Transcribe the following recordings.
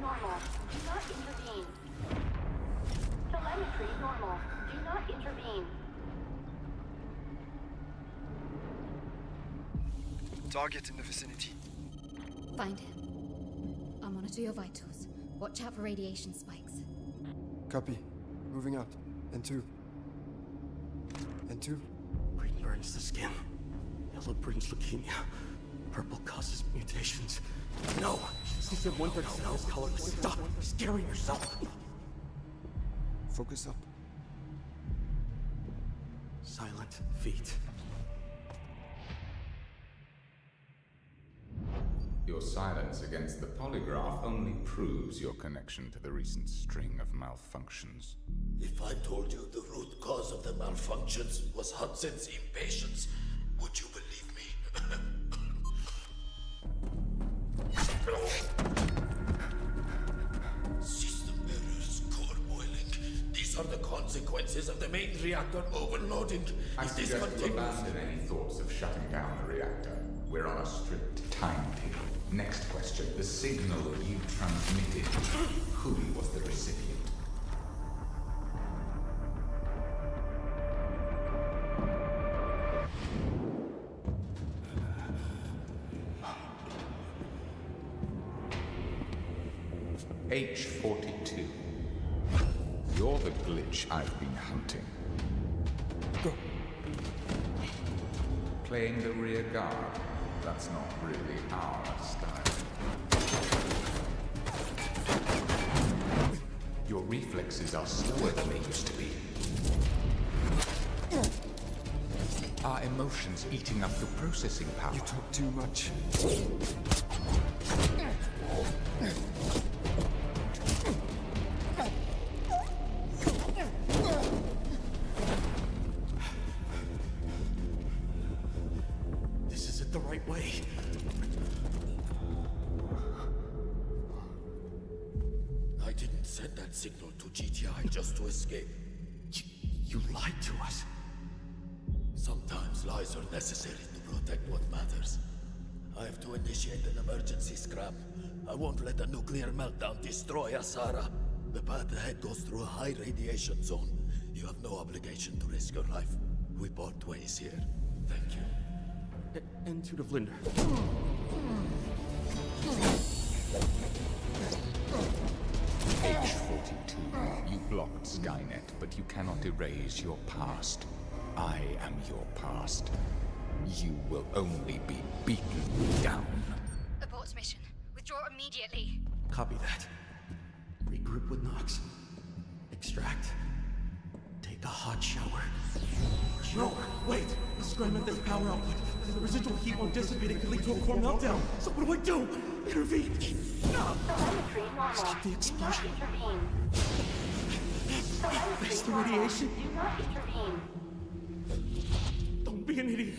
normal. Do not intervene. Telemetry normal. Do not intervene. Target in the vicinity. Find him. I'll monitor your vitals. Watch out for radiation spikes. Copy. Moving out. N2. N2. Green burns the skin. Yellow brings leukemia. Purple causes mutations. No! She said 137 is colorless. Stop scaring yourself! Focus up. Silent feet. Your silence against the polygraph only proves your connection to the recent string of malfunctions. If I told you the root cause of the malfunctions was Hudson's impatience, would you believe me? System errors, core boiling. These are the consequences of the main reactor overloading. I If this suggest you continues... abandon any thoughts of shutting down the reactor. We're on a strict timetable. Next question. The signal you transmitted. Who was the recipient? H42. You're the glitch I've been hunting. Go. Playing the rear guard. That's not really our style. Your reflexes are slower than they used to be. Are emotions eating up your processing power? You talk too much. This isn't the right way. I didn't send that signal to GTI just to escape. You lied to us. Sometimes lies are necessary to protect what matters. I have to initiate an emergency scram. I won't let a nuclear meltdown destroy Asara. The path ahead goes through a high radiation zone. You have no obligation to risk your life. We part ways here. Thank you. N2 to Vlinder. H42. You blocked Skynet, but you cannot erase your past. I am your past. You will only be beaten down. Abort mission. Withdraw immediately. Copy that. Regroup with Nox. Extract. Take a hot shower. No, wait! Scram at this power output. The residual heat won't dissipate. It could lead to a core meltdown. So what do? Intervene! Telemetry normal. Stop the Do not explosion. intervene. Telemetry Face the normal. radiation. Do not intervene. Don't be an idiot.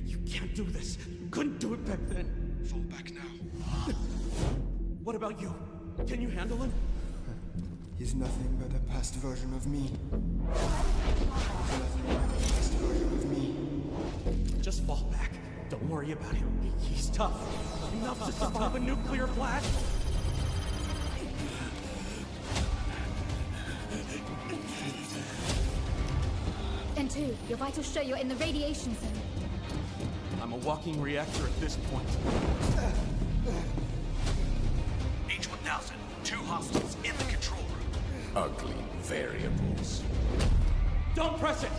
You can't do this. You couldn't do it back then. Fall back now. What about you? Can you handle him? He's nothing but a past version of me. Nothing but a past version of me. Just fall back. Don't worry about him. He's tough. Enough to survive a nuclear blast. N2, your vitals show you're in the radiation zone. I'm a walking reactor at this point. H-1000, 2 hostiles in the control room. Ugly variables. Don't press it!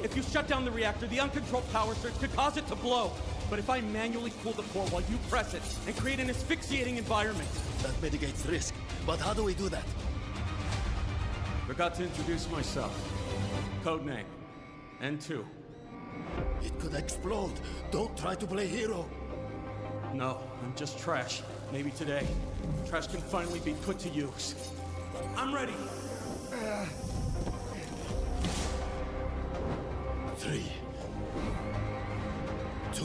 If you shut down the reactor, the uncontrolled power surge could cause it to blow. But if I manually cool the core while you press it and create an asphyxiating environment... That mitigates risk. But how do we do that? Forgot to introduce myself. Codename, N2. It could explode. Don't try to play hero. No, I'm just trash. Maybe today, trash can finally be put to use. I'm ready. 3, 2,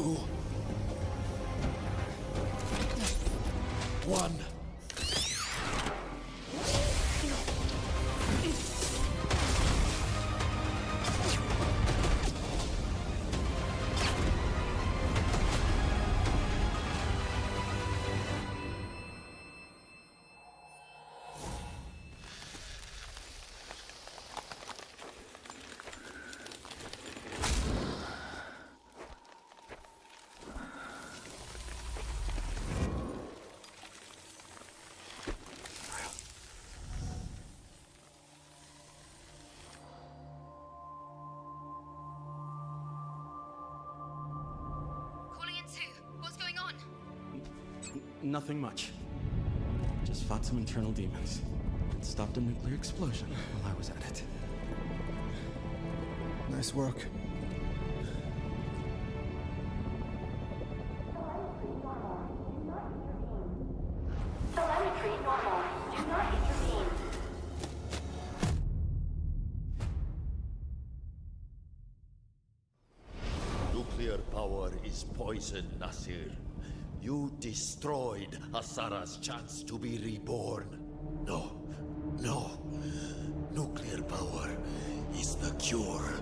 1. Nothing much. Just fought some internal demons. And stopped a nuclear explosion while I was at it. Nice work. Telemetry normal. Do not intervene. Nuclear power is poison, Nasir. You destroyed Asara's chance to be reborn. No. Nuclear power is the cure.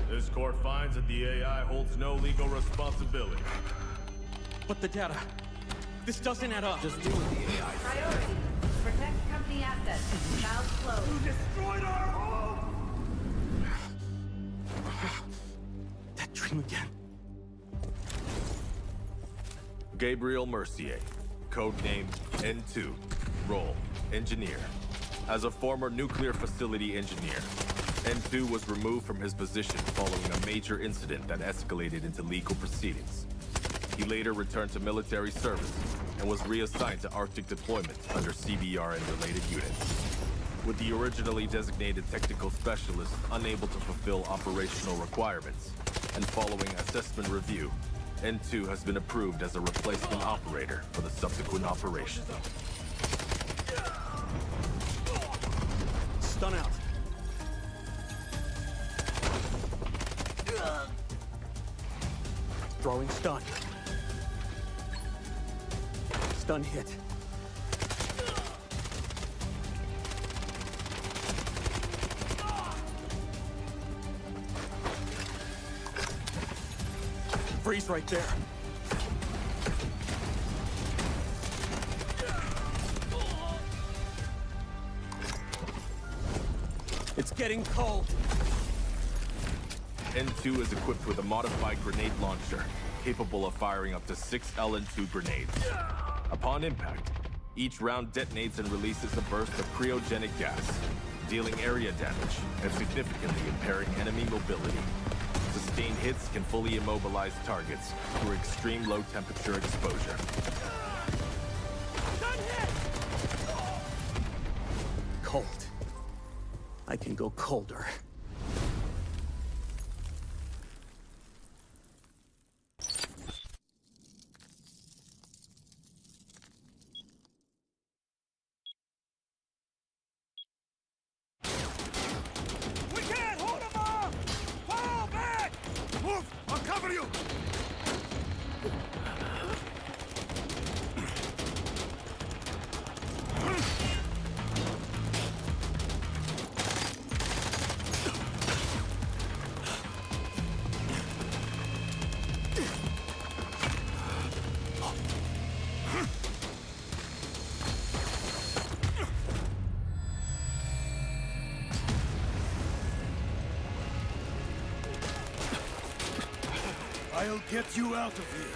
This court finds that the AI holds no legal responsibility. But the data... This doesn't add up. Just deal with the AI. Priority. Protect company assets. Valve closed. Destroyed our home! That dream again. Gabriel Mercier, codename N2, role, engineer. As a former nuclear facility engineer, N2 was removed from his position following a major incident that escalated into legal proceedings. He later returned to military service and was reassigned to Arctic deployment under CBR and related units. With the originally designated technical specialist unable to fulfill operational requirements, and following assessment review, N2 has been approved as a replacement operator for the subsequent operation. Stun out. Throwing stun. Stun hit. Freeze right there. It's getting cold. N2 is equipped with a modified grenade launcher, capable of firing up to 6 LN2 grenades. Upon impact, each round detonates and releases a burst of cryogenic gas, dealing area damage and significantly impairing enemy mobility. Sustained hits can fully immobilize targets through extreme low temperature exposure. Cold. I can go colder. We can't hold them off! Fall back! Move! I'll cover you! I'll get you out of here.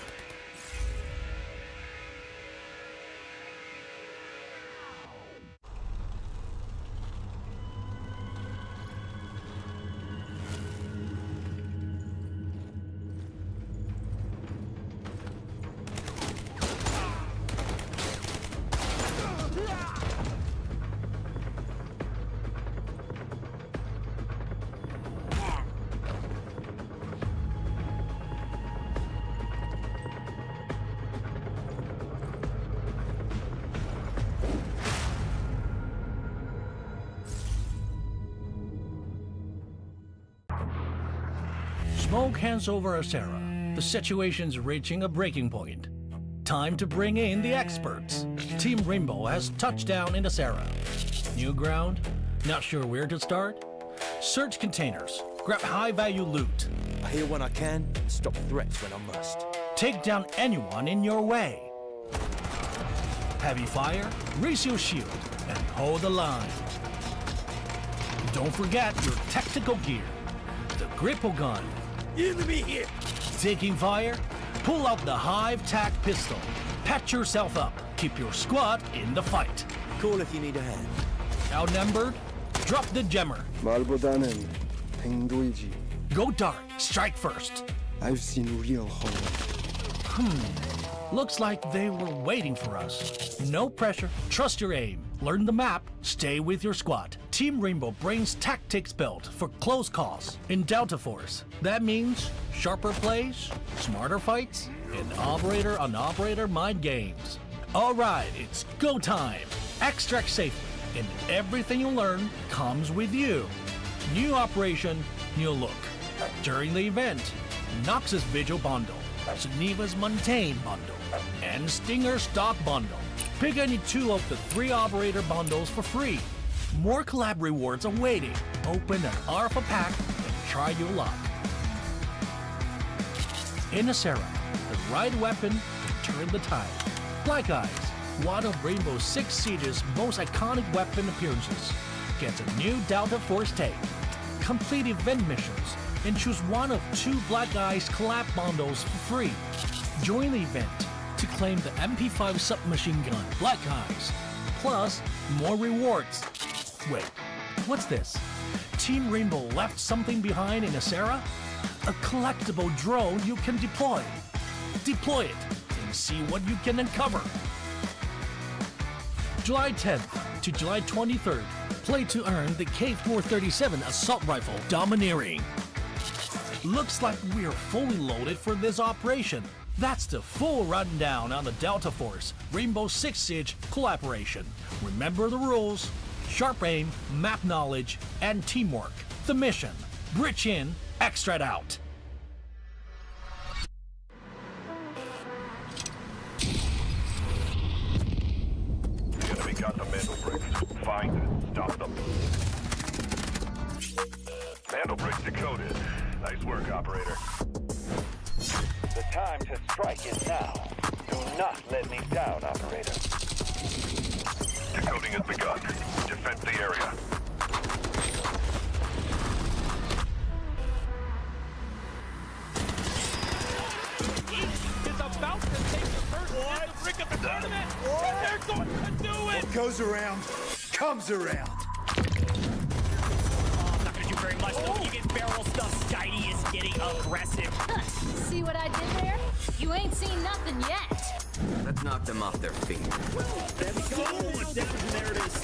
Smoke hands over Asera. The situation's reaching a breaking point. Time to bring in the experts. Team Rainbow has touched down in Asera. New ground? Not sure where to start? Search containers. Grab high-value loot. I hear when I can and stop threats when I must. Take down anyone in your way. Heavy fire, raise your shield, and hold the line. Don't forget your tactical gear. The gripple gun. Enemy here! Taking fire? Pull out the Hive-Tac pistol. Patch yourself up. Keep your squad in the fight. Call if you need a hand. Outnumbered? Drop the jammer. 말보다는 행동이지. Go dark. Strike first. I've seen real horror. Looks like they were waiting for us. No pressure. Trust your aim. Learn the map. Stay with your squad. Team Rainbow brings tactics built for close calls in Delta Force. That means sharper plays, smarter fights, and operator-on-operator mind games. All right, it's go time. Extract safely, and everything you learn comes with you. New operation, new look. During the event, Nox's Vigil Bundle, Geneva's Montaigne Bundle, and Stinger Stock Bundle. Pick any 2 of the 3 operator bundles for free. More collab rewards awaiting. Open an Alpha pack and try your luck. In Asera, the right weapon can turn the tide. Black Eyes, one of Rainbow Six Siege's most iconic weapon appearances, gets a new Delta Force take. Complete event missions and choose one of 2 Black Eyes collab bundles for free. Join the event to claim the MP5 submachine gun Black Eyes, plus more rewards. Wait, what's this? Team Rainbow left something behind in Asera? A collectible drone you can deploy. Deploy it and see what you can uncover. July 10th to July 23rd, play to earn the K437 assault rifle Domineering. Looks like we're fully loaded for this operation. That's the full rundown on the Delta Force Rainbow Six Siege collaboration. Remember the rules: sharp aim, map knowledge, and teamwork. The mission: bridge in, extract out. The enemy got the Mandel bricks. Find and stop them. Mandel bricks decoded. Nice work, operator. The time to strike is now. Do not let me down, operator. Decoding has begun. Defend the area. Is about to take the first brick of the tournament. They're going to do it. What goes around, comes around. Not gonna do very much though. You get barrel stuff. Skydie is getting aggressive. See what I did there? You ain't seen nothing yet. Let's knock them off their feet. So much damage and there it is.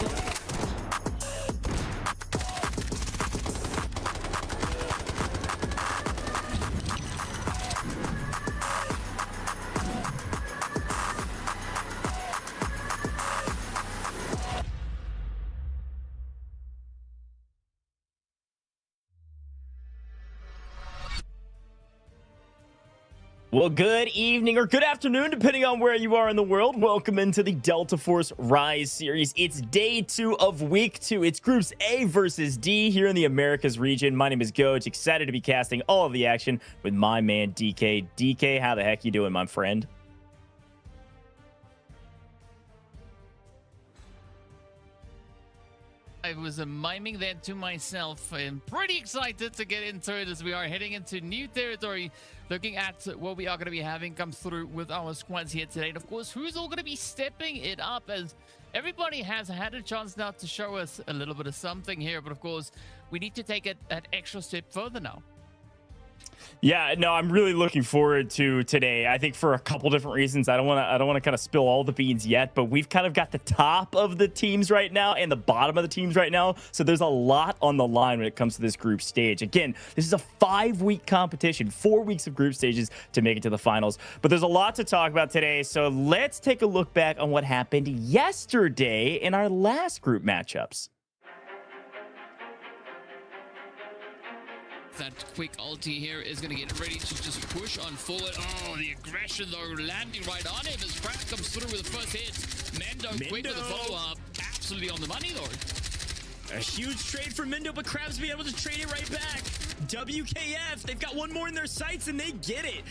Well, good evening or good afternoon, depending on where you are in the world. Welcome into the Delta Force Rise series. It's day 2 of week 2. It's groups A versus D here in the Americas region. My name is Goach. Excited to be casting all of the action with my man DK. DK, how the heck you doing, my friend? I was miming that to myself. I'm pretty excited to get into it as we are heading into new territory, looking at what we are going to be having come through with our squads here today. And of course, who's all going to be stepping it up, as everybody has had a chance now to show us a little bit of something here. But of course, we need to take it an extra step further now. Yeah, no, I'm really looking forward to today. I think for a couple different reasons. I don't want to kind of spill all the beans yet, but we've kind of got the top of the teams right now and the bottom of the teams right now. So there's a lot on the line when it comes to this group stage. Again, this is a 5-week competition, 4 weeks of group stages to make it to the finals. But there's a lot to talk about today. So let's take a look back on what happened yesterday in our last group matchups. that quick ulti here is going to get ready to just push on forward. Oh, the aggression, though, landing right on him as Crab comes through with the first hit. Mendo quick with the follow-up. Absolutely on the money, though. A huge trade for Mendo, but Crab's be able to trade it right back. WKF, they've got one more in their sights, and they get it.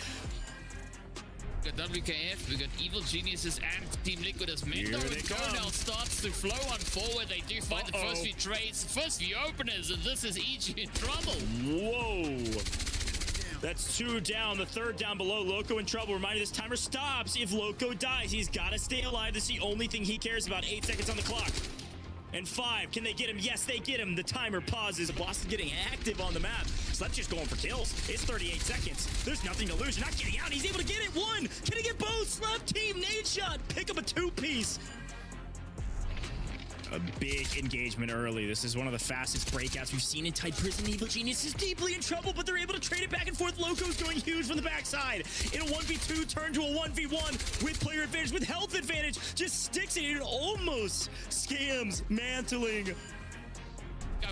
We got WKF, we got Evil Geniuses and Team Liquid as Mendo and Gonel starts to flow on forward. They do find the first few trades, first few openers, and this is EG in trouble. Whoa. That's 2 down, the 3rd down below. Loco in trouble. Reminder, this timer stops if Loco dies. He's got to stay alive. That's the only thing he cares about. 8 seconds on the clock. And 5, can they get him? Yes, they get him. The timer pauses. Boss is getting active on the map. Slep's just going for kills. It's 38 seconds. There's nothing to lose. You're not getting out. He's able to get it. 1. Can he get both? Slep team Nadeshot. Pick up a 2-piece. A big engagement early. This is one of the fastest breakouts we've seen in Tide Prison. Evil Genius is deeply in trouble, but they're able to trade it back and forth. Loco's going huge from the backside. In a 1v2, turn to a 1v1 with player advantage, with health advantage. Just sticks it and almost scams Mantling.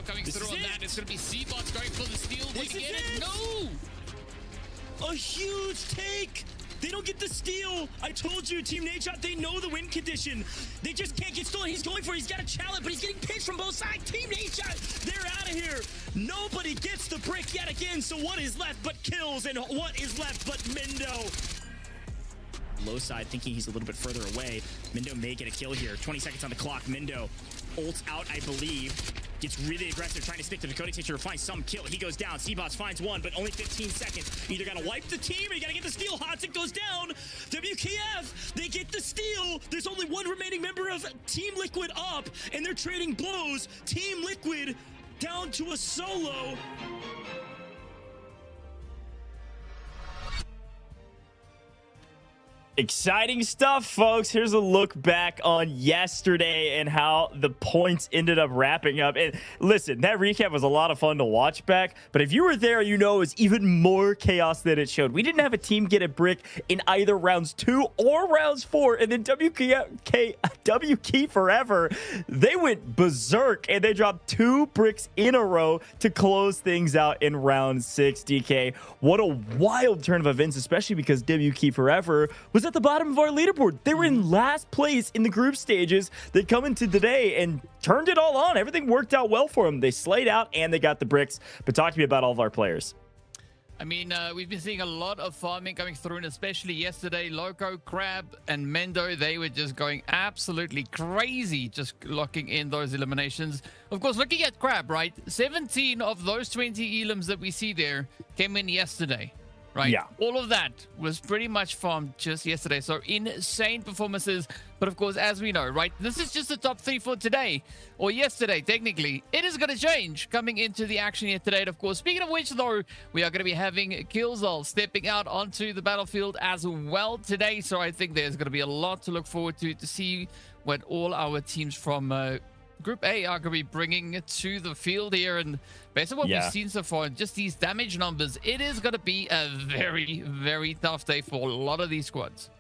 Coming through on that. It's going to be C-Bots going for the steal. They get it. No! A huge take. They don't get the steal. I told you, Team Nadeshot, they know the win condition. They just can't get stolen. He's going for it. He's got a challenge, but he's getting pinched from both sides. Team Nadeshot, they're out of here. Nobody gets the brick yet again. So what is left but kills, and what is left but Mendo? Low side, thinking he's a little bit further away. Mendo may get a kill here. 20 seconds on the clock. Mendo ults out, I believe. Gets really aggressive, trying to stick to the Dakota Teacher to find some kill. He goes down. C-Bots finds one, but only 15 seconds. You either gotta wipe the team or you gotta get the steal. Hotzik goes down. WKF, they get the steal. There's only one remaining member of Team Liquid up, and they're trading blows. Team Liquid down to a solo. Exciting stuff, folks. Here's a look back on yesterday and how the points ended up wrapping up. And listen, that recap was a lot of fun to watch back, but if you were there, you know it was even more chaos than it showed. We didn't have a team get a brick in either rounds 2 or rounds 4, and then WK Forever, they went berserk, and they dropped 2 bricks in a row to close things out in round 6. DK, what a wild turn of events, especially because WK Forever was at the bottom of our leaderboard. They were in last place in the group stages. They come into today and turned it all on. Everything worked out well for them. They slayed out and they got the bricks. But talk to me about all of our players. I mean, we've been seeing a lot of farming coming through, and especially yesterday, Loco, Crab, and Mendo, they were just going absolutely crazy, just locking in those eliminations. Of course, looking at Crab, right? 17 of those 20 elims that we see there came in yesterday. Right? Yeah. All of that was pretty much farmed just yesterday. So insane performances. But of course, as we know, right, this is just the top 3 for today, or yesterday, technically. It is going to change coming into the action here today. And of course, speaking of which, though, we are going to be having Killzall stepping out onto the battlefield as well today. So I think there's going to be a lot to look forward to see what all our teams from Group A are going to be bringing to the field here. And based on what we've seen so far, just these damage numbers, it is going to be a very, very tough day for a lot of these squads.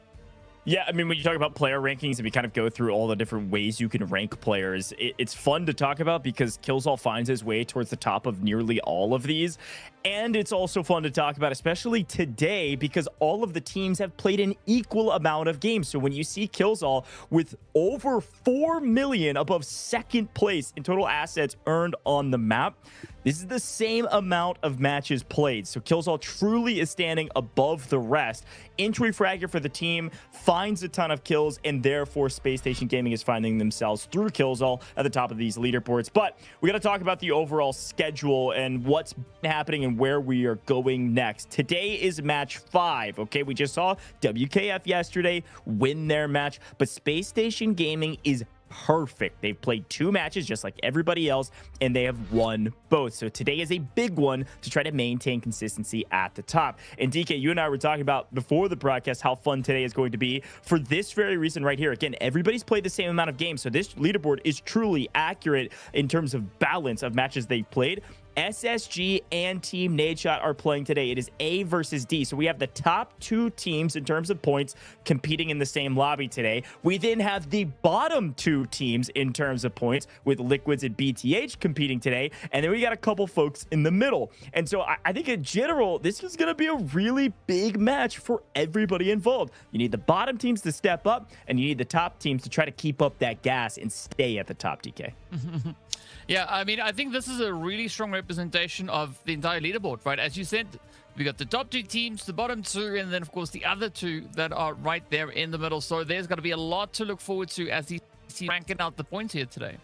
Yeah, I mean, when you talk about player rankings and we kind of go through all the different ways you can rank players, it's fun to talk about because Killzall finds his way towards the top of nearly all of these. And it's also fun to talk about, especially today, because all of the teams have played an equal amount of games. So when you see Killzall with over 4 million above second place in total assets earned on the map, this is the same amount of matches played. So Killzall truly is standing above the rest. Entry fragger for the team, finds a ton of kills, and therefore Spacestation Gaming is finding themselves through Killzall at the top of these leaderboards. But we got to talk about the overall schedule and what's happening and where we are going next. Today is match 5. Okay, we just saw WKF yesterday win their match, but Spacestation Gaming is perfect. They've played 2 matches just like everybody else, and they have won both. So today is a big one to try to maintain consistency at the top. And DK, you and I were talking about before the broadcast how fun today is going to be for this very reason right here. Again, everybody's played the same amount of games, so this leaderboard is truly accurate in terms of balance of matches they've played. SSG and Team Nadeshot are playing today. It is A versus D. So we have the top 2 teams in terms of points competing in the same lobby today. We then have the bottom 2 teams in terms of points with Liquids and BTH competing today. And then we got a couple folks in the middle. And so I think in general, this is going to be a really big match for everybody involved. You need the bottom teams to step up, and you need the top teams to try to keep up that gas and stay at the top, DK. Yeah, I mean, I think this is a really strong representation of the entire leaderboard, right? As you said, we got the top 2 teams, the bottom 2, and then, of course, the other 2 that are right there in the middle. So there's going to be a lot to look forward to as these teams ranking out the points here today.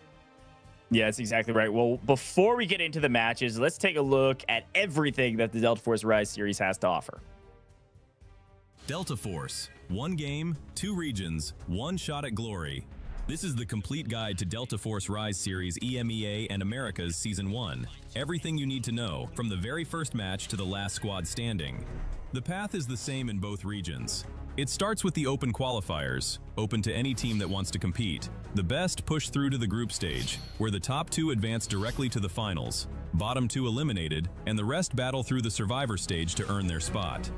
Yeah, that's exactly right. Well, before we get into the matches, let's take a look at everything that the Delta Force Rise series has to offer. Delta Force. 1 game, 2 regions, 1 shot at glory. This is the complete guide to Delta Force Rise Series EMEA and Americas Season 1. Everything you need to know, from the very first match to the last squad standing. The path is the same in both regions. It starts with the open qualifiers, open to any team that wants to compete. The best push through to the group stage, where the top 2 advance directly to the finals, bottom 2 eliminated, and the rest battle through the survivor stage to earn their spot.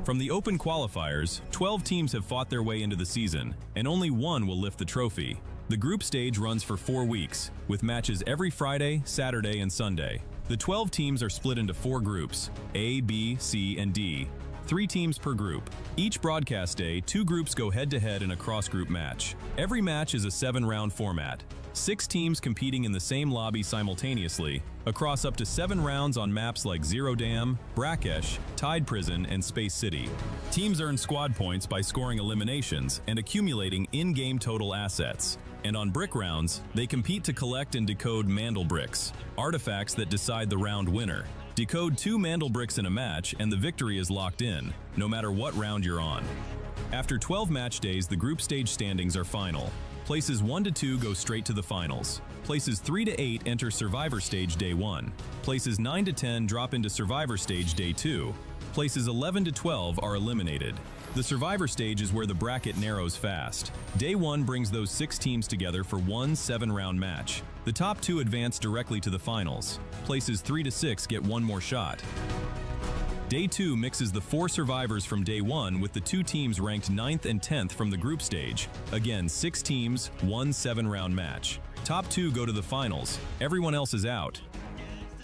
From the open qualifiers, 12 teams have fought their way into the season, and only 1 will lift the trophy. The group stage runs for 4 weeks, with matches every Friday, Saturday, and Sunday. The 12 teams are split into 4 groups, A, B, C, and D. 3 teams per group. Each broadcast day, 2 groups go head-to-head in a cross-group match. Every match is a 7-round format. 6 teams competing in the same lobby simultaneously, across up to 7 rounds on maps like Zero Dam, Brakkesh, Tide Prison, and Space City. Teams earn squad points by scoring eliminations and accumulating in-game total assets. And on brick rounds, they compete to collect and decode Mandel bricks, artifacts that decide the round winner. Decode 2 Mandel bricks in a match and the victory is locked in, no matter what round you're on. After 12 match days, the group stage standings are final. Places 1 to 2 go straight to the finals. Places 3 to 8 enter Survivor Stage Day 1. Places 9 to 10 drop into Survivor Stage Day 2. Places 11 to 12 are eliminated. The Survivor Stage is where the bracket narrows fast. Day 1 brings those 6 teams together for one 7-round match. The top 2 advance directly to the finals. Places 3 to 6 get 1 more shot. Day 2 mixes the 4 survivors from Day 1 with the 2 teams ranked 9th and 10th from the group stage. Again, 6 teams, 1 7-round match. Top 2 go to the finals. Everyone else is out.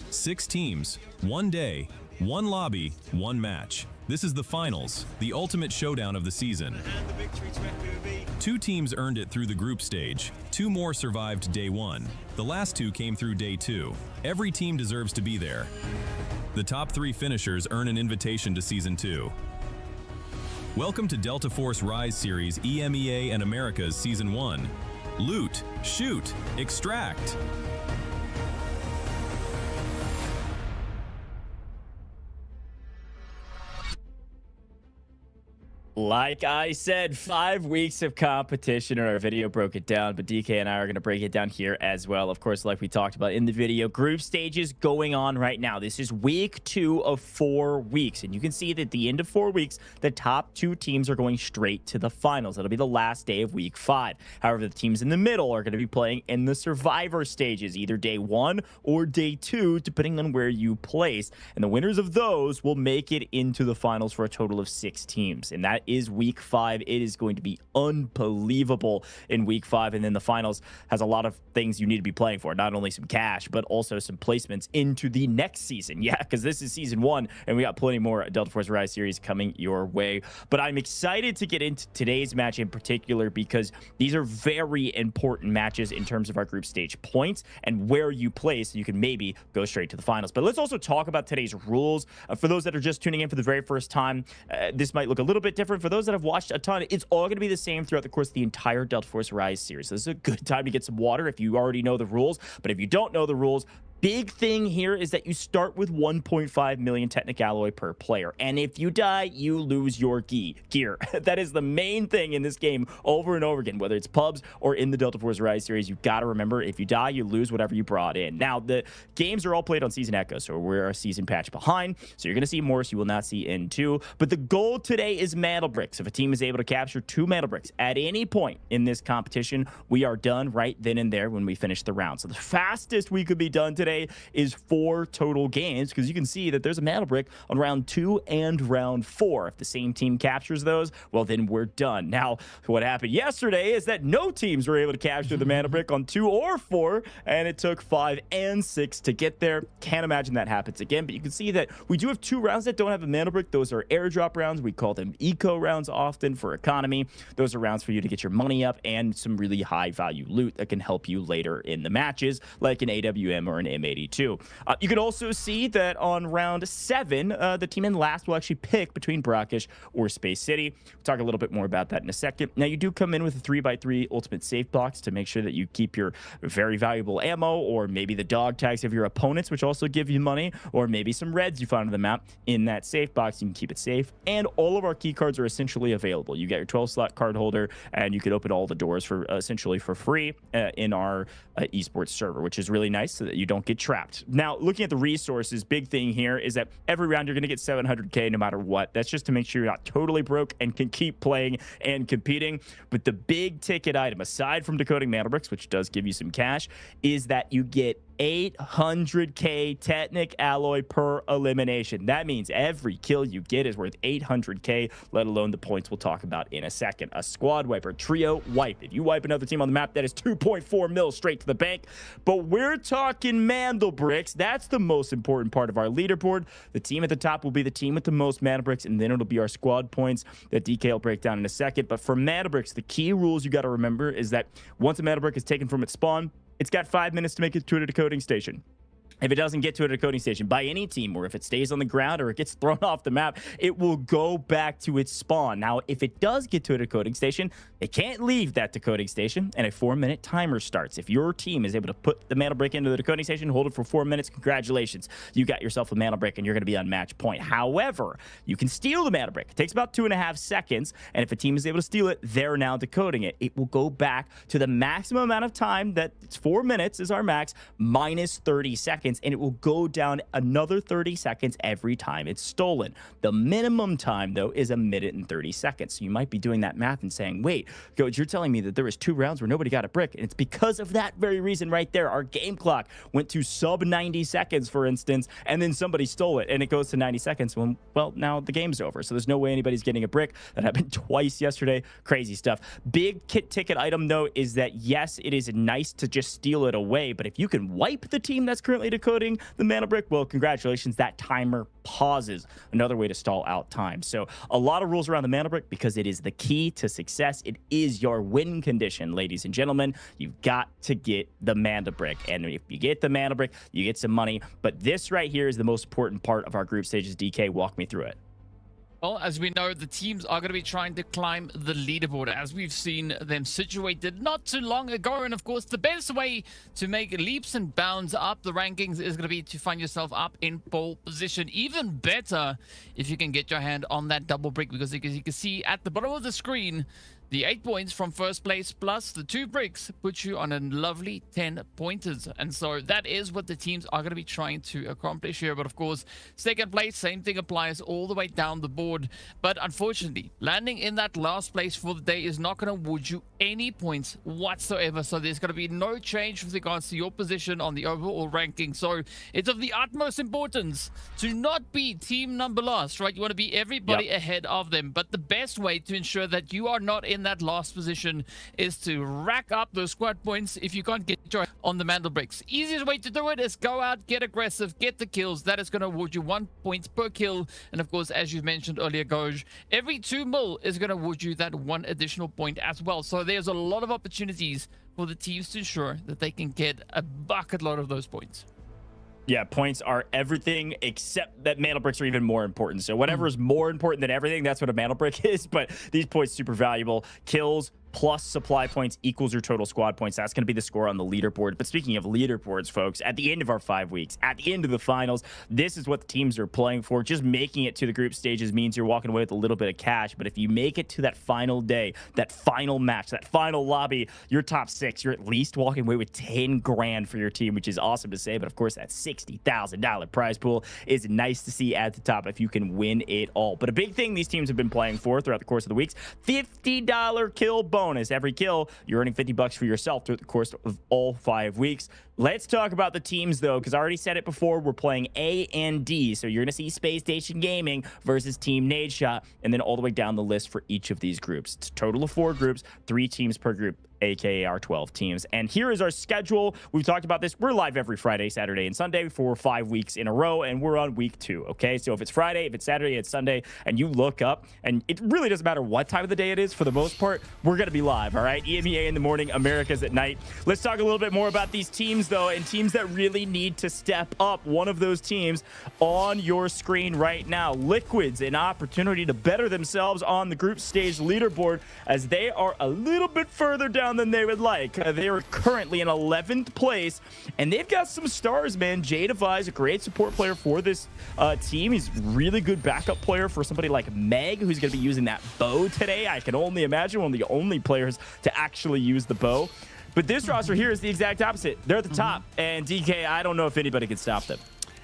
6 teams, 1 day, 1 lobby, 1 match. This is the finals, the ultimate showdown of the season. 2 teams earned it through the group stage. 2 more survived Day 1. The last 2 came through Day 2. Every team deserves to be there. The top 3 finishers earn an invitation to Season 2. Welcome to Delta Force Rise Series EMEA and Americas Season 1. Loot, shoot, extract. Like I said, 5 weeks of competition, and our video broke it down, but DK and I are going to break it down here as well. Of course, like we talked about in the video, group stages going on right now. This is week 2 of 4 weeks, and you can see that at the end of 4 weeks, the top 2 teams are going straight to the finals. That'll be the last day of week 5. However, the teams in the middle are going to be playing in the survivor stages, either day 1 or day 2, depending on where you place. And the winners of those will make it into the finals for a total of 6 teams. And that is week 5. It is going to be unbelievable in week 5. And then the finals has a lot of things you need to be playing for, not only some cash, but also some placements into the next season. Yeah, because this is season 1, and we got plenty more Delta Force Rise series coming your way. But I'm excited to get into today's match in particular, because these are very important matches in terms of our group stage points and where you place, so you can maybe go straight to the finals. But let's also talk about today's rules. For those that are just tuning in for the very first time, this might look a little bit different. For those that have watched a ton, it's all going to be the same throughout the course of the entire Delta Force Rise series. So this is a good time to get some water if you already know the rules. But if you don't know the rules, big thing here is that you start with 1.5 million technic alloy per player. And if you die, you lose your gear. That is the main thing in this game over and over again, whether it's pubs or in the Delta Force Rise series. You've got to remember, if you die, you lose whatever you brought in. Now, the games are all played on Season Echo, so we're a season patch behind. So you're going to see more, so you will not see N2. But the goal today is mantle bricks. If a team is able to capture 2 mantle bricks at any point in this competition, we are done right then and there when we finish the round. So the fastest we could be done today today is 4 total games, because you can see that there's a mana brick on round 2 and round 4. If the same team captures those, well, then we're done. Now, what happened yesterday is that no teams were able to capture the mana brick on 2 or 4, and it took 5 and 6 to get there. Can't imagine that happens again, but you can see that we do have 2 rounds that don't have a mana brick. Those are airdrop rounds. We call them eco rounds often for economy. Those are rounds for you to get your money up and some really high value loot that can help you later in the matches, like an AWM or an M82. You can also see that on round 7, the team in last will actually pick between Brakkesh or Space City. We'll talk a little bit more about that in a second. Now, you do come in with a 3x3 ultimate safe box to make sure that you keep your very valuable ammo, or maybe the dog tags of your opponents, which also give you money, or maybe some reds you find on the map in that safe box. You can keep it safe, and all of our key cards are essentially available. You get your 12-slot card holder, and you can open all the doors for essentially for free in our eSports server, which is really nice so that you don't get trapped. Now, looking at the resources, big thing here is that every round you're going to get 700k no matter what. That's just to make sure you're not totally broke and can keep playing and competing. But the big ticket item, aside from decoding mana bricks, which does give you some cash, is that you get 800k Technic alloy per elimination. That means every kill you get is worth 800k, let alone the points we'll talk about in a second. A squad wiper, trio wipe. If you wipe another team on the map, that is 2.4 mil straight to the bank. But we're talking Mandel bricks. That's the most important part of our leaderboard. The team at the top will be the team with the most mana bricks, and then it'll be our squad points that DK will break down in a second. But for mana bricks, the key rules you got to remember is that once a mana brick is taken from its spawn, it's got 5 minutes to make it to a decoding station. If it doesn't get to a decoding station by any team, or if it stays on the ground or it gets thrown off the map, it will go back to its spawn. Now, if it does get to a decoding station, it can't leave that decoding station, and a 4-minute timer starts. If your team is able to put the mana brick into the decoding station, hold it for 4 minutes, congratulations. You got yourself a mana brick, and you're going to be on match point. However, you can steal the mana brick. It takes about 2.5 seconds, and if a team is able to steal it, they're now decoding it. It will go back to the maximum amount of time, that it's 4 minutes is our max, minus 30 seconds. And it will go down another 30 seconds every time it's stolen. The minimum time, though, is 1 minute and 30 seconds. So you might be doing that math and saying, wait, Coach, you're telling me that there was 2 rounds where nobody got a brick. And it's because of that very reason right there. Our game clock went to sub 90 seconds, for instance, and then somebody stole it, and it goes to 90 seconds. Well, now the game's over. So there's no way anybody's getting a brick. That happened twice yesterday. Crazy stuff. Big ticket item, though, is that, yes, it is nice to just steal it away, but if you can wipe the team that's currently decoding the mana brick, well, congratulations, that timer pauses. Another way to stall out time. So a lot of rules around the mana brick, because it is the key to success. It is your win condition, ladies and gentlemen. You've got to get the mana brick, and if you get the mana brick, you get some money. But this right here is the most important part of our group stages. DK, walk me through it. Well, as we know, the teams are going to be trying to climb the leaderboard, as we've seen them situated not too long ago. And of course, the best way to make leaps and bounds up the rankings is going to be to find yourself up in pole position. Even better if you can get your hand on that double brick, because as you can see at the bottom of the screen, the 8 points from first place plus the 2 bricks put you on a lovely 10 pointers. And so that is what the teams are going to be trying to accomplish here. But of course, second place, same thing applies all the way down the board. But unfortunately, landing in that last place for the day is not going to award you any points whatsoever. So there's going to be no change with regards to your position on the overall ranking. So it's of the utmost importance to not be team number last, right? You want to be everybody ahead of them. But the best way to ensure that you are not in that last position is to rack up those squad points if you can't get your on the mantle bricks. Easiest way to do it is go out, get aggressive, get the kills. That is going to award you 1 point per kill. And of course, as you mentioned earlier, Goj, every 2 mil is going to award you that 1 additional point as well. So there's a lot of opportunities for the teams to ensure that they can get a bucket load of those points. Yeah, points are everything, except that mana bricks are even more important. So whatever is more important than everything, that's what a mana brick is. But these points super valuable. Kills plus supply points equals your total squad points. That's going to be the score on the leaderboard. But speaking of leaderboards, folks, at the end of our 5 weeks, at the end of the finals, this is what the teams are playing for. Just making it to the group stages means you're walking away with a little bit of cash. But if you make it to that final day, that final match, that final lobby, you're top 6. You're at least walking away with 10 grand for your team, which is awesome to say. But of course, that $60,000 prize pool is nice to see at the top if you can win it all. But a big thing these teams have been playing for throughout the course of the weeks, $50 kill bonus. Every kill, you're earning $50 for yourself throughout the course of all 5 weeks. Let's talk about the teams, though, because I already said it before. We're playing A and D. So you're going to see Space Station Gaming versus Team Nadeshot, and then all the way down the list for each of these groups. It's a total of 4 groups, 3 teams per group, aka our 12 teams. And here is our schedule. We've talked about this. We're live every Friday, Saturday, and Sunday for 5 weeks in a row, and we're on week 2, okay? So if it's Friday, if it's Saturday, it's Sunday, and you look up, and it really doesn't matter what time of the day it is, for the most part, we're going to be live, all right? EMEA in the morning, America's at night. Let's talk a little bit more about these teams, though, and teams that really need to step up. One of those teams on your screen right now. Liquid's an opportunity to better themselves on the group stage leaderboard, as they are a little bit further down than they would like. They are currently in 11th place, and they've got some stars, man. Jay Device, a great support player for this team. He's really good backup player for somebody like Meg, who's going to be using that bow today. I can only imagine, one of the only players to actually use the bow. But this roster here is the exact opposite. They're at the top, and DK, I don't know if anybody can stop them.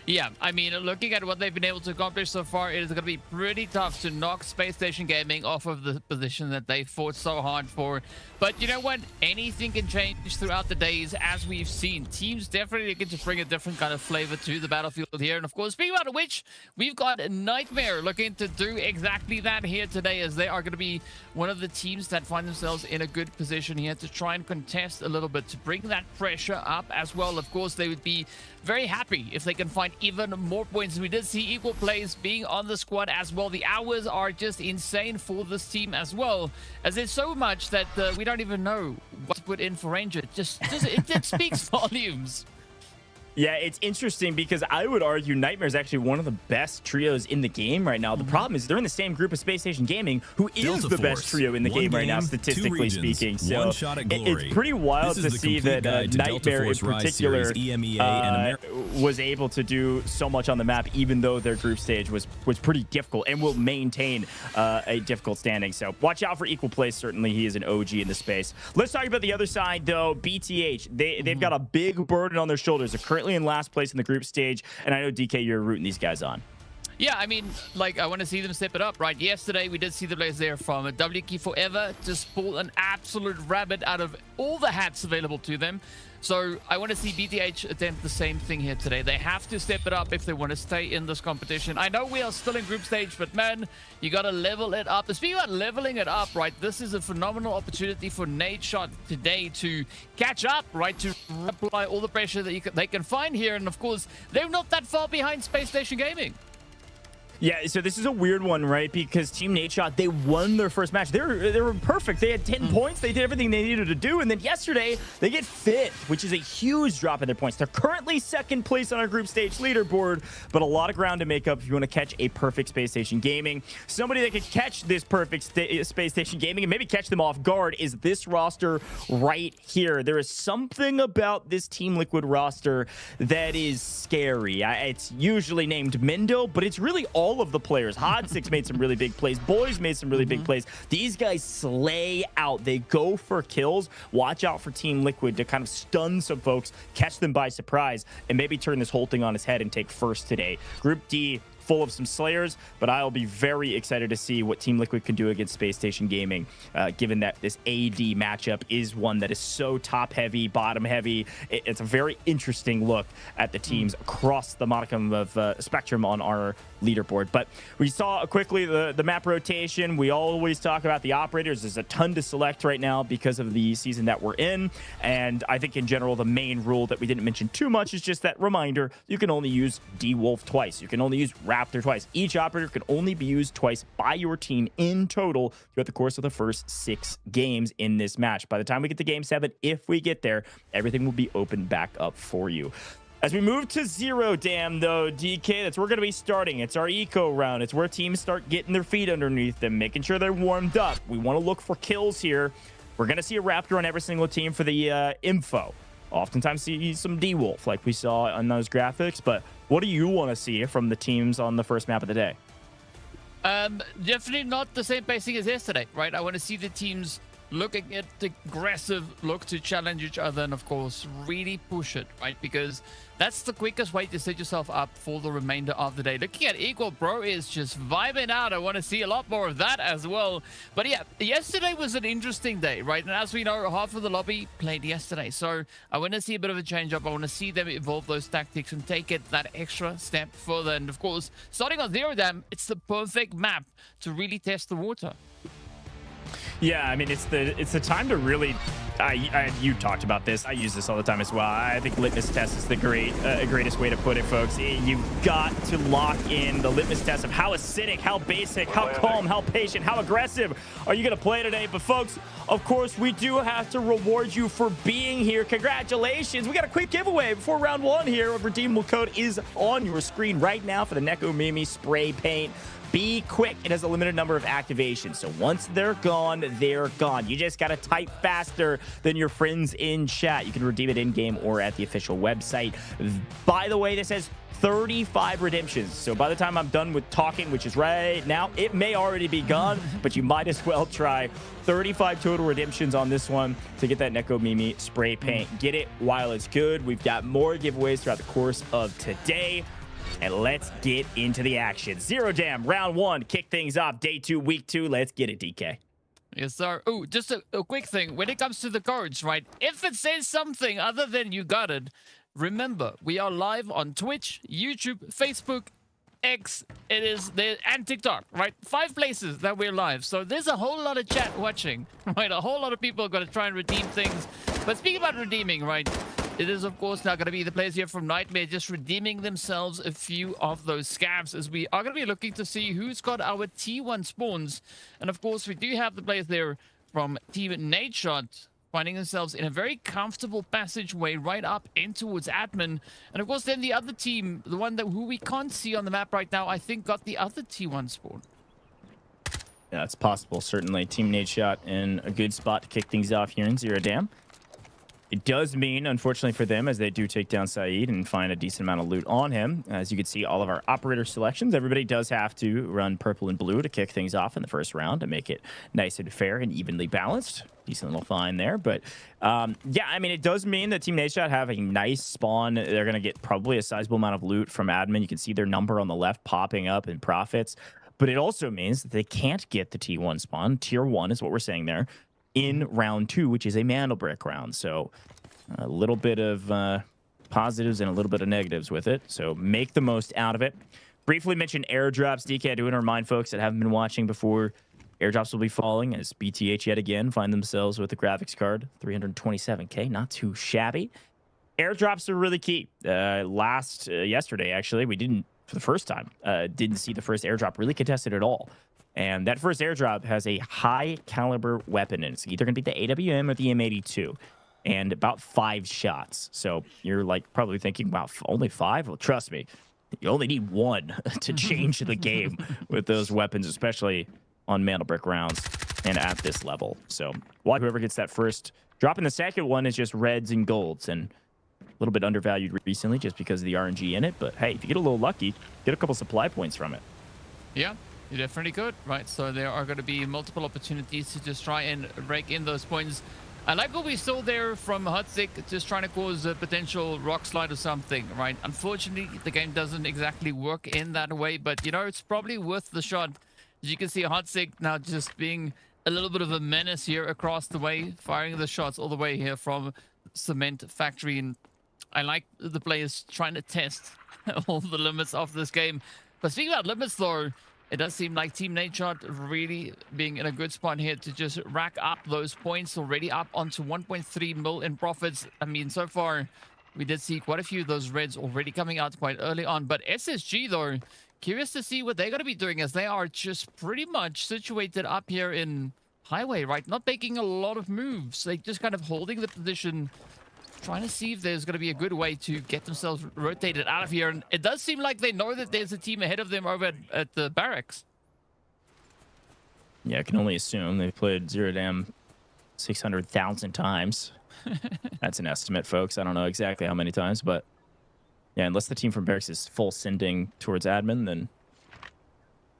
Yeah, I mean, looking at what they've been able to accomplish so far, it is going to be pretty tough to knock Space Station Gaming off of the position that they fought so hard for. But you know what? Anything can change throughout the days, as we've seen. Teams definitely get to bring a different kind of flavor to the battlefield here. And of course, speaking about which, we've got Nightmare looking to do exactly that here today, as they are going to be one of the teams that find themselves in a good position here to try and contest a little bit, to bring that pressure up as well. Of course, they would be very happy if they can find even more points. We did see equal plays being on the squad as well. The hours are just insane for this team as well, as there's so much that we don't even know what to put in for Ranger. It speaks volumes. Yeah, it's interesting because I would argue Nightmare is actually one of the best trios in the game right now. The problem is they're in the same group as Space Station Gaming, who is the best trio in the game right now, statistically speaking. So it's pretty wild to see that Nightmare in particular was able to do so much on the map, even though their group stage was pretty difficult and will maintain a difficult standing. So watch out for equal play. Certainly, he is an OG in the space. Let's talk about the other side, though. BTH, they've got a big burden on their shoulders. They're currently in last place in the group stage, and I know, DK, you're rooting these guys on. Yeah, I mean, like, I want to see them step it up, right? Yesterday, we did see the players there from WK Forever just pull an absolute rabbit out of all the hats available to them. So I want to see BTH attempt the same thing here today. They have to step it up if they want to stay in this competition. I know we are still in group stage, but man, you got to level it up. Speaking about leveling it up, right, this is a phenomenal opportunity for Nadeshot today to catch up, right, to apply all the pressure that they can find here. And of course, they're not that far behind Space Station Gaming. Yeah, so this is a weird one, right? Because Team Nadeshot, they won their first match. They were perfect. They had 10 points. They did everything they needed to do. And then yesterday, they get 5th, which is a huge drop in their points. They're currently 2nd place on our group stage leaderboard, but a lot of ground to make up if you want to catch a perfect Space Station Gaming. Somebody that could catch this perfect Space Station Gaming and maybe catch them off guard is this roster right here. There is something about this Team Liquid roster that is scary. It's usually named Mendo, but it's really all of the players. Hod6 made some really big plays. Boys made some really big plays. These guys slay out. They go for kills. Watch out for Team Liquid to kind of stun some folks, catch them by surprise, and maybe turn this whole thing on its head and take first today. Group D, full of some slayers, but I'll be very excited to see what Team Liquid can do against Space Station Gaming, given that this AD matchup is one that is so top heavy, bottom heavy. It's a very interesting look at the teams across the modicum of spectrum on our leaderboard. But we saw quickly the map rotation. We always talk about the operators. There's a ton to select right now because of the season that we're in, and I think in general the main rule that we didn't mention too much is just that reminder: you can only use D-Wolf twice. You can only use Raptor twice. Each operator can only be used twice by your team in total throughout the course of the first 6 games in this match. By the time we get to game 7, if we get there, everything will be opened back up for you. As we move to Zero Dam, though, DK, that's where we're going to be starting. It's our eco round. It's where teams start getting their feet underneath them, making sure they're warmed up. We want to look for kills here. We're going to see a Raptor on every single team for the info. Oftentimes see some D-Wolf like we saw on those graphics, but what do you want to see from the teams on the first map of the day? Definitely not the same pacing as yesterday, right? I want to see the teams looking at the aggressive look to challenge each other and, of course, really push it, right? Because that's the quickest way to set yourself up for the remainder of the day. Looking at Equal, bro is just vibing out. I want to see a lot more of that as well. But yeah, yesterday was an interesting day, right? And as we know, half of the lobby played yesterday. So I want to see a bit of a change up. I want to see them evolve those tactics and take it that extra step further. And of course, starting on Zero Dam, it's the perfect map to really test the water. Yeah, I mean, it's the time to really. You talked about this. I use this all the time as well. I think litmus test is the greatest way to put it, folks. You've got to lock in the litmus test of how acidic, how basic, how calm, how patient, how aggressive are you going to play today. But folks, of course, we do have to reward you for being here. Congratulations. We got a quick giveaway before round one here. A redeemable code is on your screen right now for the Neko Mimi spray paint. Be quick. It has a limited number of activations. So once they're gone, they're gone. You just got to type faster than your friends in chat. You can redeem it in-game or at the official website. By the way, this has 35 redemptions. So by the time I'm done with talking, which is right now, it may already be gone, but you might as well try. 35 total redemptions on this one to get that Neko Mimi spray paint. Get it while it's good. We've got more giveaways throughout the course of today. And let's get into the action. Zero Dam, round one, kick things off. Day 2, week 2. Let's get it, DK. Yes, sir. Oh, just a quick thing. When it comes to the codes, right? If it says something other than you got it, remember, we are live on Twitch, YouTube, Facebook, X, it is there, and TikTok, right? 5 places that we're live. So there's a whole lot of chat watching, right? A whole lot of people are going to try and redeem things. But speaking about redeeming, right? It is, of course, now going to be the players here from Nightmare just redeeming themselves a few of those scabs, as we are going to be looking to see who's got our T1 spawns. And, of course, we do have the players there from Team Nadeshot finding themselves in a very comfortable passageway right up in towards admin. And, of course, then the other team, the one who we can't see on the map right now, I think got the other T1 spawn. Yeah, it's possible, certainly. Team Nadeshot in a good spot to kick things off here in Zero Dam. It does mean, unfortunately for them, as they do take down Saeed and find a decent amount of loot on him. As you can see, all of our operator selections, everybody does have to run purple and blue to kick things off in the first round to make it nice and fair and evenly balanced. Decent little find there. But, yeah, I mean, it does mean that Team Nadeshot have a nice spawn. They're going to get probably a sizable amount of loot from admin. You can see their number on the left popping up in profits. But it also means that they can't get the T1 spawn. Tier 1 is what we're saying there. In round 2, which is a Mandelbrick round. So a little bit of positives and a little bit of negatives with it. So make the most out of it. Briefly mention airdrops. DK, I do want to remind folks that haven't been watching before, airdrops will be falling as BTH yet again find themselves with a graphics card. 327K, not too shabby. Airdrops are really key. Yesterday, actually, we didn't, for the first time, didn't see the first airdrop really contested at all. And that first airdrop has a high caliber weapon in it. It's either going to be the AWM or the M82. And about 5 shots. So you're like probably thinking, wow, only 5? Well, trust me, you only need 1 to change the game with those weapons, especially on Mandelbrick rounds and at this level. So whoever gets that first drop in the second one is just reds and golds. And a little bit undervalued recently just because of the RNG in it. But hey, if you get a little lucky, get a couple supply points from it. Yeah. You definitely could, right? So there are going to be multiple opportunities to just try and break in those points. I like what we saw there from Hutzik, just trying to cause a potential rock slide or something, right? Unfortunately, the game doesn't exactly work in that way, but, you know, it's probably worth the shot. As you can see, Hutzik now just being a little bit of a menace here across the way, firing the shots all the way here from Cement Factory. And I like the players trying to test all the limits of this game. But speaking about limits, though, it does seem like Team Nadeshot really being in a good spot here to just rack up those points, already up onto 1.3 mil in profits. I mean, so far, we did see quite a few of those reds already coming out quite early on. But SSG, though, curious to see what they're going to be doing, as they are just pretty much situated up here in Highway, right? Not making a lot of moves. They just kind of holding the position, trying to see if there's going to be a good way to get themselves rotated out of here. And it does seem like they know that there's a team ahead of them over at the barracks. Yeah, I can only assume. They've played Zero Dam 600,000 times. That's an estimate, folks. I don't know exactly how many times, but yeah, unless the team from barracks is full sending towards admin, then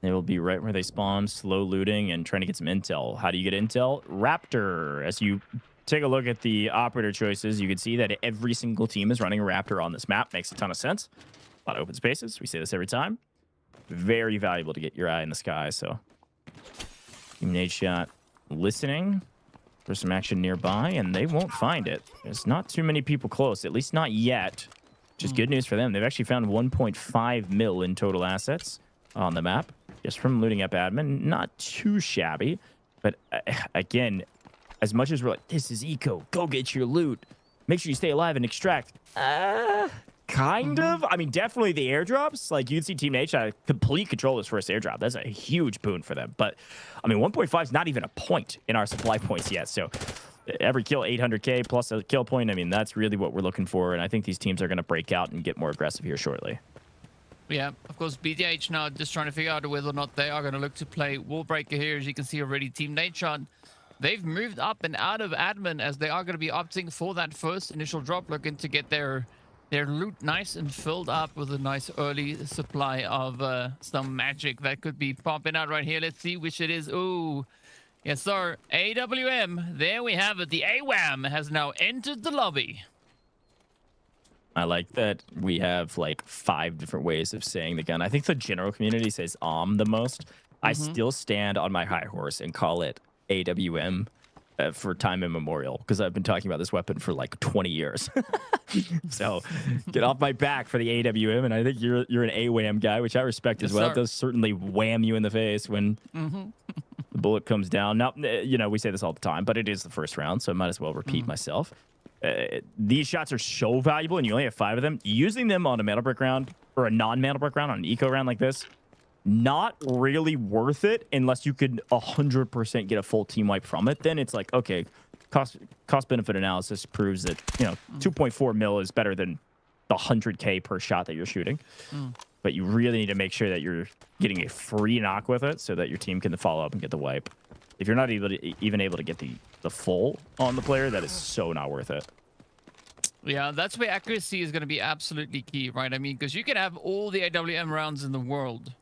They will be right where they spawn, slow looting and trying to get some intel. How do you get intel? Raptor. As you take a look at the operator choices, you can see that every single team is running a Raptor on this map. Makes a ton of sense. A lot of open spaces. We say this every time. Very valuable to get your eye in the sky. So, Team Nadeshot listening for some action nearby, and they won't find it. There's not too many people close, at least not yet. Which is good news for them. They've actually found 1.5 mil in total assets on the map, just from looting up admin. Not too shabby, but again, as much as we're like, this is eco, go get your loot, make sure you stay alive and extract. Kind of. I mean, definitely the airdrops. Like, you'd see Team Nadeshot complete control this first airdrop. That's a huge boon for them. But, I mean, 1.5 is not even a point in our supply points yet. So, every kill, 800k plus a kill point. I mean, that's really what we're looking for. And I think these teams are going to break out and get more aggressive here shortly. Yeah, of course, BTH now just trying to figure out whether or not they are going to look to play Wall Breaker here. As you can see already, Team Nadeshot, they've moved up and out of admin as they are going to be opting for that first initial drop, looking to get their loot nice and filled up with a nice early supply of some magic that could be popping out right here. Let's see which it is. Ooh, yes, sir. AWM. There we have it. The AWAM has now entered the lobby. I like that we have like 5 different ways of saying the gun. I think the general community says the most. I still stand on my high horse and call it AWM. For time immemorial, because I've been talking about this weapon for like 20 years. So get off my back for the AWM, and I think you're an AWAM guy, which I respect as well. Sir. It does certainly wham you in the face when the bullet comes down. Now, you know, we say this all the time, but it is the first round, so I might as well repeat myself. These shots are so valuable, and you only have 5 of them. Using them on a metal brick round or a non-metal brick round on an eco round like this, not really worth it unless you could 100% get a full team wipe from it. Then it's like, okay, cost benefit analysis proves that, you know, 2.4 mil is better than the 100k per shot that you're shooting. But you really need to make sure that you're getting a free knock with it so that your team can follow up and get the wipe. If you're not even able to get the full on the player, that is so not worth it. Yeah, that's where accuracy is going to be absolutely key, right? I mean, because you can have all the AWM rounds in the world.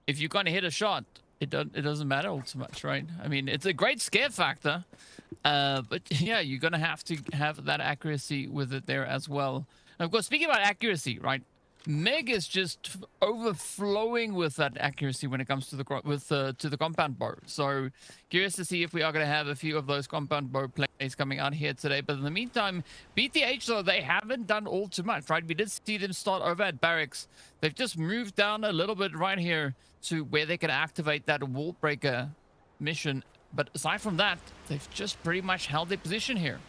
If you kind of hit a shot, it doesn't matter all too much, right? I mean, it's a great scare factor, but yeah, you're gonna have to have that accuracy with it there as well. And of course, speaking about accuracy, right? Meg is just overflowing with that accuracy when it comes to the compound bow. So curious to see if we are going to have a few of those compound bow plays coming out here today. But in the meantime, BTH, though, they haven't done all too much, right? We did see them start over at barracks. They've just moved down a little bit right here to where they can activate that wall breaker mission. But aside from that, they've just pretty much held their position here.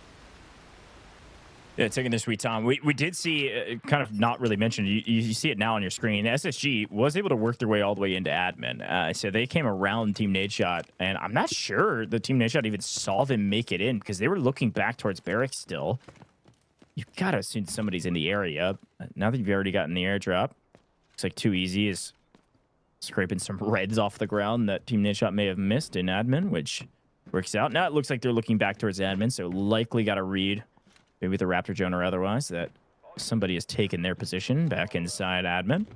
Yeah, taking this sweet time. We did see, kind of not really mentioned, you see it now on your screen, SSG was able to work their way all the way into admin. So they came around Team Nadeshot, and I'm not sure the Team Nadeshot even saw them make it in because they were looking back towards barracks still. You've got to assume somebody's in the area. Now that you've already gotten the airdrop, looks like Too Easy is scraping some reds off the ground that Team Nadeshot may have missed in admin, which works out. Now it looks like they're looking back towards admin, so likely got to read, maybe with the Raptor drone or otherwise, that somebody has taken their position back inside admin.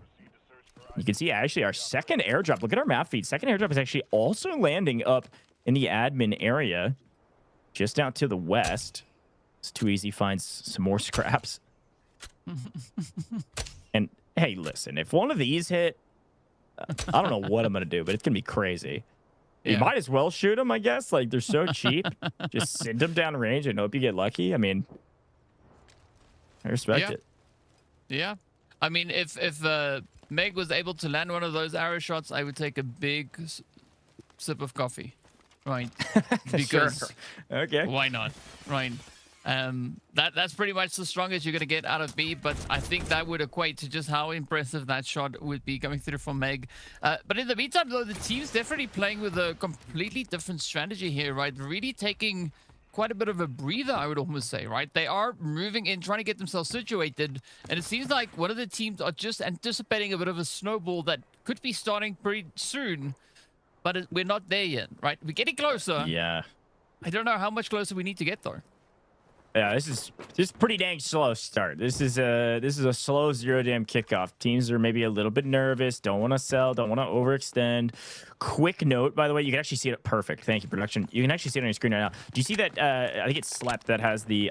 You can see actually our second airdrop. Look at our map feed. Second airdrop is actually also landing up in the admin area, just out to the west. It's Too Easy finds some more scraps. And hey, listen, if one of these hit, I don't know what I'm going to do, but it's going to be crazy. You might as well shoot them, I guess. Like, they're so cheap. Just send them down range and hope you get lucky. I mean, I respect it. Yeah. I mean, if Meg was able to land one of those arrow shots, I would take a big sip of coffee. Right. Because sure. Okay. Why not? Right. That's pretty much the strongest you're going to get out of B, but I think that would equate to just how impressive that shot would be coming through from Meg. But in the meantime, though, the team's definitely playing with a completely different strategy here, right? Really taking quite a bit of a breather, I would almost say, right? They are moving in, trying to get themselves situated, and it seems like one of the teams are just anticipating a bit of a snowball that could be starting pretty soon, but we're not there yet, right? We're getting closer. Yeah. I don't know how much closer we need to get, though. Yeah, this is pretty dang slow start. This is a slow 0 kickoff. Teams are maybe a little bit nervous, don't want to sell, don't want to overextend. Quick note, by the way, you can actually see it perfect. Thank you, production. You can actually see it on your screen right now. Do you see that? I think it's Slept that has the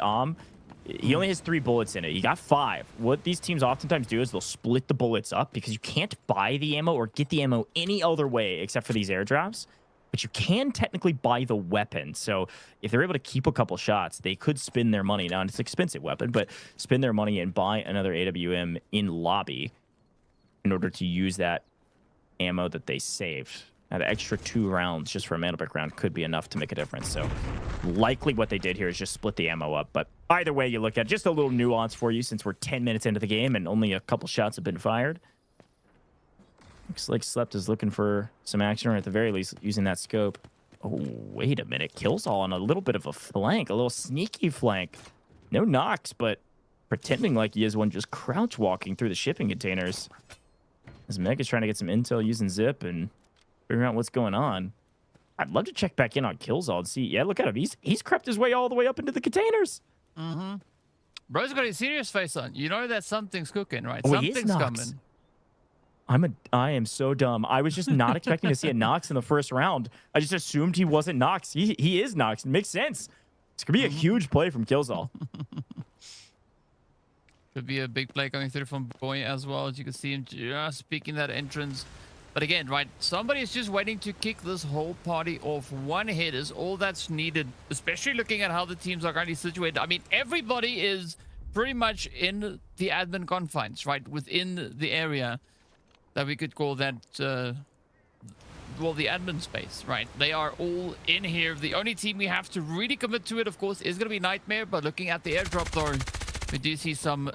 He only has 3 bullets in it. He got 5. What these teams oftentimes do is they'll split the bullets up because you can't buy the ammo or get the ammo any other way except for these airdrops. But you can technically buy the weapon. So if they're able to keep a couple shots, they could spend their money. Now, it's an expensive weapon, but spend their money and buy another AWM in lobby in order to use that ammo that they saved. Now, the extra 2 rounds just for a mana pick round could be enough to make a difference. So likely what they did here is just split the ammo up. But either way you look at it, just a little nuance for you since we're 10 minutes into the game and only a couple shots have been fired. Looks like Slept is looking for some action, or at the very least using that scope. Oh, wait a minute. Killzall on a little bit of a flank, a little sneaky flank. No knocks, but pretending like he is one, just crouch walking through the shipping containers. As Meg is trying to get some intel using Zip and figuring out what's going on. I'd love to check back in on Killzall and see. Yeah, look at him. He's crept his way all the way up into the containers. Mm-hmm. Bro's got a serious face on. You know that something's cooking, right? Oh, Something's coming. I am so dumb. I was just not expecting to see a Nox in the first round. I just assumed he wasn't Nox. He is Nox. It makes sense. It's gonna be a huge play from Killzall. Could be a big play coming through from Boy as well. As you can see him just peeking that entrance. But again, right, somebody is just waiting to kick this whole party off. One hit is all that's needed, especially looking at how the teams are currently situated. I mean, everybody is pretty much in the admin confines, right, within the area that we could call that, well, the admin space, right? They are all in here. The only team we have to really commit to it, of course, is going to be Nightmare. But looking at the airdrop, though, we do see some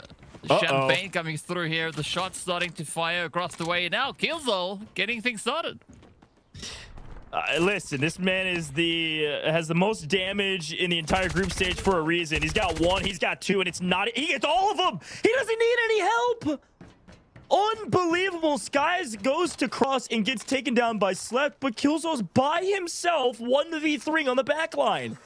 champagne coming through here. The shots starting to fire across the way. Now, Killzall getting things started. Listen, this man is has the most damage in the entire group stage for a reason. He's got 1, he's got 2, and it's not. He gets all of them. He doesn't need any help. Unbelievable. Skies goes to cross and gets taken down by Slept, but Killzall's by himself 1v3 on the back line.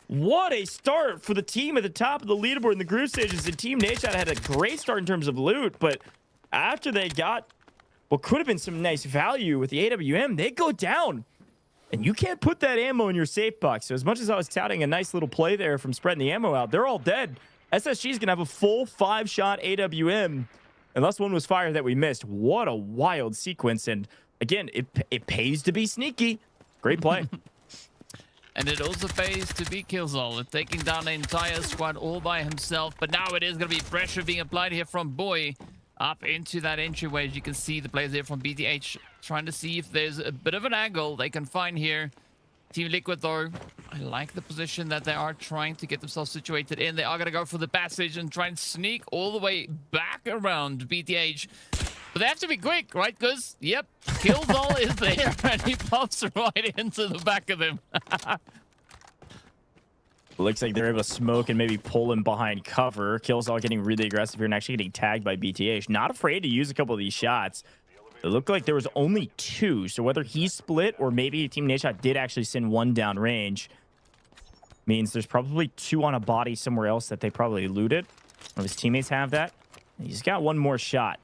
What a start for the team at the top of the leaderboard in the group stages. The team Nadeshot had a great start in terms of loot, but after they got what could have been some nice value with the AWM, they go down. And you can't put that ammo in your safe box. So as much as I was touting a nice little play there from spreading the ammo out, they're all dead. SSG's going to have a full 5-shot AWM. Unless one was fired that we missed. What a wild sequence. And again, it pays to be sneaky. Great play. And it also pays to be Killzall, taking down the entire squad all by himself. But now it is going to be pressure being applied here from Boy up into that entryway. As you can see, the players here from BTH trying to see if there's a bit of an angle they can find here. Team Liquid, though, I like the position that they are trying to get themselves situated in. They are going to go for the passage and try and sneak all the way back around BTH. But they have to be quick, right? Because, yep, Killzall is there and he pops right into the back of him. Looks like they're able to smoke and maybe pull him behind cover. Killzall getting really aggressive here and actually getting tagged by BTH. Not afraid to use a couple of these shots. It looked like there was only 2, so whether he split or maybe Team Nadeshot did actually send 1 down range means there's probably 2 on a body somewhere else that they probably looted. Or his teammates have that. He's got 1 more shot.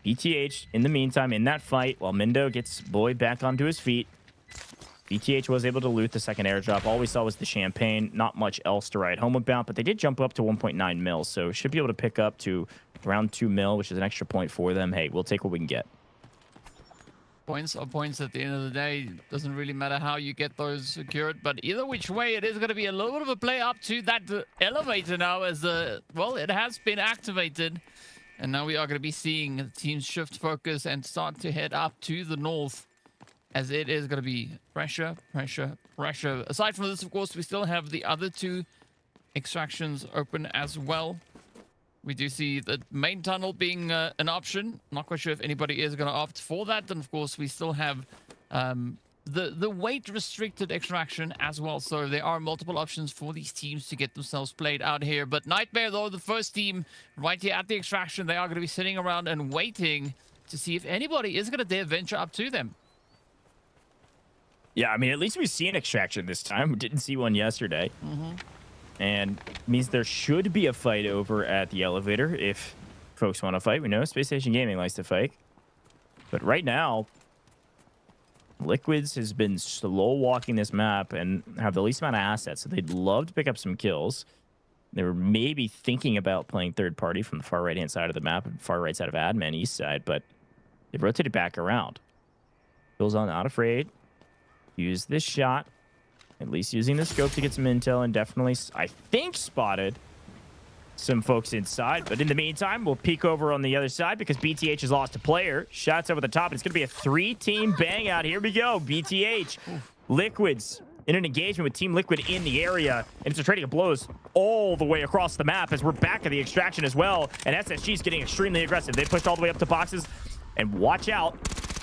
BTH, in the meantime, in that fight, while Mindo gets Boyd back onto his feet, BTH was able to loot the second airdrop. All we saw was the champagne. Not much else to write home about, but they did jump up to 1.9 mil, so should be able to pick up to around 2 mil, which is an extra point for them. Hey, we'll take what we can get. Points are points at the end of the day. Doesn't really matter how you get those secured, but either which way, it is going to be a little bit of a play up to that elevator now as, well, it has been activated. And now we are going to be seeing the teams shift focus and start to head up to the north, as it is going to be pressure, pressure, pressure. Aside from this, of course, we still have the other 2 extractions open as well. We do see the main tunnel being an option. Not quite sure if anybody is going to opt for that. And of course, we still have the weight-restricted extraction as well. So there are multiple options for these teams to get themselves played out here. But Nightmare, though, the first team right here at the extraction, they are going to be sitting around and waiting to see if anybody is going to dare venture up to them. Yeah, I mean, at least we've seen extraction this time. We didn't see one yesterday. and means there should be a fight over at the elevator if folks want to fight. We know Spacestation Gaming likes to fight. But right now, Liquids has been slow walking this map and have the least amount of assets, so they'd love to pick up some kills. They were maybe thinking about playing third party from the far right-hand side of the map, far right side of admin, east side, but they've rotated back around. Bill's on, not afraid. Use this shot. At least using the scope to get some intel, and definitely, I think, spotted some folks inside. But in the meantime, we'll peek over on the other side because BTH has lost a player. Shots over the top. It's going to be a 3-team bang out. Here we go. BTH, Liquids in an engagement with Team Liquid in the area. And it's a trading of blows all the way across the map as we're back at the extraction as well. And SSG's getting extremely aggressive. They pushed all the way up to boxes. And watch out.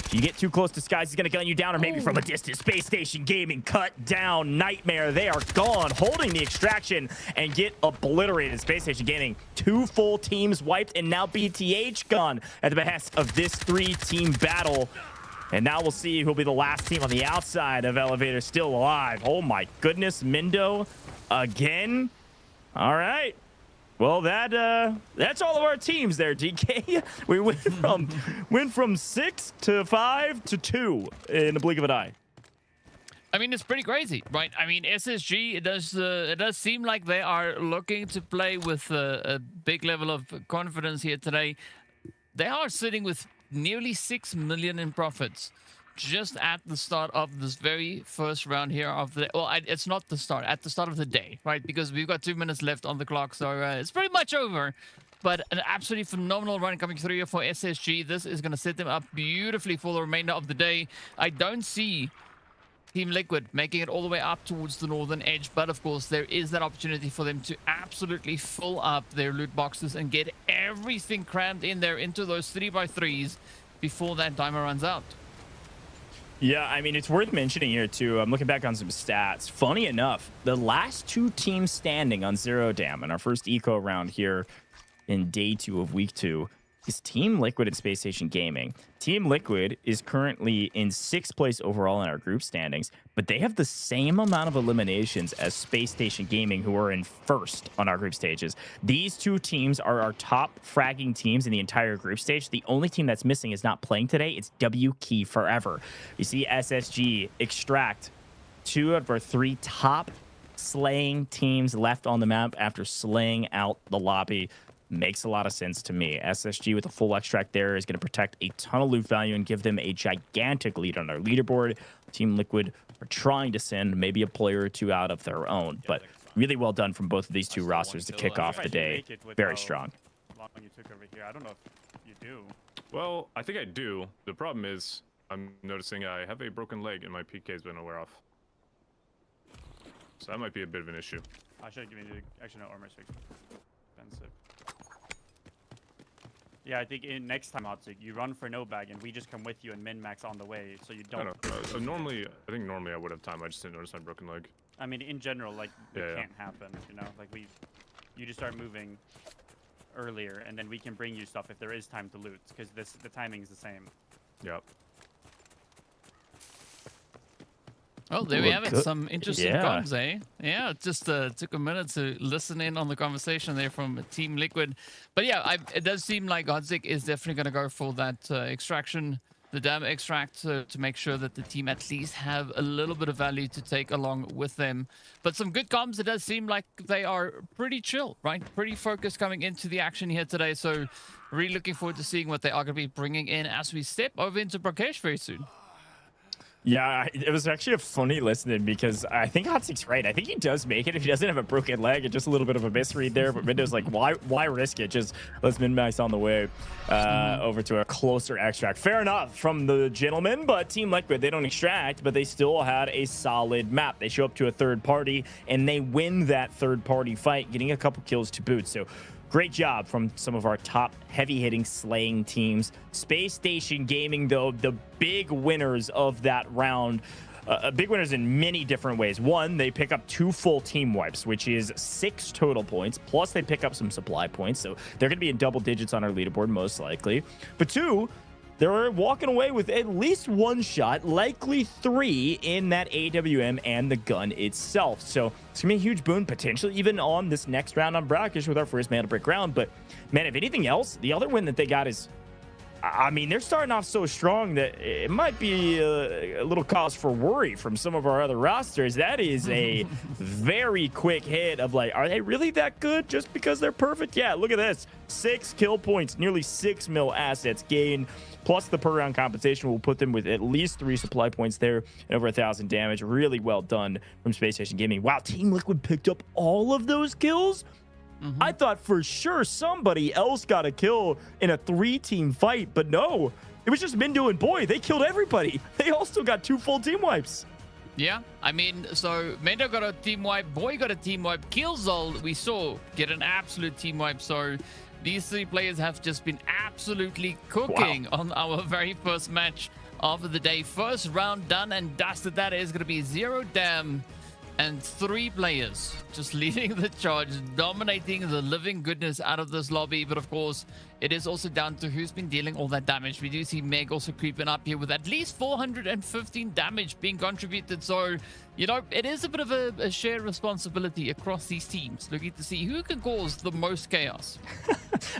If you get too close to Skies, he's going to gun you down, or maybe from a distance. Space Station Gaming cut down. Nightmare. They are gone, holding the extraction and get obliterated. Space Station Gaming, 2 full teams wiped, and now BTH gone at the behest of this 3-team battle. And now we'll see who'll be the last team on the outside of Elevator still alive. Oh my goodness, Mindo again. All right. Well, that's all of our teams there, DK. We went from 6 to 5 to 2 in the blink of an eye. I mean, it's pretty crazy, right? I mean, SSG, it does seem like they are looking to play with a big level of confidence here today. They are sitting with nearly 6 million in profits just at the start of this very first round here of the... Well, it's not the start. At the start of the day, right? Because we've got 2 minutes left on the clock, so it's pretty much over. But an absolutely phenomenal run coming through here for SSG. This is going to set them up beautifully for the remainder of the day. I don't see Team Liquid making it all the way up towards the northern edge, but of course there is that opportunity for them to absolutely fill up their loot boxes and get everything crammed in there into those 3x3s before that timer runs out. Yeah, I mean, it's worth mentioning here, too. I'm looking back on some stats. Funny enough, the last 2 teams standing on Zero Dam in our first eco round here in day 2 of week 2 is Team Liquid and Space Station Gaming. Team Liquid is currently in 6th place overall in our group standings, but they have the same amount of eliminations as Space Station Gaming, who are in 1st on our group stages. These 2 teams are our top fragging teams in the entire group stage. The only team that's missing is not playing today. It's W Key Forever. You see SSG, Extract, 2 out of our 3 top slaying teams left on the map after slaying out the lobby. Makes a lot of sense to me. SSG with a full extract there is going to protect a ton of loot value and give them a gigantic lead on our leaderboard. Team Liquid are trying to send maybe a player or 2 out of their own, but really well done from both of these 2 rosters to kick off the day. Very strong. Long you took over here. I don't know if you do. Well, I think I do. The problem is I'm noticing I have a broken leg and my PK's been wear off. So that might be a bit of an issue. I should have given you actually no armor fix. Expensive. Yeah, I think next time, Otzik, you run for no bag, and we just come with you and min-max on the way, so you don't... So normally, I think normally I would have time. I just didn't notice my broken leg. I mean, in general, like, it can't happen, you know? Like, you just start moving earlier, and then we can bring you stuff if there is time to loot, because the timing is the same. Yep. Oh, there we have it. Some interesting comms, eh? Yeah, it just took a minute to listen in on the conversation there from Team Liquid. But yeah, it does seem like Godzik is definitely going to go for that extraction, the dam extract, to make sure that the team at least have a little bit of value to take along with them. But some good comms. It does seem like they are pretty chill, right? Pretty focused coming into the action here today. So really looking forward to seeing what they are going to be bringing in as we step over into Brakkesh very soon. Yeah, it was actually a funny listening because I think Hotzik's right. I think he does make it if he doesn't have a broken leg and just a little bit of a misread there. But Mindo's like, why risk it? Just let's min-max on the way over to a closer extract. Fair enough from the gentleman, but Team Liquid, they don't extract, but they still had a solid map. They show up to a third party and they win that third party fight, getting a couple kills to boot. So great job from some of our top heavy-hitting slaying teams. Space Station Gaming, though, the big winners of that round. Big winners in many different ways. One, they pick up 2 full team wipes, which is 6 total points. Plus, they pick up some supply points. So they're going to be in double digits on our leaderboard, most likely. But 2, they're walking away with at least one shot, likely 3 in that AWM and the gun itself. So it's gonna be a huge boon, potentially even on this next round on Brakkesh with our first mana break round. But man, if anything else, the other win that they got is, I mean, they're starting off so strong that it might be a little cause for worry from some of our other rosters. That is a very quick hit of like, are they really that good just because they're perfect? Yeah, look at this. 6 kill points, nearly 6 mil assets gained, plus the per round compensation will put them with at least 3 supply points there and over 1,000 damage. Really well done from Spacestation Gaming. Wow, Team Liquid picked up all of those kills? I thought for sure somebody else got a kill in a 3-team fight, but no, it was just Mindo and Boy. They killed everybody. They also got 2 full team wipes. Yeah, I mean, so Mendo got a team wipe, Boy got a team wipe, Killzol we saw get an absolute team wipe. So these 3 players have just been absolutely cooking on our very first match of the day. First round done and dusted. That is going to be 0 dam. And 3 players just leading the charge, dominating the living goodness out of this lobby. But of course, it is also down to who's been dealing all that damage. We do see Meg also creeping up here with at least 415 damage being contributed. So, you know, it is a bit of a shared responsibility across these teams, looking to see who can cause the most chaos.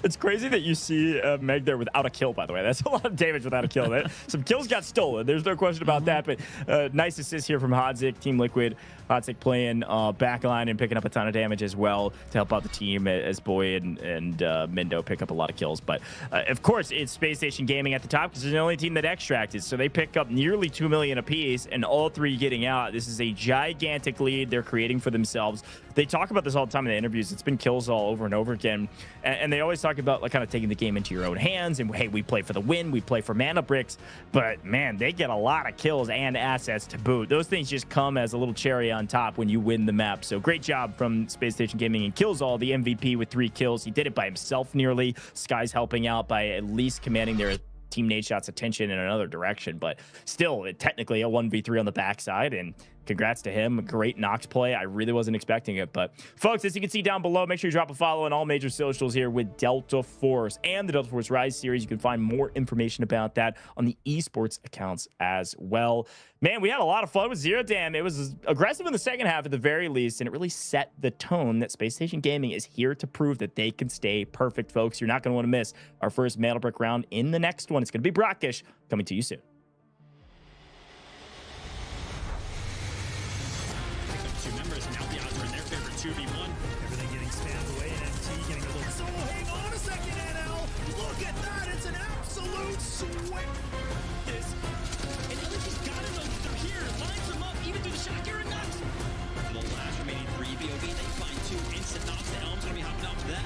It's crazy that you see Meg there without a kill, by the way. That's a lot of damage without a kill. Some kills got stolen. There's no question about that. But nice assist here from Hodzik, Team Liquid. Hodzik playing backline and picking up a ton of damage as well to help out the team as Boy and Mindo pick up a lot of kills. But of course, it's Spacestation Gaming at the top because they're the only team that extracted. So they pick up nearly 2 million apiece and all 3 getting out. This is a gigantic lead they're creating for themselves. They talk about this all the time in the interviews. It's been kills all over and over again. And they always talk about like kind of taking the game into your own hands and, hey, we play for the win, we play for mana bricks. But man, they get a lot of kills and assets to boot. Those things just come as a little cherry on top when you win the map. So great job from Spacestation Gaming and Killzol, the MVP with 3 kills. He did it by himself nearly. Sky's helping out by at least commanding their team Nadeshot's attention in another direction. But still, technically a 1v3 on the backside, and congrats to him. Great Nox play. I really wasn't expecting it. But folks, as you can see down below, make sure you drop a follow on all major socials here with Delta Force and the Delta Force Rise series. You can find more information about that on the eSports accounts as well. Man, we had a lot of fun with 0 dam. It was aggressive in the second half at the very least, and it really set the tone that Spacestation Gaming is here to prove that they can stay perfect, folks. You're not going to want to miss our first Metal Brick round in the next one. It's going to be Brakkesh coming to you soon. Members now the odds are in their favor 2v1. Everything getting spammed away and MT getting a little solo. Hang on a second, NL. Look at that. It's an absolute sweat. This. And LG's got it though. They're here. Lines them up even through the shot. You're nuts. The last remaining 3 BOV. They find 2 instant knocks. The Elm's gonna be hopping out to that.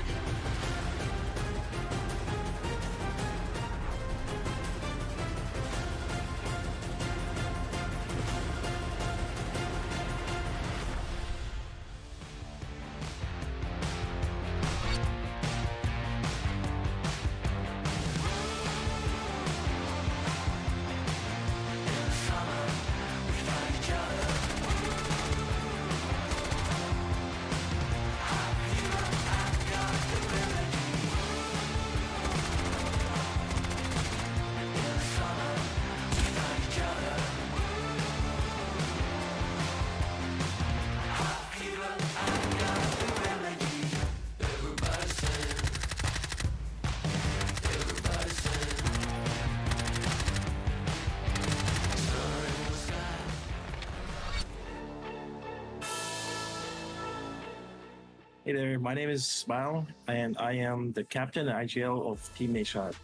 Hey there, my name is Smile, and I am the captain and IGL of Team Nadeshot.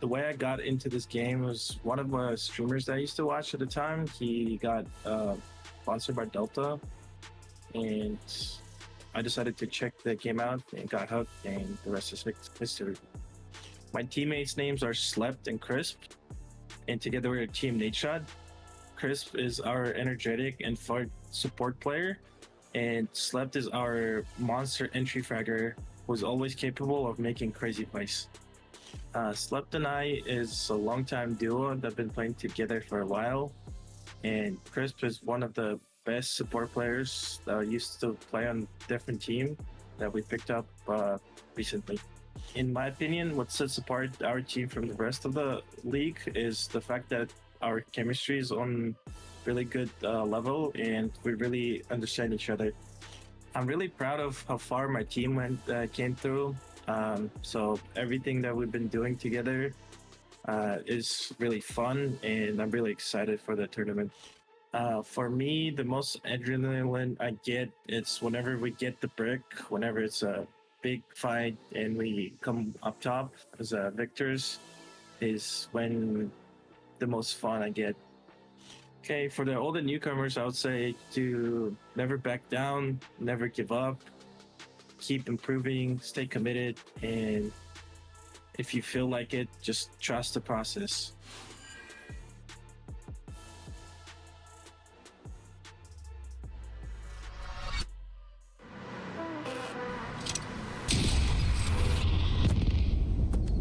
The way I got into this game was one of my streamers that I used to watch at the time. He got sponsored by Delta, and I decided to check the game out and got hooked, and the rest is history. My teammates' names are Slept and Crisp, and together we're Team Nadeshot. Crisp is our energetic and far support player, and Slept is our monster entry fragger who's always capable of making crazy plays. Slept and I is a long-time duo that have been playing together for a while, and Crisp is one of the best support players that used to play on a different team that we picked up recently. in my opinion, what sets apart our team from the rest of the league is the fact that our chemistry is on really good level and we really understand each other. I'm really proud of how far my team came through. So everything that we've been doing together is really fun, and I'm really excited for the tournament. For me, the most adrenaline I get it's whenever we get the brick, whenever it's a big fight and we come up top as victors, is when the most fun I get. Okay, for all the newcomers, I would say to never back down, never give up, keep improving, stay committed, and if you feel like it, just trust the process.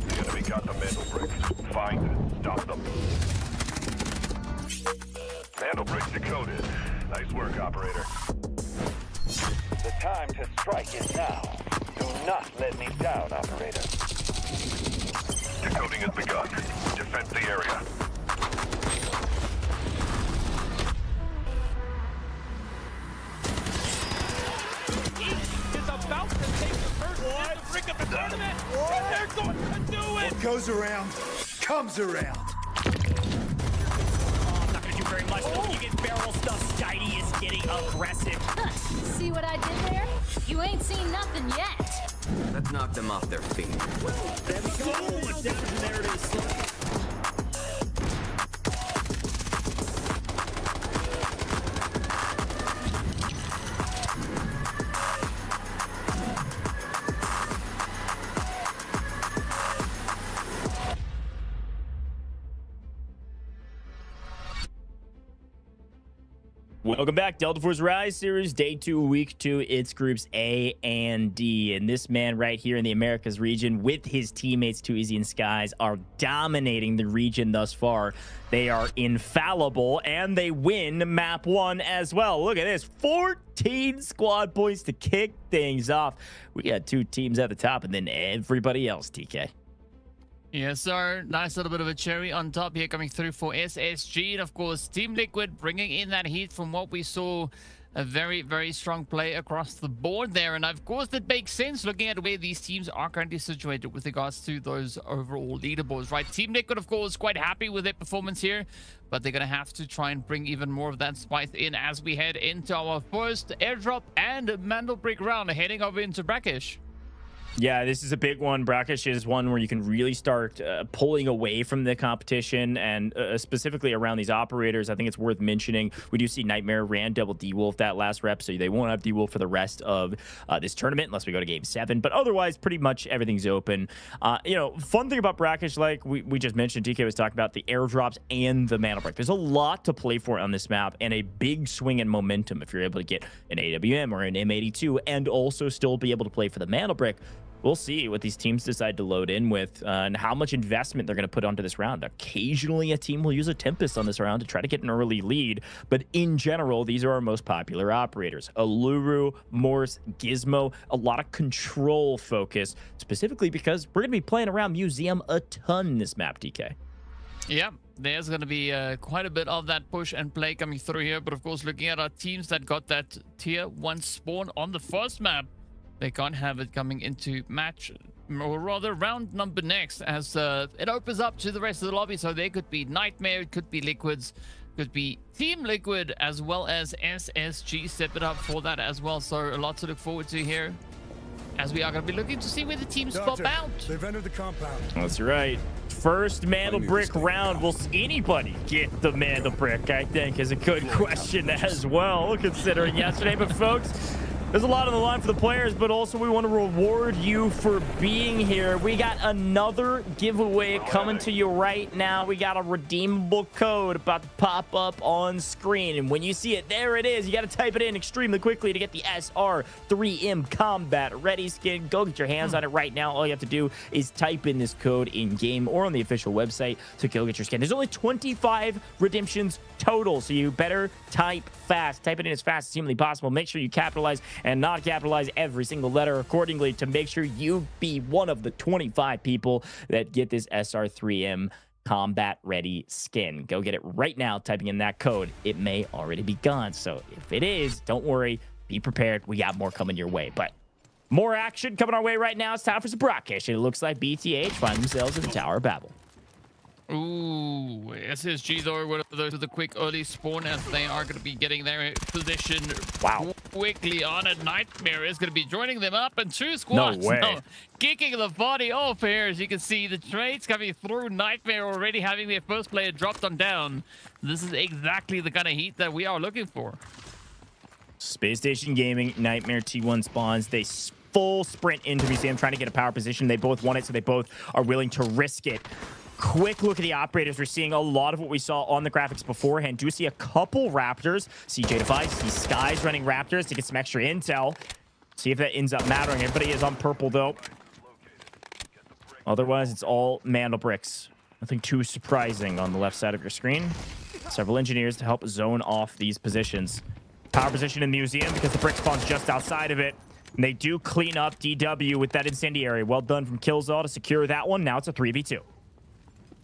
The enemy got the mantle brick. Find it. Stop them. Mantle brick decoded. Nice work, operator. The time to strike is now. Do not let me down, operator. Decoding has begun. Defend the area. Is about to take the first hit the brick of the tournament. And they're going to do it. What goes around comes around. Not gonna do very much. You get barrel stuff. Skydie is getting aggressive. See what I did there? You ain't seen nothing yet. That knocked them off their feet. There we go. There it is. Welcome back, Delta Force Rise Series, Day 2, Week 2. It's Groups A and D. And this man right here in the Americas region with his teammates, Too Easy and Skies, are dominating the region thus far. They are infallible, and they win Map 1 as well. Look at this, 14 squad points to kick things off. We got 2 teams at the top, and then everybody else, TK. Yes, sir. Nice little bit of a cherry on top here coming through for SSG. And, of course, Team Liquid bringing in that heat from what we saw. A very, very strong play across the board there. And, of course, that makes sense looking at where these teams are currently situated with regards to those overall leaderboards, right? Team Liquid, of course, quite happy with their performance here. But they're going to have to try and bring even more of that spice in as we head into our first airdrop and mantle brick round, heading over into Brakkesh. Yeah, this is a big one. Brakkesh is one where you can really start pulling away from the competition, and specifically around these operators. I think it's worth mentioning. We do see Nightmare ran double D-Wolf that last rep, so they won't have D-Wolf for the rest of this tournament unless we go to Game 7. But otherwise, pretty much everything's open. You know, fun thing about Brakkesh, like we just mentioned, TK was talking about the airdrops and the mantle break. There's a lot to play for on this map, and a big swing in momentum if you're able to get an AWM or an M82 and also still be able to play for the mantle break. We'll see what these teams decide to load in with and how much investment they're going to put onto this round. Occasionally, a team will use a Tempest on this round to try to get an early lead, but in general, these are our most popular operators. Aluru, Morse, Gizmo, a lot of control focus, specifically because we're going to be playing around Museum a ton this map, DK. Yeah, there's going to be quite a bit of that push and play coming through here, but of course, looking at our teams that got that Tier 1 spawn on the first map, they can't have it coming into match, or rather round number next, as it opens up to the rest of the lobby. So there could be Nightmare, it could be Liquids, could be Team Liquid, as well as SSG step it up for that as well. So a lot to look forward to here, as we are going to be looking to see where the teams pop out. They've entered the compound. That's right. First mantle brick round. Will anybody get the mantle brick? I think is a good question as well, considering yesterday. But folks, there's a lot on the line for the players, but also we want to reward you for being here. We got another giveaway coming to you right now. We got a redeemable code about to pop up on screen. And when you see it, there it is. You got to type it in extremely quickly to get the SR3M Combat Ready skin. Go get your hands on it right now. All you have to do is type in this code in-game or on the official website to go get your skin. There's only 25 redemptions total, so you better type fast. Type it in as fast as humanly possible. Make sure you capitalize and not capitalize every single letter accordingly to make sure you be one of the 25 people that get this SR3M combat ready skin. Go get it right now, typing in that code. It may already be gone, so if it is, don't worry, be prepared. We got more coming your way. But more action coming our way right now. It's time for some Brakkesh, and it looks like BTH find themselves in the Tower of Babel. Ooh, SSG though, one of those with a quick early spawn, as they are going to be getting their position quickly on it. Nightmare is going to be joining them up, and two squads now kicking the body off here. As you can see, the trades coming through. Nightmare already having their first player dropped on down. This is exactly the kind of heat that we are looking for. Spacestation Gaming, Nightmare T1 spawns. They full sprint into museum trying to get a power position. They both want it, so they both are willing to risk it. Quick look at the operators. We're seeing a lot of what we saw on the graphics beforehand. Do see a couple Raptors. CJ Device, see Skies running Raptors to get some extra intel. See if that ends up mattering. Everybody is on purple, though. Otherwise, it's all Mandel bricks. Nothing too surprising on the left side of your screen. Several engineers to help zone off these positions. Power position in the museum because the brick spawn's just outside of it. And they do clean up DW with that incendiary. Well done from Killzall to secure that one. Now it's a 3v2.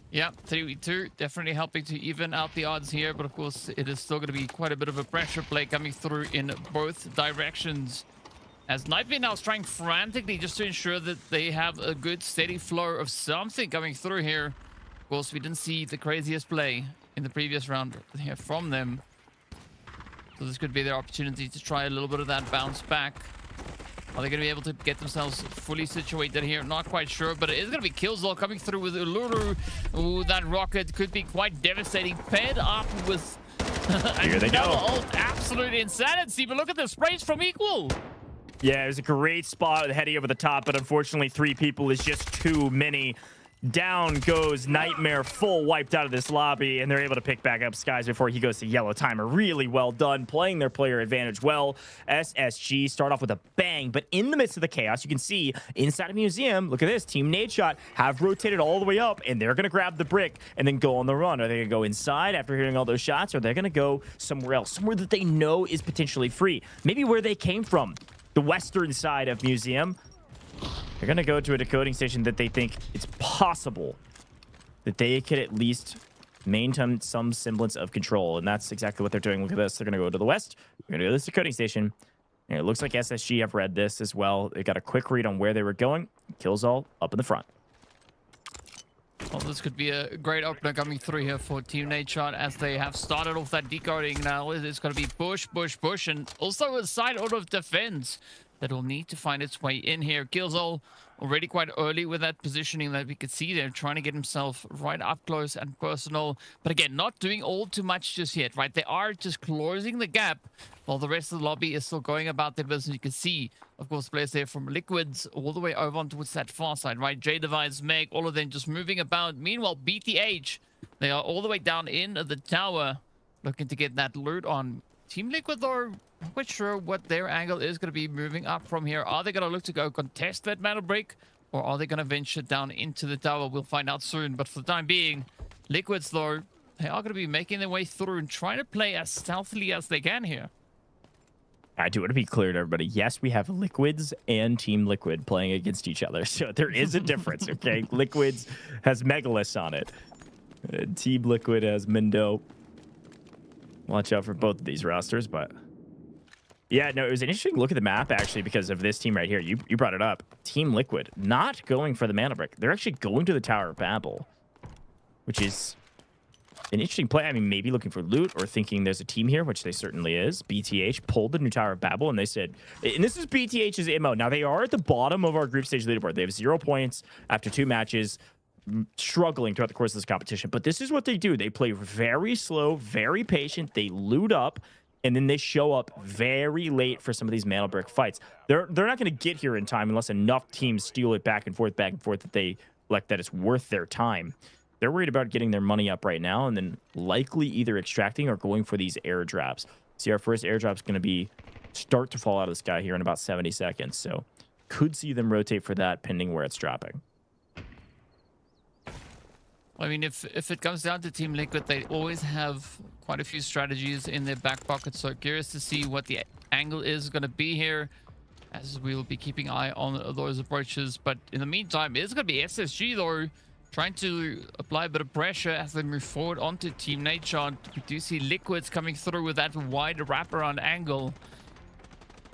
Yeah, 3v2, definitely helping to even out the odds here, but of course it is still going to be quite a bit of a pressure play coming through in both directions. As Nightmare now is trying frantically just to ensure that they have a good steady flow of something coming through here. Of course, we didn't see the craziest play in the previous round here from them. So this could be their opportunity to try a little bit of that bounce back. Are they going to be able to get themselves fully situated here? Not quite sure, but it is going to be Killzall coming through with Uluru. Ooh, that rocket could be quite devastating. Paired up with here they go. Absolute insanity, but look at the sprays from Equal. Yeah, it was a great spot with Heady over the top, but unfortunately 3 people is just too many. Down goes Nightmare, full wiped out of this lobby, and they're able to pick back up Skies before he goes to yellow timer. Really well done, playing their player advantage well. SSG start off with a bang, but in the midst of the chaos, you can see inside a museum, look at this, Team Nadeshot have rotated all the way up, and they're going to grab the brick and then go on the run. Are they going to go inside after hearing all those shots, or are they going to go somewhere else, somewhere that they know is potentially free? Maybe where they came from, the western side of museum. They're going to go to a decoding station that they think it's possible that they could at least maintain some semblance of control. And that's exactly what they're doing. Look at this. They're going to go to the west. We're going to go to this decoding station. And it looks like SSG have read this as well. They got a quick read on where they were going. Killzall up in the front. Well, this could be a great opener coming through here for Team Nadeshot as they have started off that decoding. Now it's going to be push, push, push, and also a side out of defense that will need to find its way in here. Killzall already quite early with that positioning that we could see there, trying to get himself right up close and personal. But again, not doing all too much just yet, right? They are just closing the gap while the rest of the lobby is still going about their business. You can see, of course, players there from Liquids all the way over on towards that far side, right? J-Device, Meg, all of them just moving about. Meanwhile, BTH, they are all the way down in the tower looking to get that loot on. Team Liquid, though, not quite sure what their angle is going to be moving up from here. Are they going to look to go contest that metal break, or are they going to venture down into the tower? We'll find out soon. But for the time being, Liquids, though, they are going to be making their way through and trying to play as stealthily as they can here. I do want to be clear to everybody. Yes, we have Liquids and Team Liquid playing against each other. So there is a difference, okay? Liquids has Megalith on it. Team Liquid has Mindo. Watch out for both of these rosters, but yeah, no, it was an interesting look at the map actually because of this team right here. You brought it up. Team Liquid not going for the mana brick. They're actually going to the Tower of Babel, which is an interesting play. I mean, maybe looking for loot or thinking there's a team here, which they certainly is. BTH pulled the new Tower of Babel, and they said, and this is BTH's MO. Now, they are at the bottom of our group stage leaderboard. They have 0 points after 2 matches, struggling throughout the course of this competition. But this is what they do. They play very slow, very patient. They loot up, and then they show up very late for some of these mana brick fights. They're not going to get here in time unless enough teams steal it back and forth that they like that it's worth their time. They're worried about getting their money up right now and then likely either extracting or going for these airdrops. See, our first airdrop is going to start to fall out of the sky here in about 70 seconds. So could see them rotate for that pending where it's dropping. I mean, if it comes down to Team Liquid, they always have quite a few strategies in their back pocket. So curious to see what the angle is going to be here, as we'll be keeping eye on those approaches. But in the meantime, it's going to be SSG though, trying to apply a bit of pressure as they move forward onto Team Nadeshot. We do see Liquids coming through with that wide wraparound angle.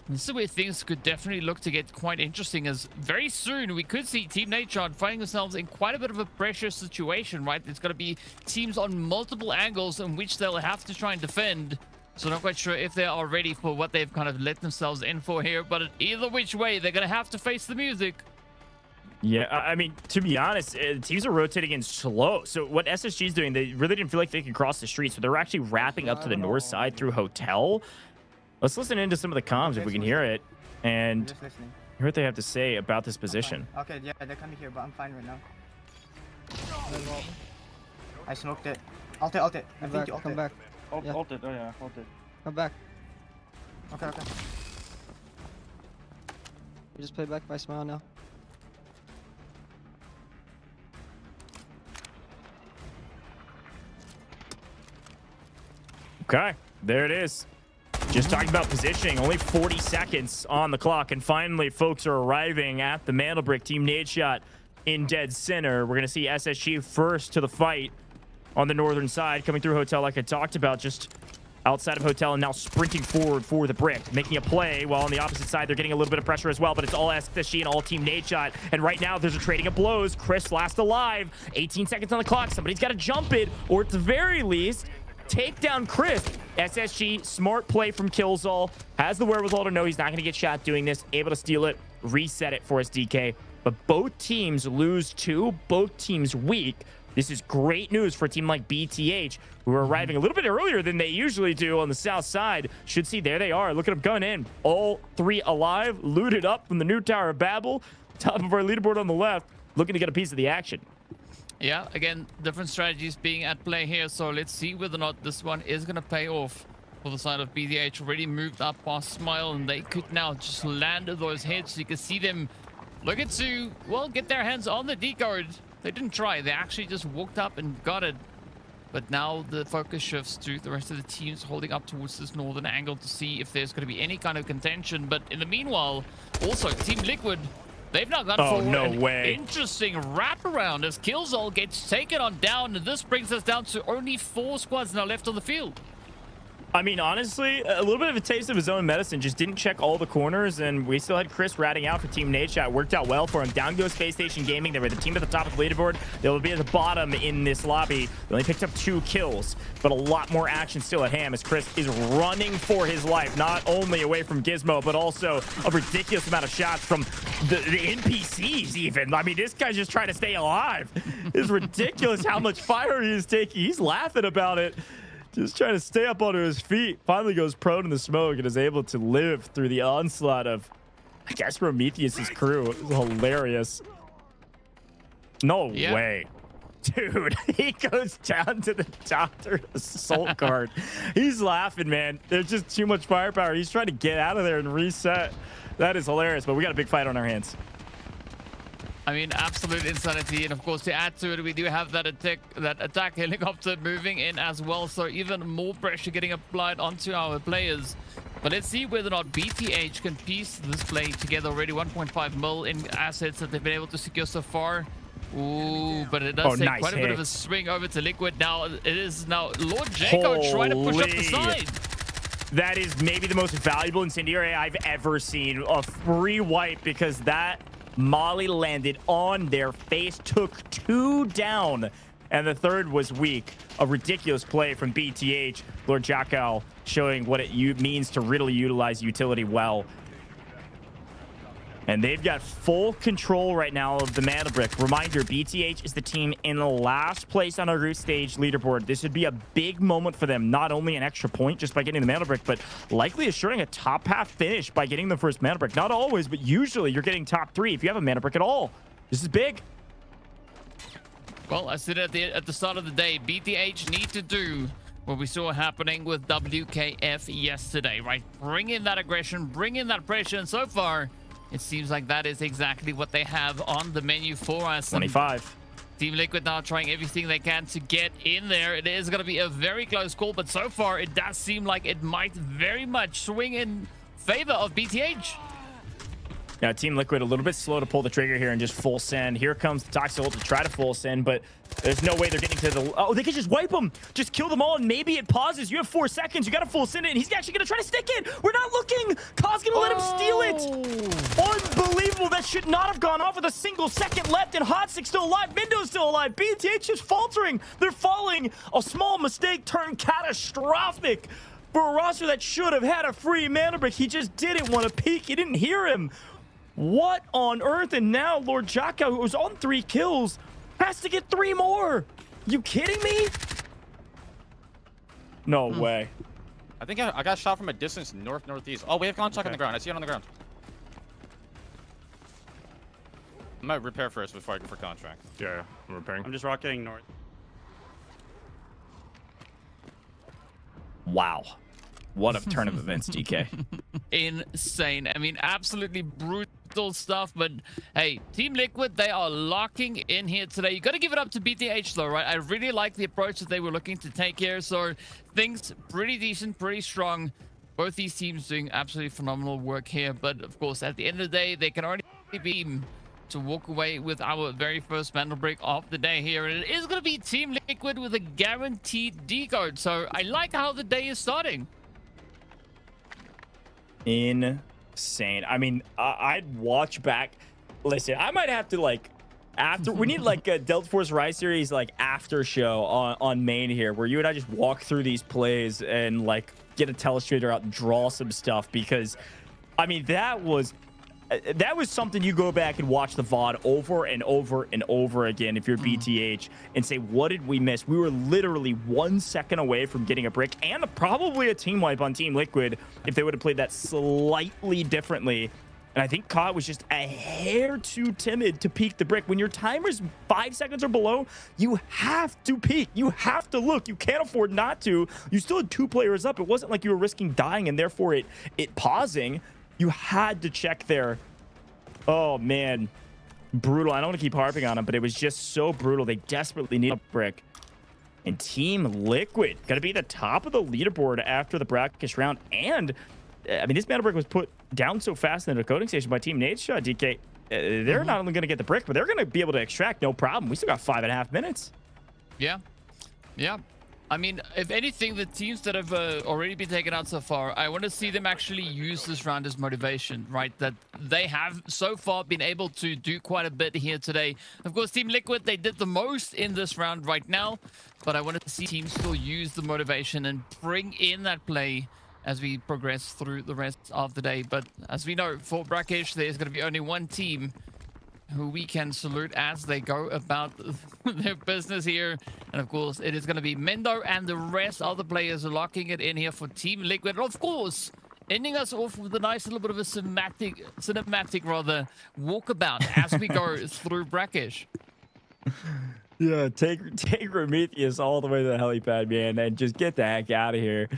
This is where things could definitely look to get quite interesting, as very soon we could see Team Nadeshot finding themselves in quite a bit of a pressure situation, right? It's going to be teams on multiple angles in which they'll have to try and defend. So not quite sure if they are ready for what they've kind of let themselves in for here, but either which way, they're going to have to face the music. Yeah, I mean, to be honest, teams are rotating in slow. So what SSG is doing, they really didn't feel like they could cross the street. So they're actually wrapping up to the north side through Hotel. Let's listen into some of the comms if we can hear it and hear what they have to say about this position. Okay, yeah, they're coming here, but I'm fine right now. I smoked it. Ult it. I think you ult it. Come back. Ult it. Oh yeah, ult it. Come back. Okay. We just play back by Smile now. Okay, there it is. Just talking about positioning, only 40 seconds on the clock, and finally folks are arriving at the Mandelbrick. Team Nadeshot in dead center. We're going to see SSG first to the fight on the northern side, coming through Hotel like I talked about, just outside of Hotel, and now sprinting forward for the brick, making a play, while on the opposite side they're getting a little bit of pressure as well, but it's all SSG and all Team Nadeshot. And right now there's a trading of blows. Chris last alive, 18 seconds on the clock. Somebody's got to jump it, or at the very least take down Chris. SSG, smart play from Killzall, has the wherewithal to know he's not going to get shot doing this, able to steal it, reset it for his DK. But both teams lose two, both teams weak. This is great news for a team like BTH, who are arriving a little bit earlier than they usually do on the south side. Should see, there they are. Look at them going in. All three alive, looted up from the new Tower of Babel. Top of our leaderboard on the left, looking to get a piece of the action. Yeah, again, different strategies being at play here. So let's see whether or not this one is going to pay off for the side of BTH. Already moved up past Smile, and they could now just land those heads. So you can see them looking to, well, get their hands on the decode. They didn't try. They actually just walked up and got it. But now the focus shifts to the rest of the teams holding up towards this northern angle to see if there's going to be any kind of contention. But in the meanwhile, also Team Liquid, they've now gone for an interesting wraparound as Killzall gets taken on down. And this brings us down to only 4 squads now left on the field. I mean, honestly, a little bit of a taste of his own medicine. Just didn't check all the corners, and we still had Chris ratting out for Team Nadeshot. Worked out well for him. Down goes Spacestation Gaming. They were the team at the top of the leaderboard. They'll be at the bottom in this lobby. They only picked up 2 kills, but a lot more action still at hand as Chris is running for his life, not only away from Gizmo, but also a ridiculous amount of shots from the NPCs even. I mean, this guy's just trying to stay alive. It's ridiculous how much fire he is taking. He's laughing about it. Just trying to stay up onto his feet. Finally goes prone in the smoke and is able to live through the onslaught of, I guess, Prometheus's crew. It was hilarious. No way. Dude, he goes down to the doctor assault card. He's laughing, man. There's just too much firepower. He's trying to get out of there and reset. That is hilarious, but we got a big fight on our hands. I mean, absolute insanity. And of course, to add to it, we do have that attack helicopter moving in as well. So even more pressure getting applied onto our players. But let's see whether or not BTH can piece this play together already. 1.5 mil in assets that they've been able to secure so far. Ooh, but it does take quite a bit of a swing over to Liquid. Now, it is now Lord Jaco trying to push up the side. That is maybe the most valuable incendiary I've ever seen. A free wipe, because that Molly landed on their face, took 2 down, and the third was weak. A ridiculous play from BTH. Lord Jackal showing what it means to really utilize utility well. And they've got full control right now of the Mandelbrick. Reminder, BTH is the team in the last place on our group stage leaderboard. This would be a big moment for them. Not only an extra point just by getting the Mandelbrick, but likely assuring a top half finish by getting the first Mandelbrick. Not always, but usually you're getting top 3 if you have a Mandelbrick at all. This is big. Well, I said at the start of the day, BTH need to do what we saw happening with WKF yesterday, right? Bring in that aggression, bring in that pressure, and so far, it seems like that is exactly what they have on the menu for us. 25. Team Liquid now trying everything they can to get in there. It is going to be a very close call, but so far it does seem like it might very much swing in favor of BTH. Now, Team Liquid a little bit slow to pull the trigger here and just full send. Here comes the Toxic ult to try to full send, but there's no way they're getting to the... Oh, they could just wipe them. Just kill them all, and maybe it pauses. You have 4 seconds. You got to full send it, and he's actually going to try to stick it. We're not looking. Kaw's going to let him steal it. Unbelievable. That should not have gone off with a single second left, and Hotstick's still alive. Mindo's still alive. BTH is faltering. They're falling. A small mistake turned catastrophic for a roster that should have had a free mana break. He just didn't want to peek. He didn't hear him. What on earth? And now Lord Jaka, who was on 3 kills, has to get 3 more. You kidding me? No way. I think I got shot from a distance northeast. Oh, we have Gonchuk on the ground. I see it on the ground. I might repair first before I go for contract. Yeah, I'm repairing. I'm just rocketing north. Wow. What a turn of events, DK. Insane. I mean, absolutely brutal stuff. But hey, Team Liquid, they are locking in here today. You got to give it up to BTH though, right? I really like the approach that they were looking to take here. So things pretty decent, pretty strong. Both these teams doing absolutely phenomenal work here. But of course, at the end of the day, they can only beam to walk away with our very first mandal break of the day here. And it is going to be Team Liquid with a guaranteed decode. So I like how the day is starting. Insane. I mean, I'd watch back. Listen, I might have to like after we need like a Delta Force Rise series like after show on main here where you and I just walk through these plays and like get a telestrator out and draw some stuff, because I mean that was something you go back and watch the VOD over and over and over again if you're BTH and say, what did we miss? We were literally 1 second away from getting a brick and probably a team wipe on Team Liquid if they would have played that slightly differently. And I think Ka was just a hair too timid to peek the brick. When your timer's 5 seconds or below, you have to peek. You have to look. You can't afford not to. You still had 2 players up. It wasn't like you were risking dying and therefore it pausing. You had to check there. Oh, man. Brutal. I don't want to keep harping on him, but it was just so brutal. They desperately need a brick. And Team Liquid going to be the top of the leaderboard after the Brakkesh round. And, I mean, this mana brick was put down so fast in the decoding station by Team Nadeshot, DK. They're not only going to get the brick, but they're going to be able to extract no problem. We still got 5.5 minutes. Yeah. Yeah. I mean, if anything, the teams that have already been taken out so far, I want to see them actually use this round as motivation, right? That they have so far been able to do quite a bit here today. Of course, Team Liquid, they did the most in this round right now, but I want to see teams still use the motivation and bring in that play as we progress through the rest of the day. But as we know, for Brakkesh, there's going to be only one team who we can salute as they go about their business here. And of course, it is going to be Mendo and the rest of the players locking it in here for Team Liquid. And of course, ending us off with a nice little bit of a cinematic walkabout as we go through Brakkesh. Yeah, take Prometheus all the way to the helipad, man, and just get the heck out of here.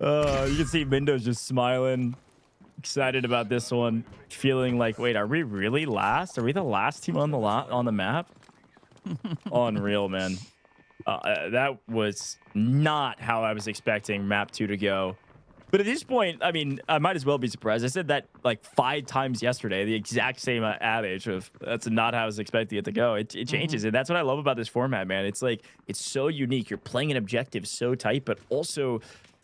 You can see Mendo's just smiling. Excited about this one, feeling like, wait, are we really last? Are we the last team on the map? Unreal, man. That was not how I was expecting map 2 to go. But at this point, I mean, I might as well be surprised. I said that like 5 times yesterday, the exact same adage of that's not how I was expecting it to go. It changes, and that's what I love about this format, man. It's like, it's so unique. You're playing an objective so tight, but also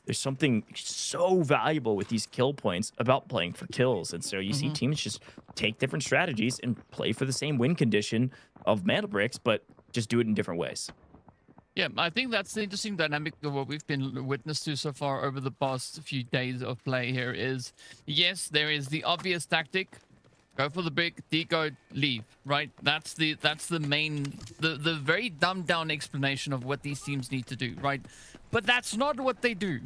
there's something so valuable with these kill points about playing for kills. And so you see teams just take different strategies and play for the same win condition of mana bricks, but just do it in different ways. Yeah, I think that's the interesting dynamic of what we've been witness to so far over the past few days of play here is, yes, there is the obvious tactic. Go for the brick, decode, leave, right? That's the main, the very dumbed down explanation of what these teams need to do, right? But that's not what they do.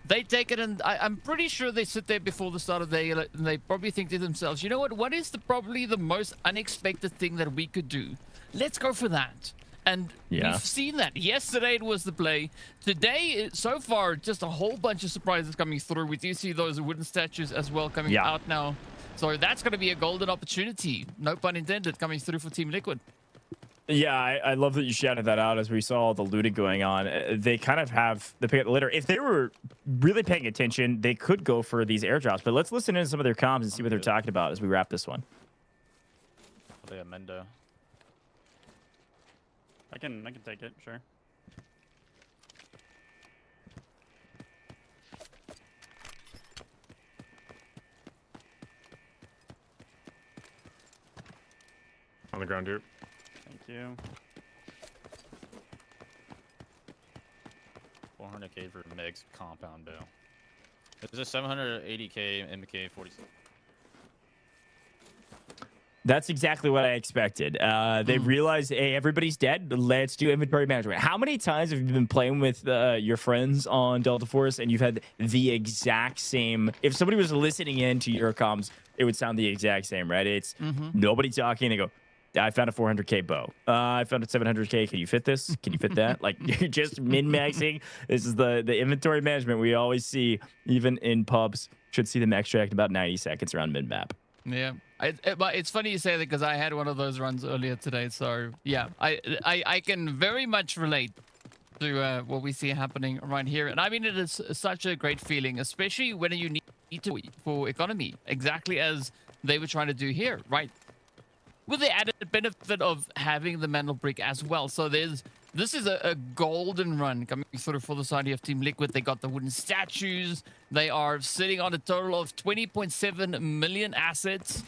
They take it, and I'm pretty sure they sit there before the start of the day and they probably think to themselves, you know what is probably the most unexpected thing that we could do? Let's go for that. And we've seen that. Yesterday it was the play. Today, so far, just a whole bunch of surprises coming through. We do see those wooden statues as well coming out now. So that's going to be a golden opportunity, no pun intended, coming through for Team Liquid. Yeah, I love that you shouted that out as we saw all the looting going on. They kind of have the pick up the litter. If they were really paying attention, they could go for these airdrops. But let's listen into some of their comms and see what they're talking about as we wrap this one. They have Mendo. I can take it, sure. On the ground here. Thank you. 400k for mixed compound bill. There's a 780k MK 46. That's exactly what I expected. They realized, hey, everybody's dead. Let's do inventory management. How many times have you been playing with your friends on Delta Force and you've had the exact same? If somebody was listening in to your comms, it would sound the exact same, right? It's nobody talking. They go, I found a 400k bow. I found a 700k. Can you fit this? Can you fit that? Like, you're just min-maxing. This is the inventory management we always see, even in pubs. Should see them extract about 90 seconds around mid-map. Yeah, but it's funny you say that because I had one of those runs earlier today. So yeah, I can very much relate to what we see happening right here. And I mean, it is such a great feeling, especially when you need to for economy, exactly as they were trying to do here, right? With the added benefit of having the Mantle Brick as well. So this is a golden run coming through for the side of Team Liquid. They got the wooden statues. They are sitting on a total of 20.7 million assets,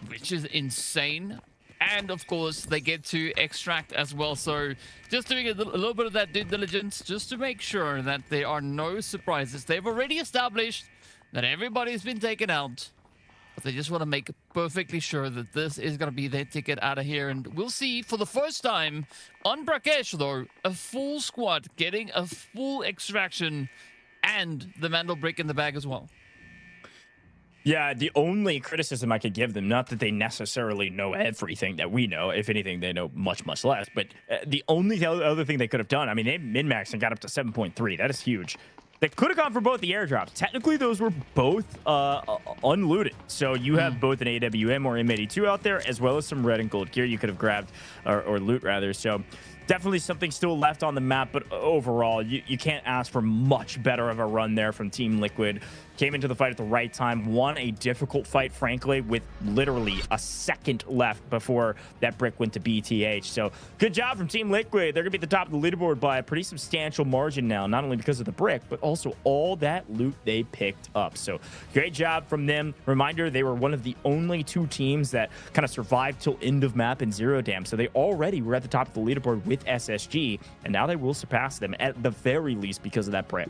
which is insane. And of course, they get to extract as well. So just doing a little bit of that due diligence just to make sure that there are no surprises. They've already established that everybody's been taken out. But they just want to make perfectly sure that this is going to be their ticket out of here. And we'll see for the first time on Brakkesh, though, a full squad getting a full extraction and the Mantle Brick in the bag as well. Yeah, the only criticism I could give them, not that they necessarily know everything that we know. If anything, they know much, much less. But the only other thing they could have done, I mean, they min-maxed and got up to 7.3. That is huge. They could have gone for both the airdrops. Technically, those were both unlooted. So you have both an AWM or M82 out there, as well as some red and gold gear you could have grabbed, or loot rather. So definitely something still left on the map, but overall, you can't ask for much better of a run there from Team Liquid. Came into the fight at the right time, won a difficult fight, frankly, with literally a second left before that brick went to BTH. So good job from Team Liquid. They're going to be at the top of the leaderboard by a pretty substantial margin now, not only because of the brick, but also all that loot they picked up. So great job from them. Reminder, they were one of the only two teams that kind of survived till end of map in Zero Dam. So they already were at the top of the leaderboard with SSG, and now they will surpass them at the very least because of that brick.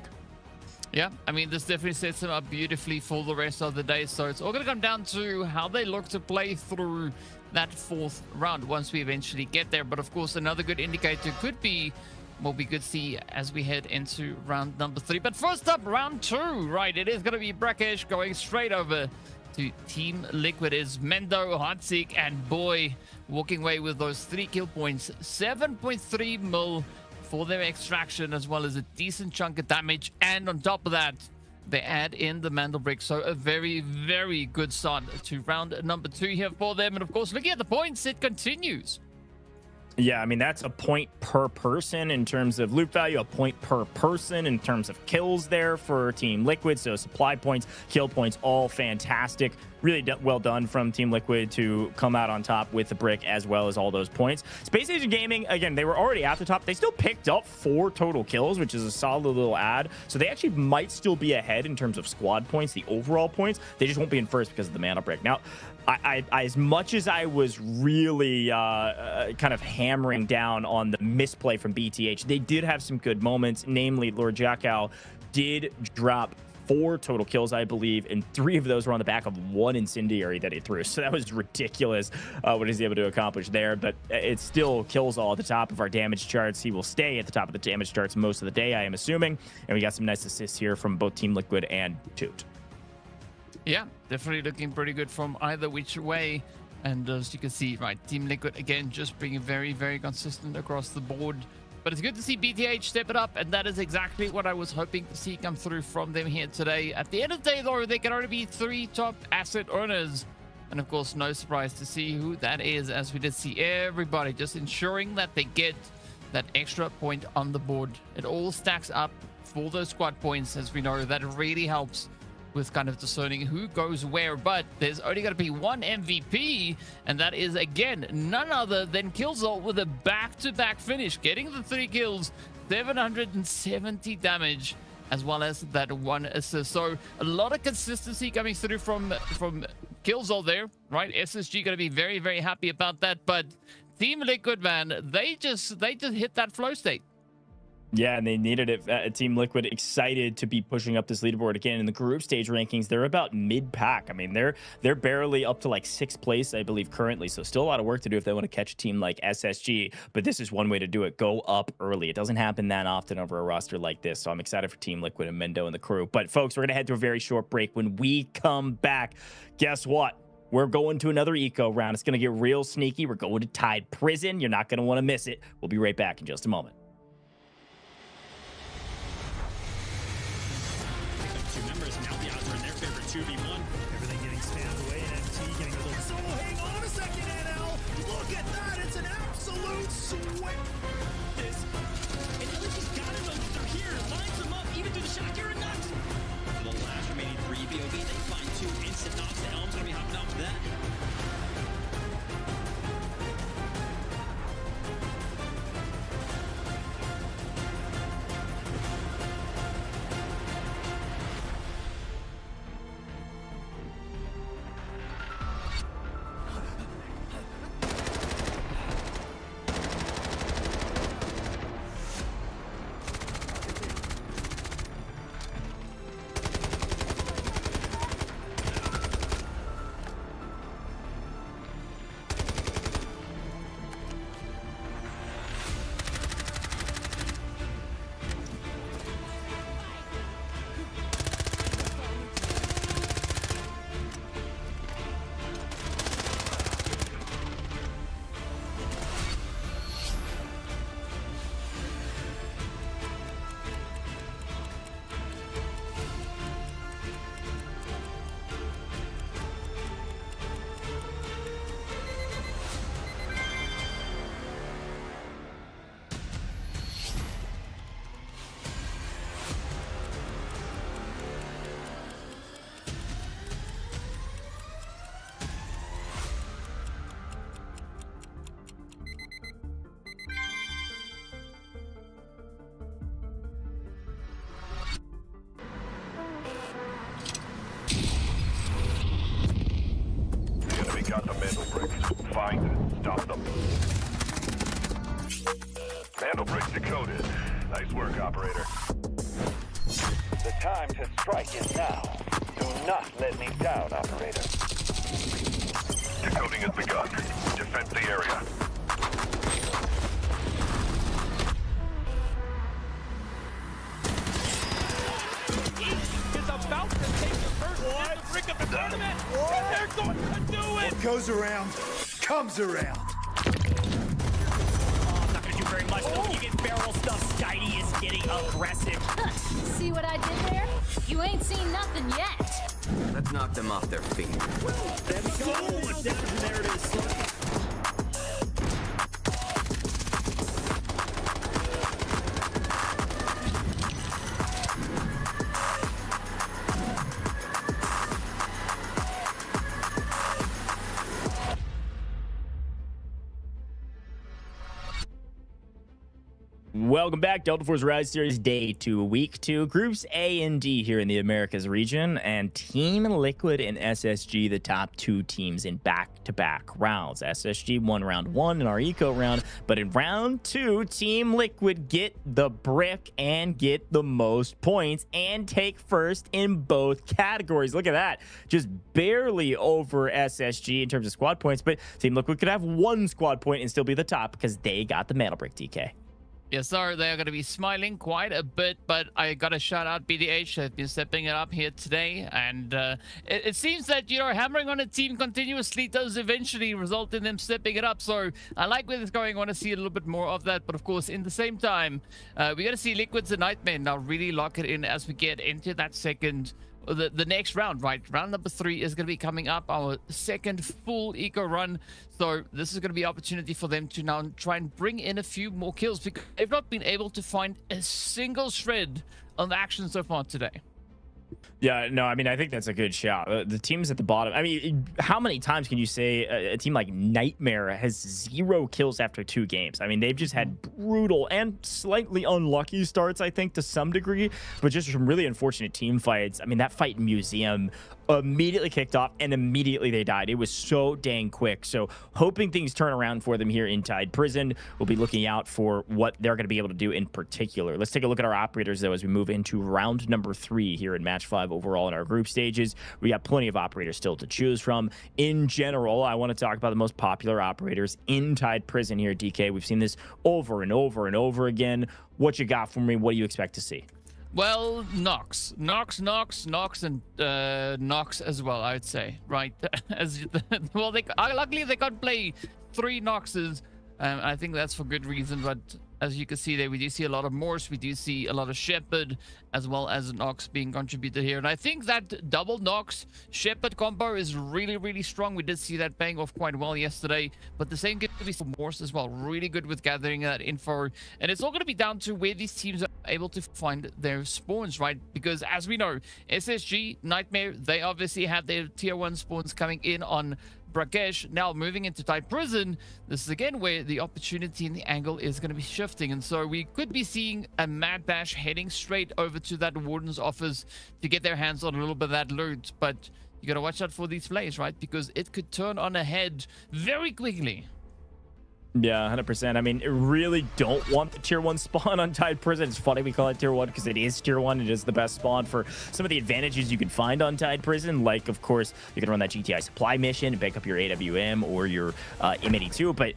Yeah, I mean, this definitely sets them up beautifully for the rest of the day. So it's all going to come down to how they look to play through that fourth round once we eventually get there. But of course, another good indicator could be what we could see as we head into round number 3. But first up, round 2, right? It is going to be Brakkesh going straight over to Team Liquid. Is Mendo, Hotseek, and Boy walking away with those 3 kill points. 7.3 mil for their extraction, as well as a decent chunk of damage. And on top of that, they add in the Mantle Brick. So a very, very good start to round number 2 here for them. And of course, looking at the points, it continues. Yeah, I mean, that's a point per person in terms of loot value, a point per person in terms of kills there for Team Liquid. So supply points, kill points, all fantastic. Really well done from Team Liquid to come out on top with the brick as well as all those points. Spacestation Gaming, again, they were already at the top. They still picked up 4 total kills, which is a solid little add. So they actually might still be ahead in terms of squad points, the overall points. They just won't be in first because of the Mantle Brick. Now, I as much as I was really kind of hammering down on the misplay from BTH, they did have some good moments. Namely, Lord Jackal did drop 4 total kills, I believe, and 3 of those were on the back of 1 incendiary that he threw. So that was ridiculous what he's able to accomplish there, but it still kills all at the top of our damage charts. He will stay at the top of the damage charts most of the day, I am assuming, and we got some nice assists here from both Team Liquid and Toot. Yeah, definitely looking pretty good from either which way. And as you can see, right, Team Liquid, again, just being very, very consistent across the board. But it's good to see BTH step it up, and that is exactly what I was hoping to see come through from them here today. At the end of the day, though, there can only be 3 top asset owners And of course, no surprise to see who that is, as we did see everybody just ensuring that they get that extra point on the board. It all stacks up for those squad points, as we know that really helps with kind of discerning who goes where. But there's only going to be one MVP, and that is, again, none other than Killzone with a back-to-back finish, getting the 3 kills, 770 damage, as well as that 1 assist. So a lot of consistency coming through from Killzone there, right? SSG going to be very, very happy about that. But Team Liquid, man, they just hit that flow state. Yeah, and they needed it. Team Liquid excited to be pushing up this leaderboard again in the group stage rankings. They're about mid-pack. I mean, they're barely up to like 6th place, I believe, currently. So still a lot of work to do if they want to catch a team like SSG. But this is one way to do it. Go up early. It doesn't happen that often over a roster like this. So I'm excited for Team Liquid and Mendo and the crew. But folks, we're gonna head to a very short break. When we come back, guess what? We're going to another eco round. It's gonna get real sneaky. We're going to Tide Prison. You're not gonna want to miss it. We'll be right back in just a moment. Members now the odds are in their favor 2v1. Everything getting spammed away, and NT getting a little. So hang on a second, NL. Look at that! It's an absolute sweat. This. And LG's gotta know that they're here. Lines them up, even through the shot. You're nuts. For the last remaining 3 BOB, they find 2 instant knocks. The Elm's gonna be hopping off that. Got the mantle bricks. Find and stop them. Mantle bricks decoded. Nice work, operator. The time to strike is now. Do not let me down, operator. Decoding has begun. Defend the area. Is about to take the first brick of the tournament. And they're going to do it. What goes around comes around. Oh, I'm not gonna do very much though. You get barrel stuff. Skydie is getting aggressive. See what I did there? You ain't seen nothing yet. Let's knock them off their feet. So much damage, and there it is. Welcome back, Delta Force Rise Series Day 2, Week 2, Groups A and D here in the Americas region, and Team Liquid and SSG, the top 2 teams in back-to-back rounds. SSG won round 1 in our eco round, but in round 2, Team Liquid get the brick and get the most points and take first in both categories. Look at that, just barely over SSG in terms of squad points, but Team Liquid could have 1 squad point and still be the top because they got the mantle brick, DK. Yes, sir. They are going to be smiling quite a bit, but I got to shout out BDH. They've been stepping it up here today, and it seems that, you know, hammering on a team continuously does eventually result in them stepping it up. So I like where it's going. I want to see a little bit more of that, but of course, in the same time, we're going to see Liquids and Nightmare now really lock it in as we get into that second the next round, right? Round number 3 is going to be coming up, our second full eco run. So this is going to be an opportunity for them to now try and bring in a few more kills, because they've not been able to find a single shred of action so far today. Yeah, no, I mean, I think that's a good shout. The teams at the bottom, I mean, how many times can you say a team like Nightmare has 0 kills after 2 games? I mean, they've just had brutal and slightly unlucky starts, I think, to some degree, but just some really unfortunate team fights. I mean, that fight in Museum immediately kicked off and immediately they died. It was so dang quick. So hoping things turn around for them here in Tide Prison. We'll be looking out for what they're going to be able to do in particular. Let's take a look at our operators, though, as we move into round number 3 here in match 5 overall in our group stages. We got plenty of operators still to choose from. In general, I want to talk about the most popular operators in Tide Prison here, DK. We've seen this over and over and over again. What you got for me? What do you expect to see? Well, Nox, and Nox as well, I would say, right? Well, luckily they can't play 3 Noxes. I think that's for good reason, but as you can see there, we do see a lot of Morse, we do see a lot of Shepherd, as well as Nox being contributed here. And I think that double Nox Shepherd combo is really, really strong. We did see that paying off quite well yesterday, but the same could be for Morse as well. Really good with gathering that info. And it's all going to be down to where these teams are able to find their spawns, right? Because as we know, SSG, Nightmare, they obviously have their tier 1 spawns coming in on Brakkesh. Now moving into Tide Prison, this is again where the opportunity and the angle is going to be shifting, and so we could be seeing a mad dash heading straight over to that warden's office to get their hands on a little bit of that loot. But you got to watch out for these plays, right? Because it could turn on a head very quickly. Yeah, 100%. I mean, really don't want the tier 1 spawn on Tide Prison. It's funny we call it tier 1 because it is tier 1. It is the best spawn for some of the advantages you can find on Tide Prison. Like, of course, you can run that GTI supply mission and pick up your AWM or your M82. But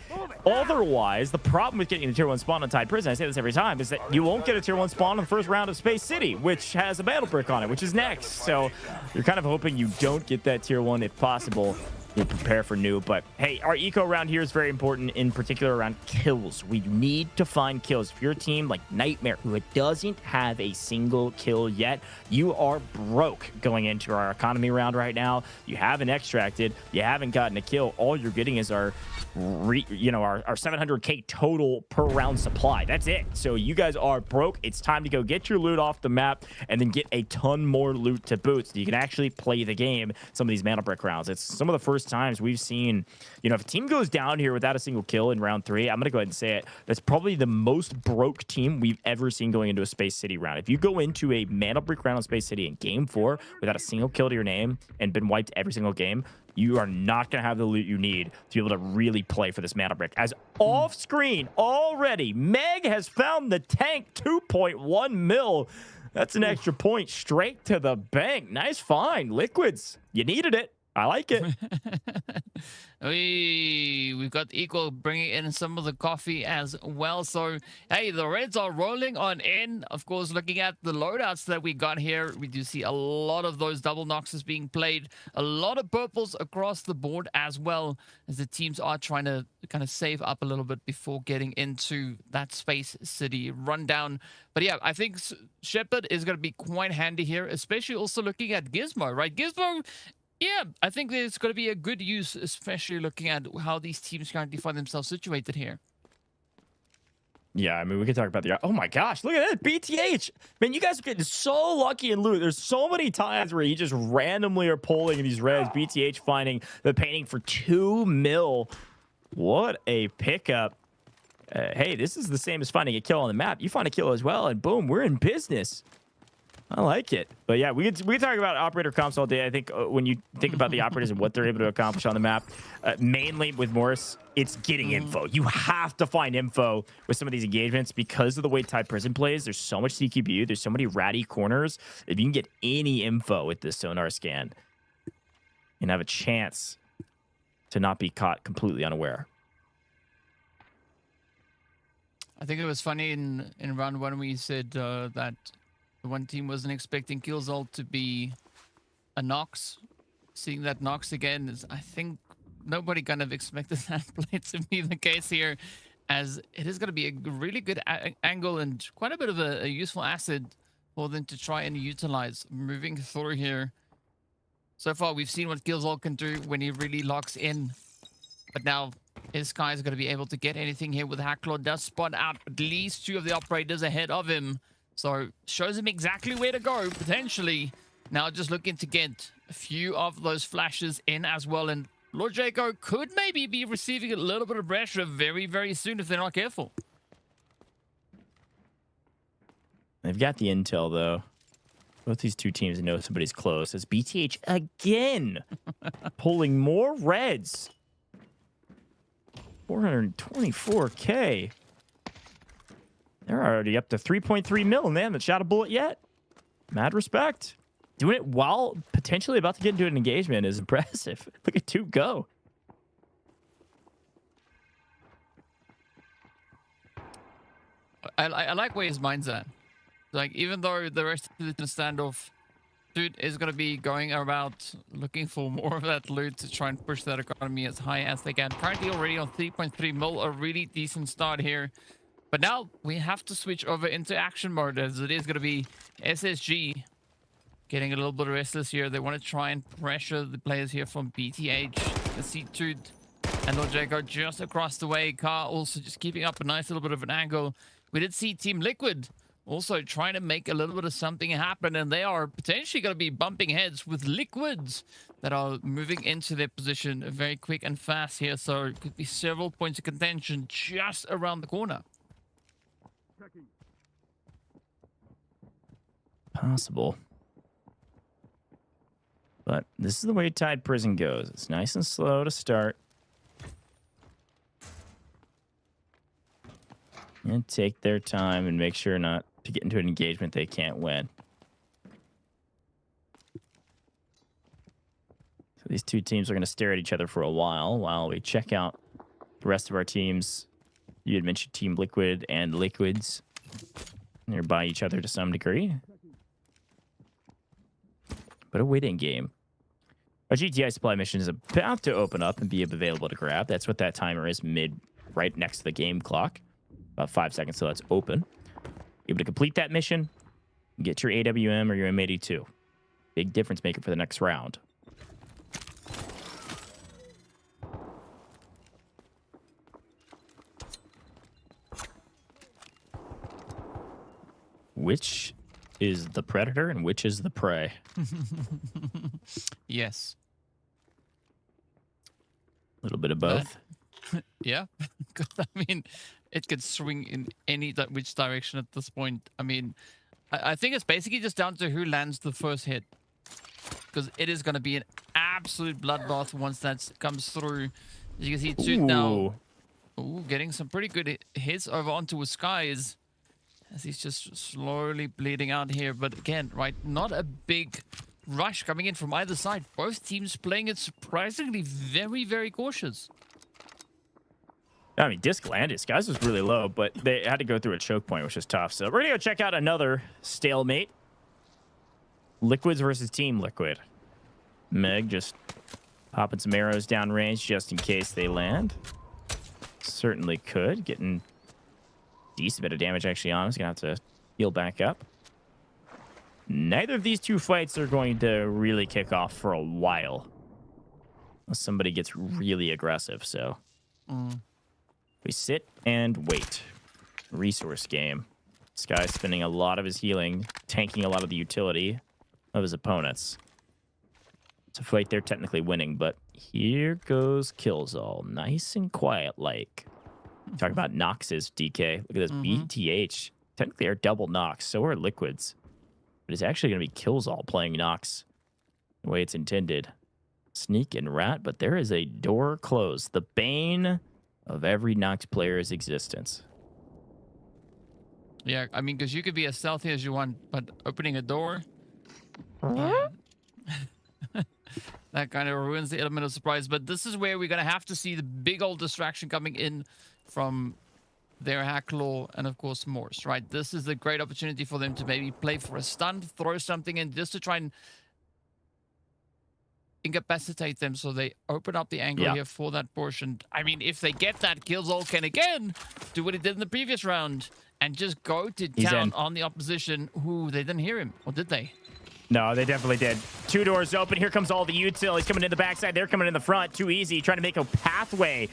otherwise, the problem with getting the tier 1 spawn on Tide Prison, I say this every time, is that you won't get a tier 1 spawn in the first round of Space City, which has a battle brick on it, which is next. So you're kind of hoping you don't get that tier 1 if possible. We'll prepare for new, but hey, our eco round here is very important, in particular around kills. We need to find kills. If you're a team like Nightmare, who doesn't have a single kill yet, you are broke going into our economy round right now. You haven't extracted, you haven't gotten a kill. All you're getting is our 700k total per round supply. That's it. So you guys are broke. It's time to go get your loot off the map and then get a ton more loot to boot so you can actually play the game some of these mana brick rounds. It's some of the first times we've seen, if a team goes down here without a single kill in round 3, I'm gonna go ahead and say it, that's probably the most broke team we've ever seen going into a Space City round. If you go into a mana brick round on Space City in game 4 without a single kill to your name and been wiped every single game, you are not going to have the loot you need to be able to really play for this mana brick. As off screen already, Meg has found the tank, 2.1 mil. That's an extra point straight to the bank. Nice find. Liquids, you needed it. I like it. We've got Equal bringing in some of the coffee as well. So, hey, the Reds are rolling on in. Of course, looking at the loadouts that we got here, we do see a lot of those double Noxes being played. A lot of purples across the board as well, as the teams are trying to kind of save up a little bit before getting into that Space City rundown. But yeah, I think Shepherd is going to be quite handy here, especially also looking at Gizmo, right? Gizmo, yeah, I think there's going to be a good use, especially looking at how these teams currently find themselves situated here. Yeah, I mean, we could talk about the... Oh my gosh, look at that, BTH! Man, you guys are getting so lucky in loot. There's so many times where you just randomly are pulling these reds. BTH finding the painting for 2 mil. What a pickup. Hey, this is the same as finding a kill on the map. You find a kill as well, and boom, we're in business. I like it. But yeah, we could talk about operator comps all day. I think when you think about the operators and what they're able to accomplish on the map, mainly with Morris, it's getting info. You have to find info with some of these engagements because of the way Tide Prison plays. There's so much CQB. There's so many ratty corners. If you can get any info with this sonar scan and have a chance to not be caught completely unaware. I think it was funny in round 1 when you said that the one team wasn't expecting Killzone to be a Nox. Seeing that Nox again, I think nobody kind of expected that play to be the case here, as it is going to be a really good angle and quite a bit of a useful asset for them to try and utilize. Moving through here. So far, we've seen what Gilzol can do when he really locks in. But now, is Sky's going to be able to get anything here with Hacklaw? Does spot out at least 2 of the operators ahead of him. So, shows him exactly where to go, potentially. Now, just looking to get a few of those flashes in as well. And Lord Jaco could maybe be receiving a little bit of pressure very, very soon if they're not careful. They've got the intel, though. Both these two teams know somebody's close. As BTH again pulling more reds. 424K. They're already up to 3.3 mil, and they haven't shot a bullet yet. Mad respect. Doing it while potentially about to get into an engagement is impressive. Look at 2 go. I like where his mind's at. Like, even though the rest of the standoff, dude is going to be going about looking for more of that loot to try and push that economy as high as they can. Currently already on 3.3 mil, a really decent start here. But now we have to switch over into action mode, as it is going to be SSG getting a little bit restless here. They want to try and pressure the players here from BTH. The C2 and Lord Jaco just across the way. Car also just keeping up a nice little bit of an angle. We did see Team Liquid also trying to make a little bit of something happen, and they are potentially going to be bumping heads with Liquids that are moving into their position very quick and fast here. So it could be several points of contention just around the corner. Possible. But this is the way Tide Prison goes. It's nice and slow to start. And take their time and make sure not to get into an engagement they can't win. So these two teams are going to stare at each other for a while we check out the rest of our teams. You had mentioned Team Liquid and Liquids. They're by each other to some degree. But a waiting game. Our GTI supply mission is about to open up and be available to grab. That's what that timer is, right next to the game clock. About 5 seconds till that's open. Able to complete that mission, get your AWM or your M82. Big difference maker for the next round. Which is the predator and which is the prey? Yes. A little bit of both. Yeah. I mean, it could swing in any which direction at this point. I mean, I think it's basically just down to who lands the first hit. Because it is going to be an absolute bloodbath once that comes through. As you can see, Toot now getting some pretty good hits over onto his skies. As he's just slowly bleeding out here. But again, right, not a big rush coming in from either side. Both teams playing it surprisingly very, very cautious. I mean, disc landed. Skies was really low, but they had to go through a choke point, which was tough. So we're going to go check out another stalemate. Liquids versus Team Liquid. Meg just popping some arrows down range just in case they land. Certainly could. Getting decent bit of damage actually on. He's going to have to heal back up. Neither of these two fights are going to really kick off for a while. Unless somebody gets really aggressive, so... We sit and wait. Resource game. This guy's spending a lot of his healing, tanking a lot of the utility of his opponents. It's a fight they're technically winning, but here goes Killzall. Nice and quiet like. Talk about Noxes, DK. Look at this. BTH. Technically are double Nox, so are Liquids. But it's actually going to be Killzall playing Nox the way it's intended. Sneak and Rat, but there is a door closed. The bane of every Nox player's existence. Yeah, I mean, because you could be as stealthy as you want, but opening a door, that kind of ruins the element of surprise. But this is where we're going to have to see the big old distraction coming in from their Hacklaw and, of course, Morse, right? This is a great opportunity for them to maybe play for a stun, throw something in just to try and incapacitate them, so they open up the angle here for that portion. I mean, if they get that, Killzall can again do what he did in the previous round and just go to town on the opposition. Who they didn't hear him, or did they? No, they definitely did. 2 doors open. Here comes all the util. He's coming in the backside. They're coming in the front. Too easy. Trying to make a pathway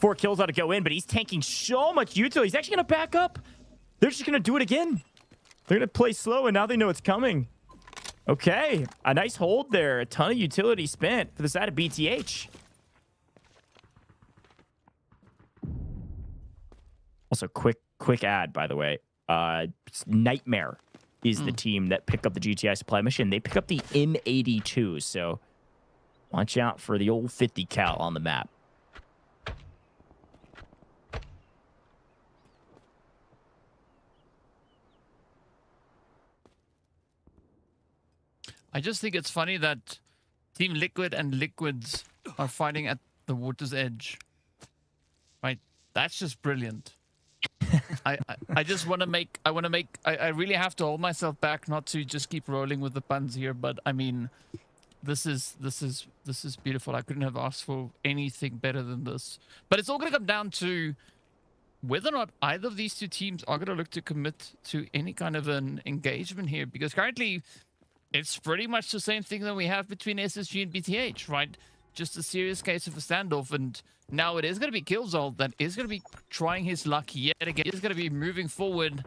for Killzone to go in, but he's tanking so much util. He's actually going to back up. They're just going to do it again. They're going to play slow, and now they know it's coming. Okay. A nice hold there. A ton of utility spent for the side of BTH. Also, quick ad, by the way. Nightmare is the team that picked up the GTI supply mission. They pick up the M82, so watch out for the old 50 cal on the map. I just think it's funny that Team Liquid and Liquids are fighting at the water's edge. Right? That's just brilliant. I just want to make, I really have to hold myself back not to just keep rolling with the puns here, but I mean, this is beautiful. I couldn't have asked for anything better than this. But it's all going to come down to whether or not either of these two teams are going to look to commit to any kind of an engagement here, because currently it's pretty much the same thing that we have between SSG and BTH, right? Just a serious case of a standoff, and now it is going to be Killzone that is going to be trying his luck yet again. He's going to be moving forward.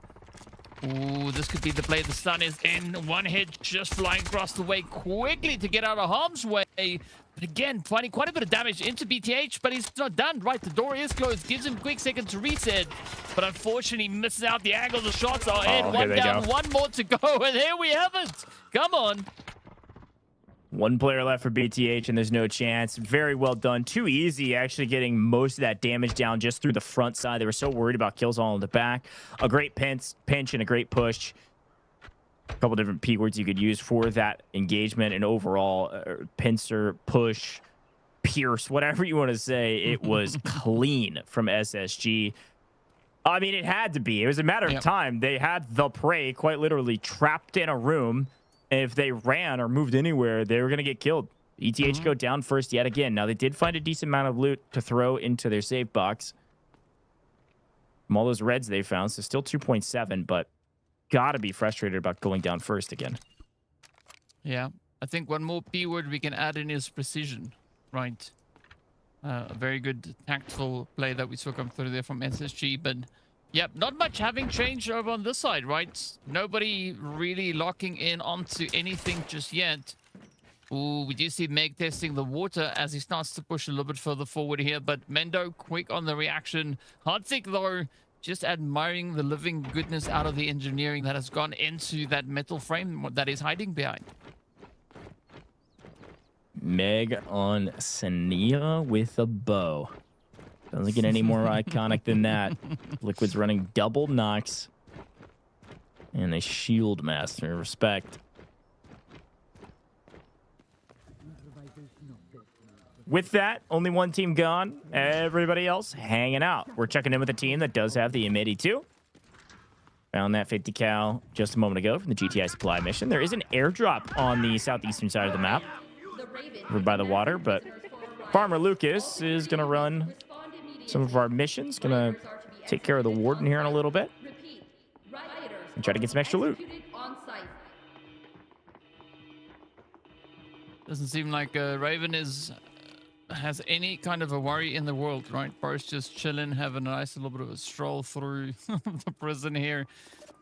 Ooh, this could be the play. The sun is in. One hit just flying across the way quickly to get out of harm's way. But again, finding quite a bit of damage into BTH, but he's not done, right? The door is closed. Gives him a quick second to reset. But unfortunately, misses out the angle. The shots are in. One down, one more to go. And here we have it. Come on. One player left for BTH, and there's no chance. Very well done. Too easy, actually getting most of that damage down just through the front side. They were so worried about kills all in the back. A great pinch and a great push. A couple different P words you could use for that engagement, and overall, pincer, push, pierce, whatever you want to say. It was clean from SSG. I mean, it had to be. It was a matter of time. They had the prey quite literally trapped in a room. If they ran or moved anywhere, they were going to get killed. ETH go down first yet again. Now, they did find a decent amount of loot to throw into their save box from all those reds they found. So still 2.7, but got to be frustrated about going down first again. Yeah, I think one more P word we can add in is precision, right? A very good tactful play that we saw come through there from SSG, but yep, not much having changed over on this side, right? Nobody really locking in onto anything just yet. Ooh, we do see Meg testing the water as he starts to push a little bit further forward here, but Mendo quick on the reaction. Hartzik, though, just admiring the living goodness out of the engineering that has gone into that metal frame that is hiding behind. Meg on Sania with a bow. Doesn't get any more iconic than that. Liquid's running double knocks and a shield master. Respect. With that, only one team gone. Everybody else hanging out. We're checking in with a team that does have the M82. Found that 50 cal just a moment ago from the GTI supply mission. There is an airdrop on the southeastern side of the map over by the water, but Farmer Lucas is going to run some of our missions. Gonna take care of the warden here in a little bit and try to get some extra loot. Doesn't seem like Raven has any kind of a worry in the world, right? Bro's just chilling, having a nice little bit of a stroll through the prison here.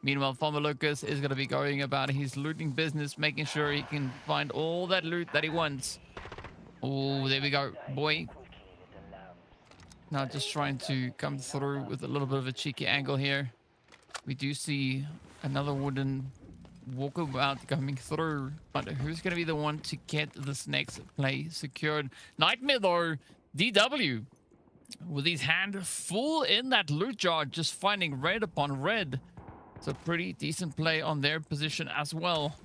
Meanwhile, Farmer Lucas is going to be going about his looting business, making sure he can find all that loot that he wants. Oh, there we go, boy. Now just trying to come through with a little bit of a cheeky angle here. We do see another wooden walkabout coming through, but who's going to be the one to get this next play secured? Nightmare, though, DW, with his hand full in that loot jar, just finding red upon red. It's a pretty decent play on their position as well.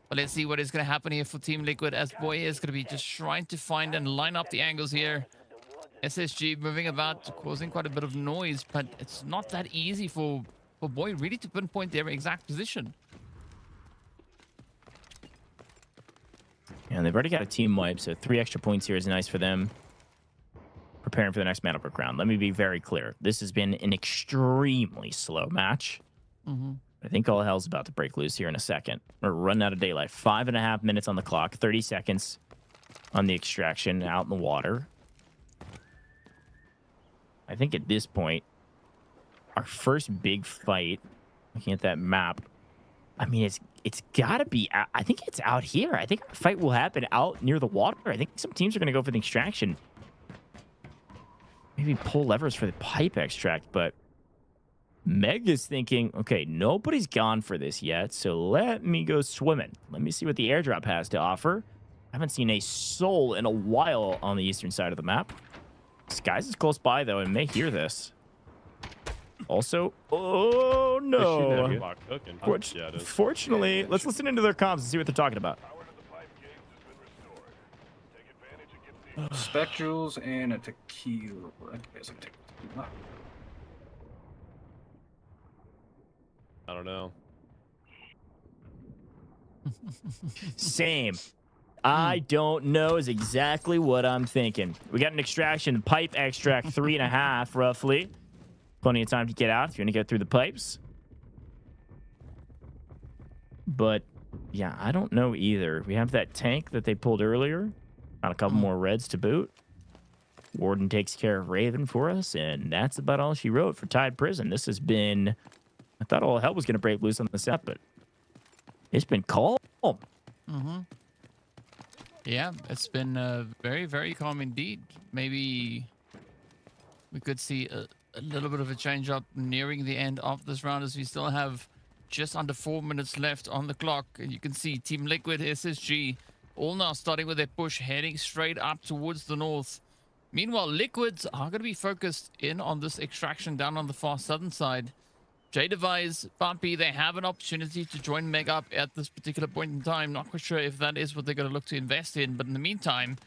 But let's see what is going to happen here for Team Liquid, as Boy is going to be just trying to find and line up the angles here. SSG moving about, causing quite a bit of noise, but it's not that easy for Boy really to pinpoint their exact position. And they've already got a team wipe, so 3 extra points here is nice for them. Preparing for the next Metalbrook round. Let me be very clear. This has been an extremely slow match. I think all hell's about to break loose here in a second. We're running out of daylight. 5.5 minutes on the clock. 30 seconds on the extraction out in the water. I think at this point, our first big fight, looking at that map, I mean, it's got to be, I think it's out here. I think a fight will happen out near the water. I think some teams are going to go for the extraction. Maybe pull levers for the pipe extract, but Meg is thinking, okay, nobody's gone for this yet, so let me go swimming. Let me see what the airdrop has to offer. I haven't seen a soul in a while on the eastern side of the map. Skies is close by, though, and may hear this. Also, oh, no. Fortunately, let's listen into their comms and see what they're talking about. Spectrals and a tequila. I guess I'm taking tequila. I don't know. Same. I don't know is exactly what I'm thinking. We got an extraction, pipe extract 3.5 roughly. Plenty of time to get out if you want to get through the pipes. But yeah, I don't know either. We have that tank that they pulled earlier. Got a couple more reds to boot. Warden takes care of Raven for us, and that's about all she wrote for Tide Prison. This has been, I thought all hell was going to break loose on the set, but it's been calm. Yeah, it's been very, very calm indeed. Maybe we could see a little bit of a change up nearing the end of this round, as we still have just under 4 minutes left on the clock. And you can see Team Liquid, SSG, all now starting with their push, heading straight up towards the north. Meanwhile, Liquids are going to be focused in on this extraction down on the far southern side. J-Device, Bumpy, they have an opportunity to join Meg up at this particular point in time. Not quite sure if that is what they're going to look to invest in, but in the meantime,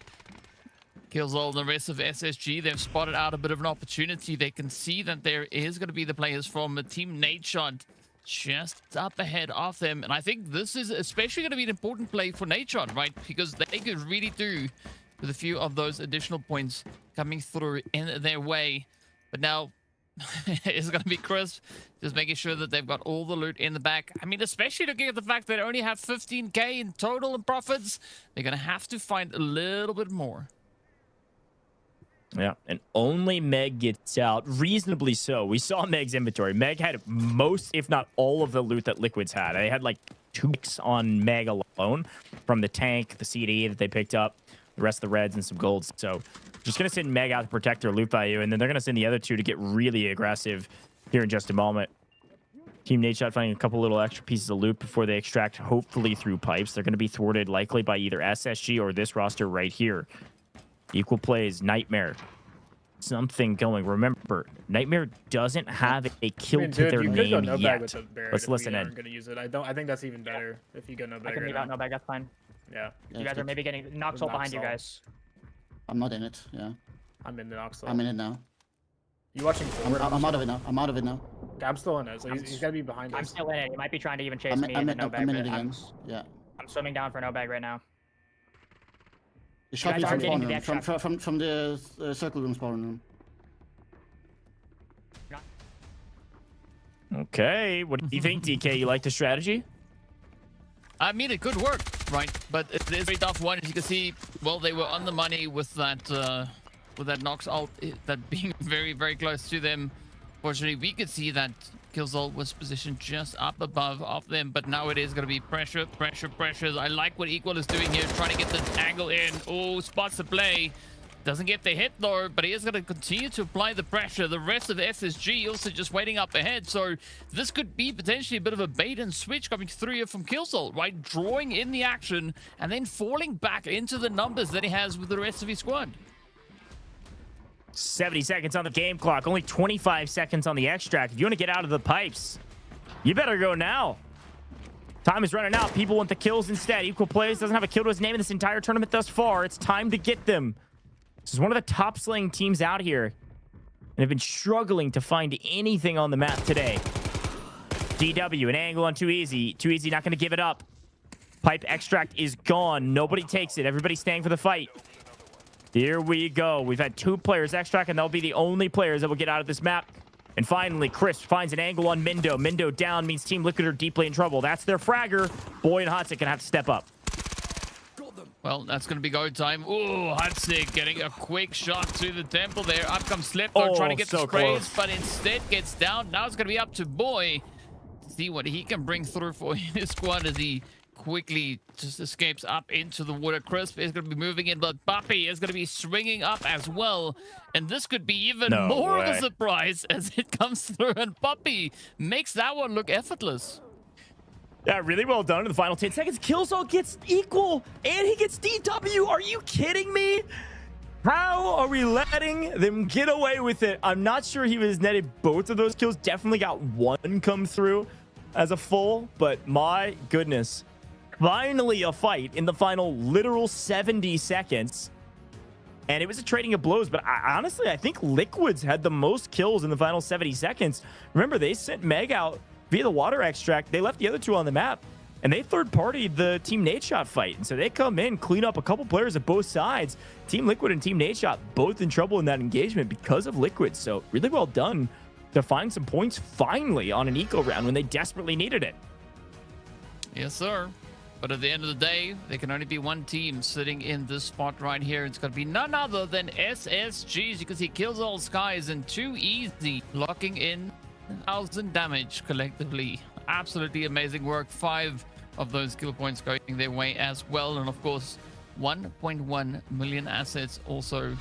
Killzone and the rest of SSG, they've spotted out a bit of an opportunity. They can see that there is going to be the players from Team Nadeshot just up ahead of them. And I think this is especially going to be an important play for Nadeshot, right? Because they could really do with a few of those additional points coming through in their way. But now it's going to be Crisp just making sure that they've got all the loot in the back. I mean, especially looking at the fact that they only have 15k in total in profits, they're going to have to find a little bit more. Yeah, and only Meg gets out, reasonably so. We saw Meg's inventory. Meg had most, if not all, of the loot that Liquids had. They had like 2 weeks on Meg alone from the tank, the CD that they picked up, the rest of the reds, and some golds. So just going to send Meg out to protect her loot value, and then they're going to send the other 2 to get really aggressive here in just a moment. Team Nadeshot finding a couple little extra pieces of loot before they extract, hopefully through pipes. They're going to be thwarted likely by either SSG or this roster right here. Equal plays, Nightmare. Something going. Remember, Nightmare doesn't have a kill to their name yet. Let's listen in. Gonna use it. I think that's even better if you go no bag. I can leave out no bag. That's fine. Yeah. You guys are maybe getting Noxol behind you guys. I'm not in it. Yeah. I'm in the Noxol. I'm in it now. You watching forward? I'm out of it now. I'm out of it now. Okay, I'm still in it. So he's gotta be behind us. I'm still in it. He might be trying to even chase me in the no bag. I'm in it again. Yeah. I'm swimming down for no bag right now. You shot me from spawn room, from the circle room spawn room. Okay, what do you think, DK? You like the strategy? I mean, it could work, right? But it is a very tough one. As you can see, well, they were on the money with that Nox ult, that being very, very close to them. Fortunately, we could see that Killzone was positioned just up above of them, but now it is going to be pressure, pressure, pressures. I like what Equal is doing here, trying to get the angle in. Oh, spots the play. Doesn't get the hit though, but he is going to continue to apply the pressure. The rest of the SSG also just waiting up ahead, so this could be potentially a bit of a bait and switch coming through here from Killzone, right? Drawing in the action and then falling back into the numbers that he has with the rest of his squad. 70 seconds on the game clock, only 25 seconds on the extract. If you want to get out of the pipes, you better go now. Time is running out. People want the kills instead. Equal Plays doesn't have a kill to his name in this entire tournament thus far. It's time to get them. This is one of the top slaying teams out here, and have been struggling to find anything on the map today. DW, an angle on Too Easy. Too Easy not going to give it up. Pipe extract is gone. Nobody takes it. Everybody's staying for the fight. Here we go. We've had 2 players extract, and they'll be the only players that will get out of this map. And finally, Crisp finds an angle on Mindo. Mindo down means Team Liquid are deeply in trouble. That's their fragger. Boy and Hotzik gonna have to step up. Well, that's going to be go time. Ooh, Hotzik getting a quick shot to the temple there. Up comes Slipdog Oh, trying to get so the sprays, close. but instead gets down. Now it's going to be up to Boy to see what he can bring through for his squad as he quickly just escapes up into the water. Crisp is going to be moving in, but Puppy is going to be swinging up as well. And this could be even more of a surprise as it comes through, and Puppy makes that one look effortless. Yeah, really well done in the final 10 seconds. Killzone gets equal, and he gets DW. Are you kidding me? How are we letting them get away with it? I'm not sure he was netted both of those kills. Definitely got one come through as a full, but my goodness. Finally a fight in the final literal 70 seconds. And it was a trading of blows, but honestly, I think Liquids had the most kills in the final 70 seconds. Remember, they sent Meg out via the water extract. They left the other two on the map, and they third-partied the Team Nadeshot fight. And so they come in, clean up a couple players at both sides. Team Liquid and Team Nadeshot both in trouble in that engagement because of Liquid. So really well done to find some points finally on an eco round when they desperately needed it. Yes, sir. But at the end of the day, there can only be one team sitting in this spot right here. It's going to be none other than SSGs. You can see kills all skies and too easy, locking in 1,000 damage collectively. Absolutely amazing work. 5 of those kill points going their way as well. And of course, 1.1 million assets also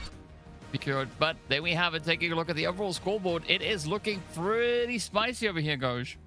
secured. But there we have it. Taking a look at the overall scoreboard, it is looking pretty spicy over here, Goj.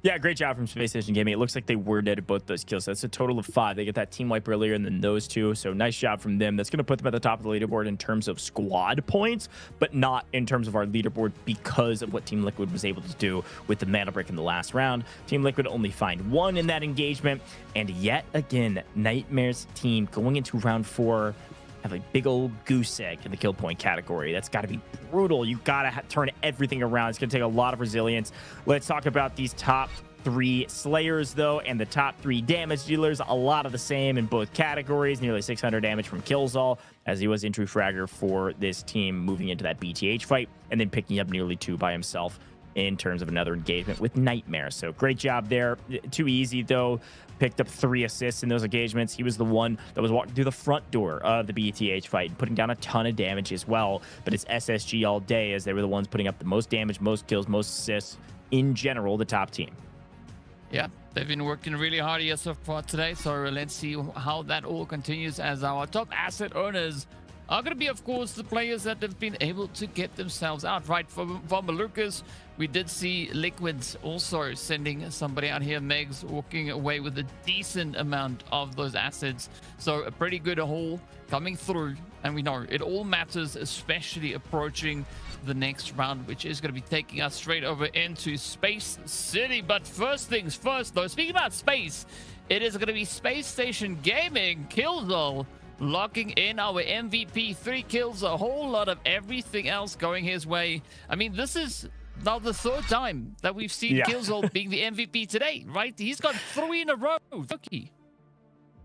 Yeah, great job from Spacestation Gaming. It looks like they were netted both those kills. So that's a total of 5. They get that team wipe earlier and then those two. So nice job from them. That's going to put them at the top of the leaderboard in terms of squad points, but not in terms of our leaderboard because of what Team Liquid was able to do with the mana break in the last round. Team Liquid only find 1 in that engagement. And yet again, Nightmare's team going into round 4 have a big old goose egg in the kill point category. That's got to be brutal. You got to turn everything around. It's going to take a lot of resilience. Let's talk about these top 3 Slayers, though, and the top 3 damage dealers. A lot of the same in both categories. Nearly 600 damage from Killzall, as he was entry fragger for this team moving into that BTH fight, and then picking up nearly 2 by himself in terms of another engagement with Nightmare. So great job there. Too easy, though. Picked up 3 assists in those engagements. He was the one that was walking through the front door of the BTH fight and putting down a ton of damage as well. But it's SSG all day, as they were the ones putting up the most damage, most kills, most assists in general, the top team. Yeah, they've been working really hard here so far today. So let's see how that all continues, as our top asset owners are going to be, of course, the players that have been able to get themselves out. Right, from Lucas, we did see Liquids also sending somebody out here. Megs walking away with a decent amount of those assets. So a pretty good haul coming through. And we know it all matters, especially approaching the next round, which is going to be taking us straight over into Space City. But first things first, though, speaking about space, it is going to be Spacestation Gaming, Killzall, locking in our MVP. 3 kills, a whole lot of everything else going his way. I mean, this is now the 3rd time that we've seen Killzall being the MVP today, right? He's got 3 in a row. Rookie.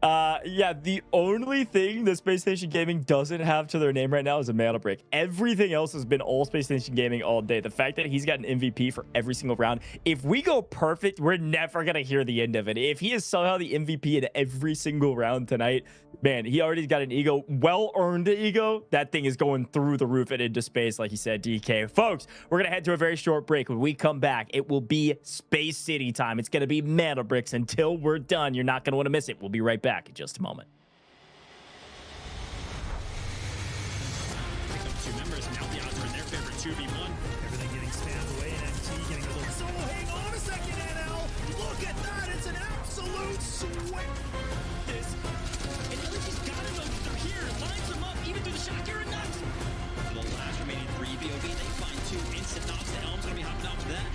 Yeah, the only thing that Spacestation Gaming doesn't have to their name right now is a mana break. Everything else has been all Spacestation Gaming all day. The fact that he's got an MVP for every single round, if we go perfect, we're never going to hear the end of it. If he is somehow the MVP in every single round tonight, man, he already got an ego, well-earned ego. That thing is going through the roof and into space, like you said, DK. Folks, we're going to head to a very short break. When we come back, it will be Space City time. It's going to be mana bricks until we're done. You're not going to want to miss it. We'll be right back in just a moment. Two members, now the odds are in their favor, 2v1. Everything getting spammed away, and MT getting a little solo. Hang on a second, NL. Look at that, it's an absolute sweat. This, and Illichi's got it, though. They're here, lines them up, even through the shot, you're a nut. For the last remaining 3 BOV, they find 2 instant knocks. The Helm's gonna be hopping out for that.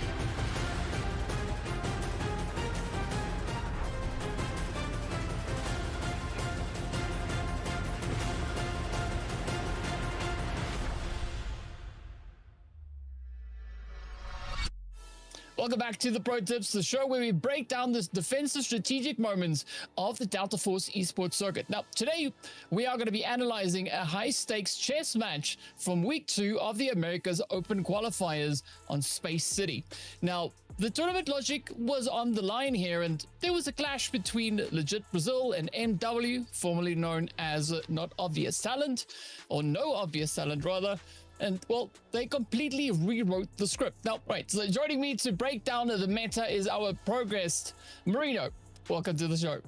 Welcome back to the Pro Tips, the show where we break down the defensive strategic moments of the Delta Force eSports circuit. Now, today we are going to be analyzing a high-stakes chess match from Week 2 of the Americas Open qualifiers on Space City. Now, the tournament logic was on the line here, and there was a clash between Legit Brazil and MW, formerly known as Not Obvious Talent, or No Obvious Talent, rather. And, well, they completely rewrote the script. Now, right, so joining me to break down the meta is our progressed Marino. Welcome to the show.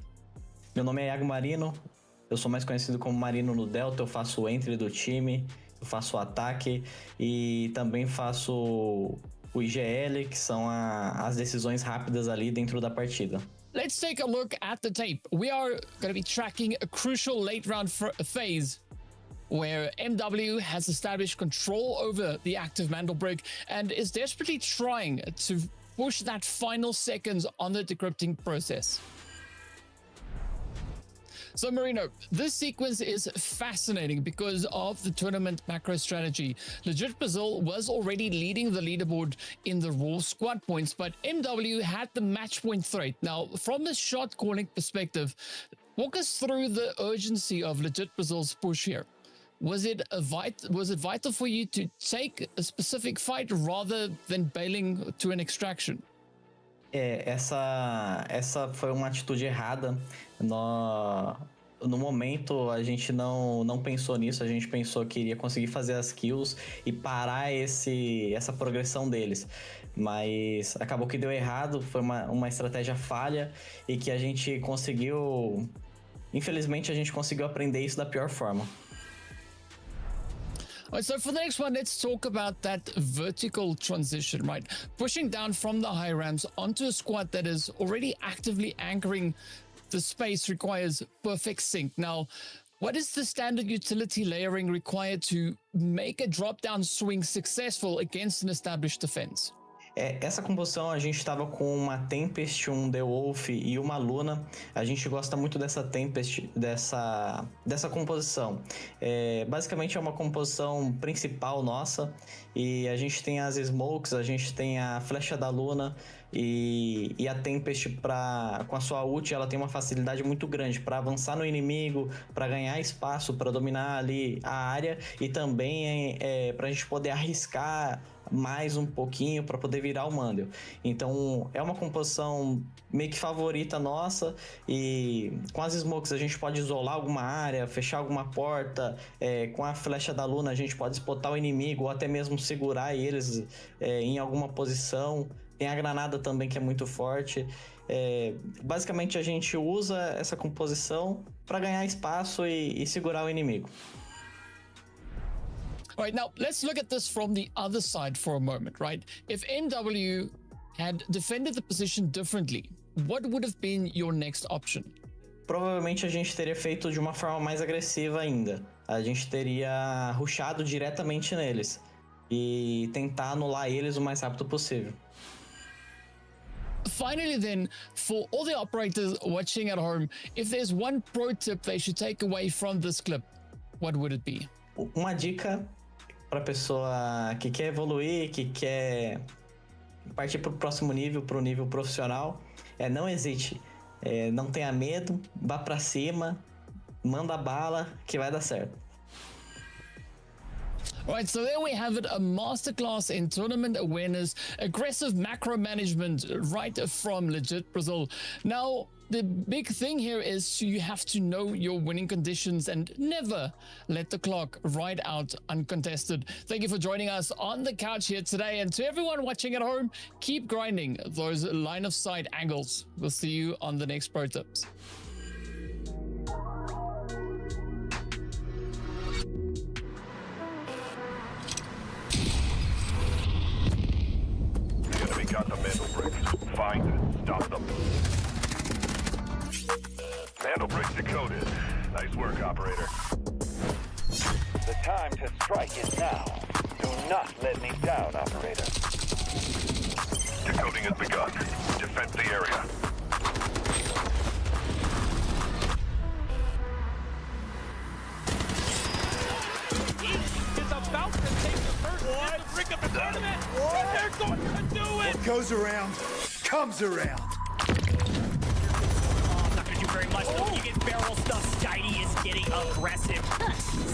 Meu nome é Iago Marino, eu sou mais conhecido como Marino no Delta, eu faço o entry do time, eu faço o ataque e também faço o IGL, que são as decisões rápidas ali dentro da partida. Let's take a look at the tape. We are going to be tracking a crucial late round phase where MW has established control over the active mantle brick and is desperately trying to push that final seconds on the decrypting process. So Marino, this sequence is fascinating because of the tournament macro strategy. Legit Brazil was already leading the leaderboard in the raw squad points, but MW had the match point threat. Now, from a shot calling perspective, walk us through the urgency of Legit Brazil's push here. Was it vital for you to take a specific fight rather than bailing to an extraction? Essa foi uma atitude errada. No momento, a gente não pensou nisso. A gente pensou que iria conseguir fazer as kills e parar essa progressão deles. Mas acabou que deu errado. Foi uma estratégia falha e que a gente conseguiu... Infelizmente, a gente conseguiu aprender isso da pior forma. All right, so for the next one, let's talk about that vertical transition, right? Pushing down from the high ramps onto a squad that is already actively anchoring the space requires perfect sync. Now, what is the standard utility layering required to make a drop-down swing successful against an established defense? Essa composição a gente estava com uma Tempest, um The Wolf e uma Luna. A gente gosta muito dessa Tempest, dessa composição. Basicamente é uma composição principal nossa e a gente tem as Smokes, a gente tem a Flecha da Luna e a Tempest com a sua ult ela tem uma facilidade muito grande para avançar no inimigo, para ganhar espaço, para dominar ali a área e também para a gente poder arriscar mais um pouquinho para poder virar o Mandel. Então é uma composição meio que favorita nossa e com as smokes a gente pode isolar alguma área, fechar alguma porta, com a flecha da Luna a gente pode spotar o inimigo ou até mesmo segurar eles em alguma posição. Tem a granada também que é muito forte. Basicamente a gente usa essa composição para ganhar espaço e segurar o inimigo. All right, now let's look at this from the other side for a moment, right? If MW had defended the position differently, what would have been your next option? Provavelmente a gente teria feito de uma forma mais agressiva ainda. A gente teria rushado diretamente neles e tentar anular eles o mais rápido possível. Finally then, for all the operators watching at home, if there's one pro tip they should take away from this clip, what would it be? Uma dica para pessoa que quer evoluir, que quer partir para o próximo nível, para o nível profissional, não hesite, não tenha medo, vá para cima, manda bala que vai dar certo. All right, so there we have it, a masterclass in tournament awareness, aggressive macro management right from Legit Brazil. Now, the big thing here is you have to know your winning conditions and never let the clock ride out uncontested. Thank you for joining us on the couch here today. And to everyone watching at home, keep grinding those line of sight angles. We'll see you on the next Pro Tips. The enemy got the mantle bricks. Find and stop them. Mantle bricks decoded. Nice work, operator. The time to strike is now. Do not let me down, operator. Decoding has begun. Defend the area. Is about to take the first to the brink of the tournament. And they're going to do it. What goes around comes around. Not gonna do very much though. You get barrel stuff. Skydie is getting aggressive.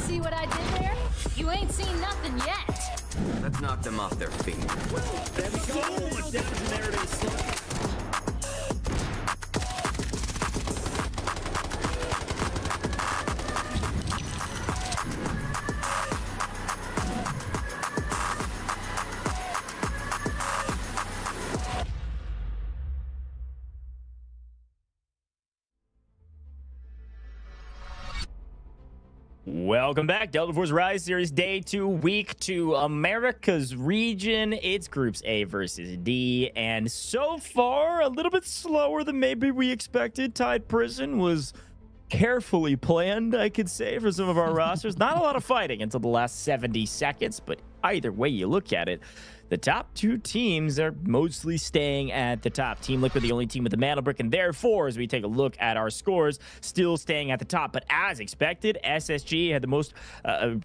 See what I did there? You ain't seen nothing yet. Let's knock them off their feet. There we go. Much damage in there it is. Welcome back, Delta Force Rise Series Day 2, Week 2, America's region. It's Groups A versus D, and so far, a little bit slower than maybe we expected. Tide Prison was carefully planned, I could say, for some of our rosters. Not a lot of fighting until the last 70 seconds, but either way you look at it, the top two teams are mostly staying at the top. Team Liquid, the only team with the Mantle Brick, and therefore, as we take a look at our scores, still staying at the top. But as expected, SSG had the most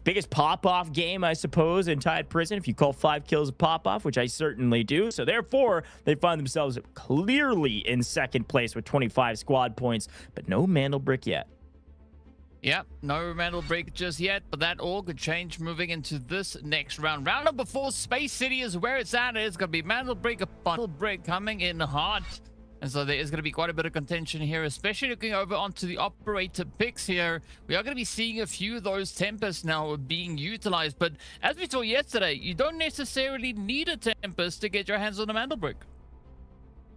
biggest pop-off game, I suppose, in Tide Prison, if you call 5 kills a pop-off, which I certainly do. So therefore, they find themselves clearly in second place with 25 squad points, but no Mantle Brick yet. Yep, no Mantle Brick just yet, but that all could change moving into this next round. Round number 4, Space City is where it's at. It's going to be Mantle Brick, a Bundle Brick coming in hot. And so there is going to be quite a bit of contention here, especially looking over onto the operator picks here. We are going to be seeing a few of those Tempests now being utilized. But as we saw yesterday, you don't necessarily need a Tempest to get your hands on a Mantle Brick.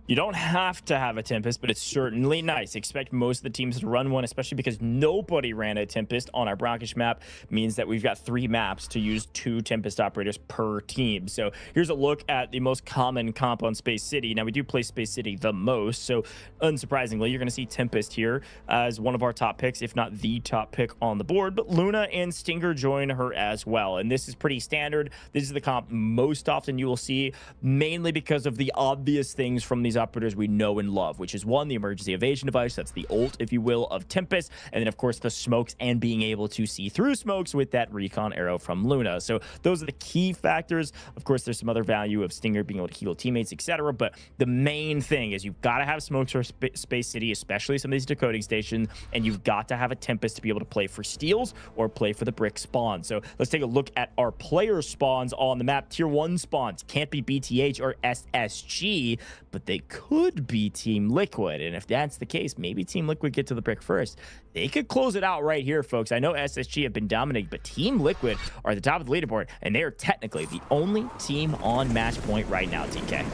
You don't have to have a Tempest, but it's certainly nice. Expect most of the teams to run one, especially because nobody ran a Tempest on our Brakkesh map. Means that we've got 3 maps to use 2 Tempest operators per team. So here's a look at the most common comp on Space City. Now, we do play Space City the most, so unsurprisingly, you're going to see Tempest here as one of our top picks, if not the top pick on the board. But Luna and Stinger join her as well, and this is pretty standard. This is the comp most often you will see, mainly because of the obvious things from these operators we know and love, which is 1, the emergency evasion device. That's the ult, if you will, of Tempest, and then of course the smokes and being able to see through smokes with that recon arrow from Luna. So those are the key factors. Of course, there's some other value of Stinger being able to heal teammates, etc., but the main thing is you've got to have smokes for Space City, especially some of these decoding stations, and you've got to have a Tempest to be able to play for steals or play for the brick spawn. So let's take a look at our player spawns on the map. Tier 1 spawns can't be BTH or SSG, but they could be Team Liquid. And if that's the case, maybe Team Liquid get to the brick first. They could close it out right here, folks. I know SSG have been dominating, but Team Liquid are at the top of the leaderboard, and they are technically the only team on match point right now, TK.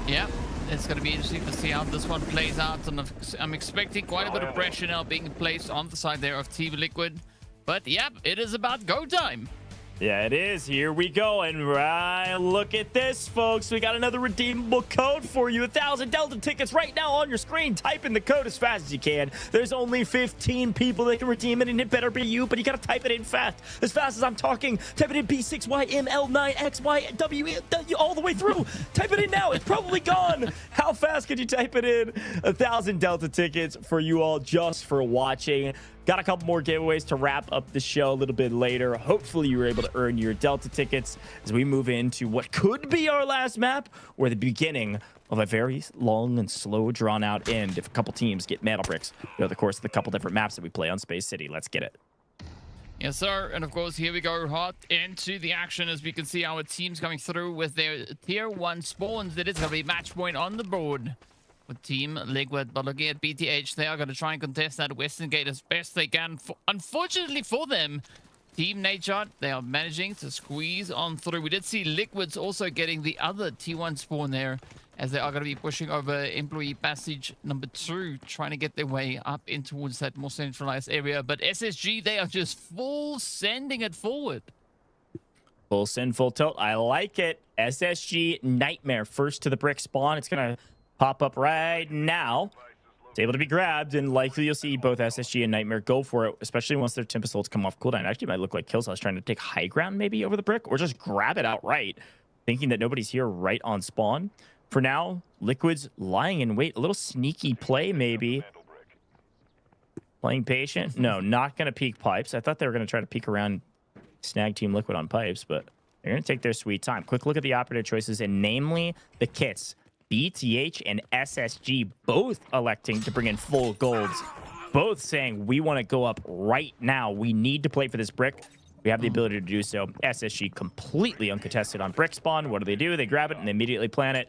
Yep. It's going to be interesting to see how this one plays out, and I'm expecting quite a bit of pressure now being placed on the side there of Team Liquid. But yep, it is about go time. Yeah, it is. Here we go. And look at this, folks. We got another redeemable code for you. 1,000 Delta tickets right now on your screen. Type in the code as fast as you can. There's only 15 people that can redeem it, and it better be you, but you got to type it in fast. As fast as I'm talking. Type it in B6YML9XYW all the way through. Type it in now. It's probably gone. How fast could you type it in? 1,000 Delta tickets for you all just for watching. Got a couple more giveaways to wrap up the show a little bit later. Hopefully you were able to earn your Delta tickets as we move into what could be our last map or the beginning of a very long and slow drawn out end if a couple teams get Mantle Bricks over the course of the couple different maps that we play on Space City. Let's get it. Yes, sir. And of course, here we go hot into the action as we can see our teams coming through with their tier 1 spawns. That is going to be match point on the board with Team Liquid, but looking at BTH, they are going to try and contest that Western Gate as best they can. Unfortunately for them, Team Nadeshot, they are managing to squeeze on through. We did see Liquids also getting the other T1 spawn there, as they are going to be pushing over Employee Passage number 2, trying to get their way up in towards that more centralized area. But SSG, they are just full sending it forward. Full send, full tilt. I like it. SSG Nightmare first to the brick spawn. It's going to pop up right now. It's able to be grabbed, and likely you'll see both SSG and Nightmare go for it, especially once their Tempest ults come off cooldown. Actually, it might look like Killsaw's trying to take high ground maybe over the brick, or just grab it outright, thinking that nobody's here right on spawn. For now, Liquid's lying in wait. A little sneaky play maybe. Playing patient. No, not going to peek pipes. I thought they were going to try to peek around, snag Team Liquid on pipes, but They're going to take their sweet time. Quick look at the operator choices, and namely the kits. BTH and SSG both electing to bring in full golds. Both saying, we want to go up right now. We need to play for this brick. We have the ability to do so. SSG completely uncontested on brick spawn. What do? They grab it and they immediately plant it.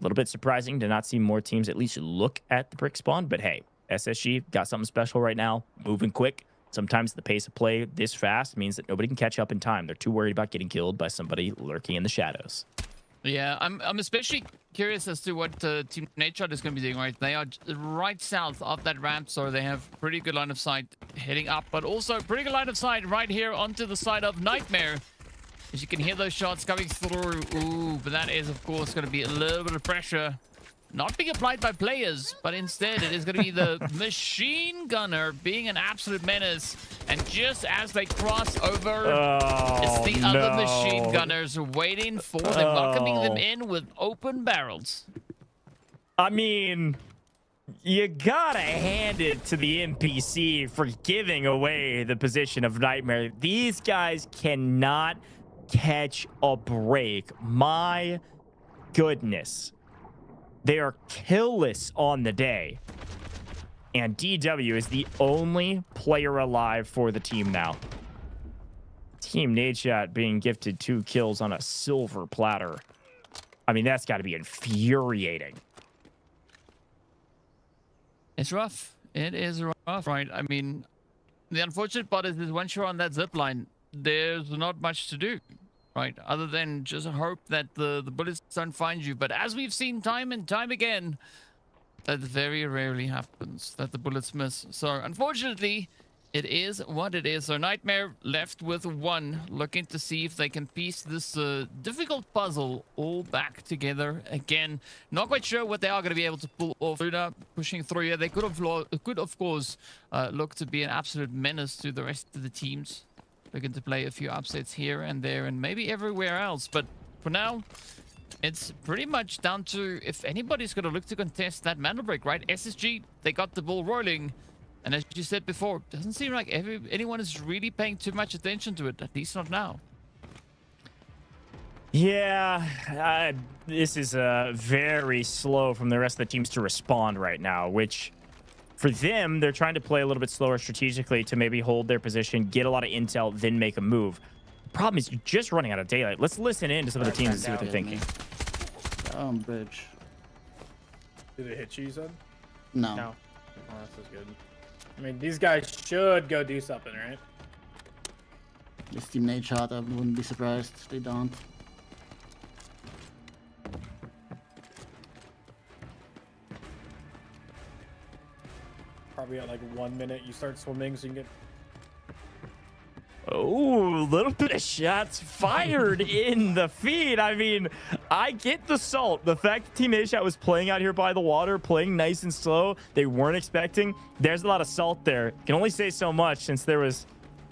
A little bit surprising to not see more teams at least look at the brick spawn. But hey, SSG got something special right now. Moving quick. Sometimes the pace of play this fast means that nobody can catch up in time. They're too worried about getting killed by somebody lurking in the shadows. Yeah, I'm especially curious as to what Team Nadeshot is going to be doing, right? They are right south of that ramp, so they have pretty good line of sight heading up, but also pretty good line of sight right here onto the side of Nightmare. As you can hear those shots coming through. Ooh, but that is, of course, going to be a little bit of pressure. Not being applied by players, but instead it is going to be the machine gunner being an absolute menace. And just as they cross over, it's the other machine gunners waiting for them, welcoming them in with open barrels. I mean, you gotta hand it to the NPC for giving away the position of Nightmare. These guys cannot catch a break. My goodness. They are killless on the day. And DW is the only player alive for the team now. Team Nadeshot being gifted 2 kills on a silver platter. I mean, that's got to be infuriating. It's rough. It is rough, right? I mean, the unfortunate part is once you're on that zip line, there's not much to do. Right, other than just hope that the bullets don't find you. But as we've seen time and time again, that very rarely happens, that the bullets miss. So unfortunately, it is what it is. So Nightmare left with 1, looking to see if they can piece this difficult puzzle all back together again. Not quite sure what they are going to be able to pull off. Luna pushing through here. They could, of course, look to be an absolute menace to the rest of the teams. Looking to play a few upsets here and there and maybe everywhere else. But for now, it's pretty much down to if anybody's going to look to contest that mana break, right? SSG, they got the ball rolling. And as you said before, doesn't seem like anyone is really paying too much attention to it, at least not now. Yeah, this is very slow from the rest of the teams to respond right now, which... For them, they're trying to play a little bit slower strategically to maybe hold their position, get a lot of intel, then make a move. The problem is you're just running out of daylight. Let's listen in to some of the teams and see what they're thinking. Bridge. Did it hit you, you said? No. No. Oh, this is good. I mean, these guys should go do something, right? This Team Nadeshot, I wouldn't be surprised if they don't. Probably at like 1 minute you start swimming so you can get... Oh, a little bit of shots fired in the feed. I mean, I get the salt. The fact that Team Nadeshot was playing out here by the water, playing nice and slow, they weren't expecting. There's a lot of salt there. Can only say so much since there was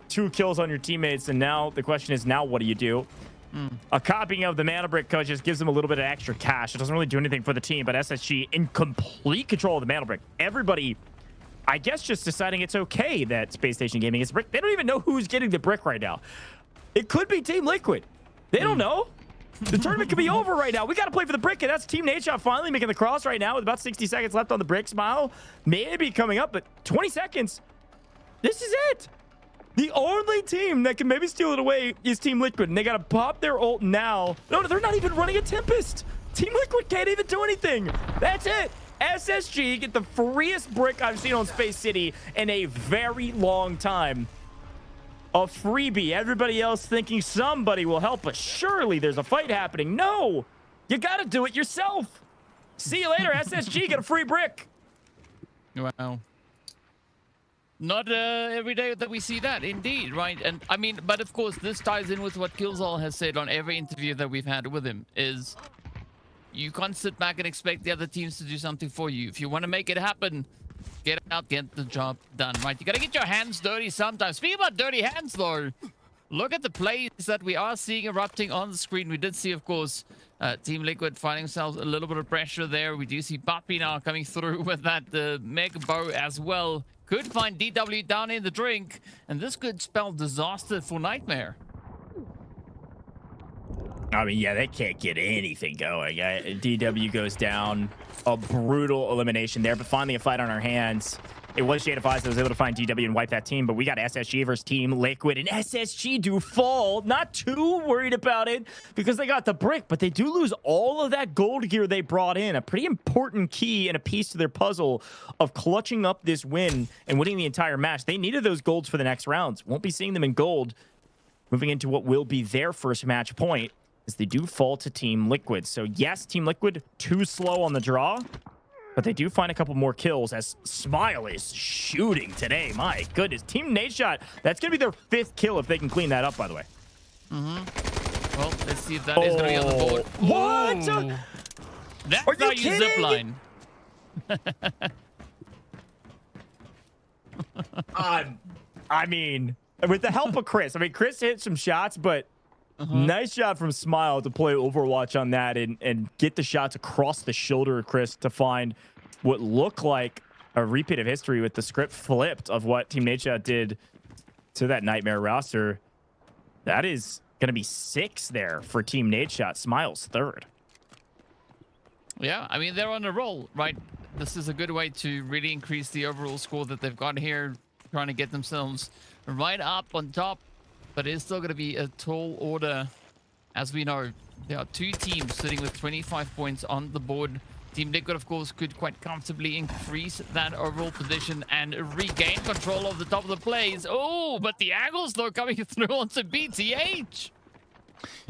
2 kills on your teammates, and now the question is, now what do you do? A copying of the mana brick code just gives them a little bit of extra cash. It doesn't really do anything for the team, but SSG in complete control of the mana brick. Everybody... I guess just deciding it's okay that Spacestation Gaming is brick. They don't even know who's getting the brick right now. It could be Team Liquid. They don't know. The tournament could be over right now. We got to play for the brick, and that's Team Nadeshot finally making the cross right now with about 60 seconds left on the brick. Smile maybe coming up, but 20 seconds. This is it. The only team that can maybe steal it away is Team Liquid, and they got to pop their ult now. No, they're not even running a Tempest. Team Liquid can't even do anything. That's it. SSG get the freest brick I've seen on Space City in a very long time. A freebie. Everybody else thinking somebody will help us. Surely there's a fight happening. No! You gotta do it yourself. See you later, SSG. Get a free brick. Wow. Not every day that we see that, indeed, right? And I mean, but of course, this ties in with what Killzall has said on every interview that we've had with him, is you can't sit back and expect the other teams to do something for you. If you want to make it happen, get out, get the job done, right? You got to get your hands dirty sometimes. Speaking about dirty hands, though, look at the plays that we are seeing erupting on the screen. We did see, of course, Team Liquid finding themselves a little bit of pressure there. We do see Bappy now coming through with that mega bow as well. Could find DW down in the drink, and this could spell disaster for Nightmare. I mean, yeah, they can't get anything going. DW goes down. A brutal elimination there, but finally a fight on our hands. It was Shade of Eyes that was able to find DW and wipe that team, but we got SSG versus Team Liquid, and SSG do fall. Not too worried about it because they got the brick, but they do lose all of that gold gear they brought in. A pretty important key and a piece to their puzzle of clutching up this win and winning the entire match. They needed those golds for the next rounds. Won't be seeing them in gold. Moving into what will be their first match point, as they do fall to Team Liquid. So yes, Team Liquid too slow on the draw, but they do find a couple more kills as Smile is shooting today. My goodness. Team Nadeshot, that's going to be their 5th kill if they can clean that up, by the way. Well, let's see if that is going to be on the board. What? Ooh. That's Are you how you kidding? zipline. I mean, with the help of Chris. I mean, Chris hit some shots, but nice shot from Smile to play Overwatch on that and get the shots across the shoulder of Chris to find what looked like a repeat of history with the script flipped of what Team Nadeshot did to that Nightmare roster. That is going to be 6 there for Team Nadeshot. Smile's 3rd. Yeah, I mean, they're on a roll, right? This is a good way to really increase the overall score that they've got here, trying to get themselves right up on top. But it's still going to be a tall order. As we know, there are 2 teams sitting with 25 points on the board. Team Liquid, of course, could quite comfortably increase that overall position and regain control of the top of the plays. Oh, but the angles, though, coming through onto BTH.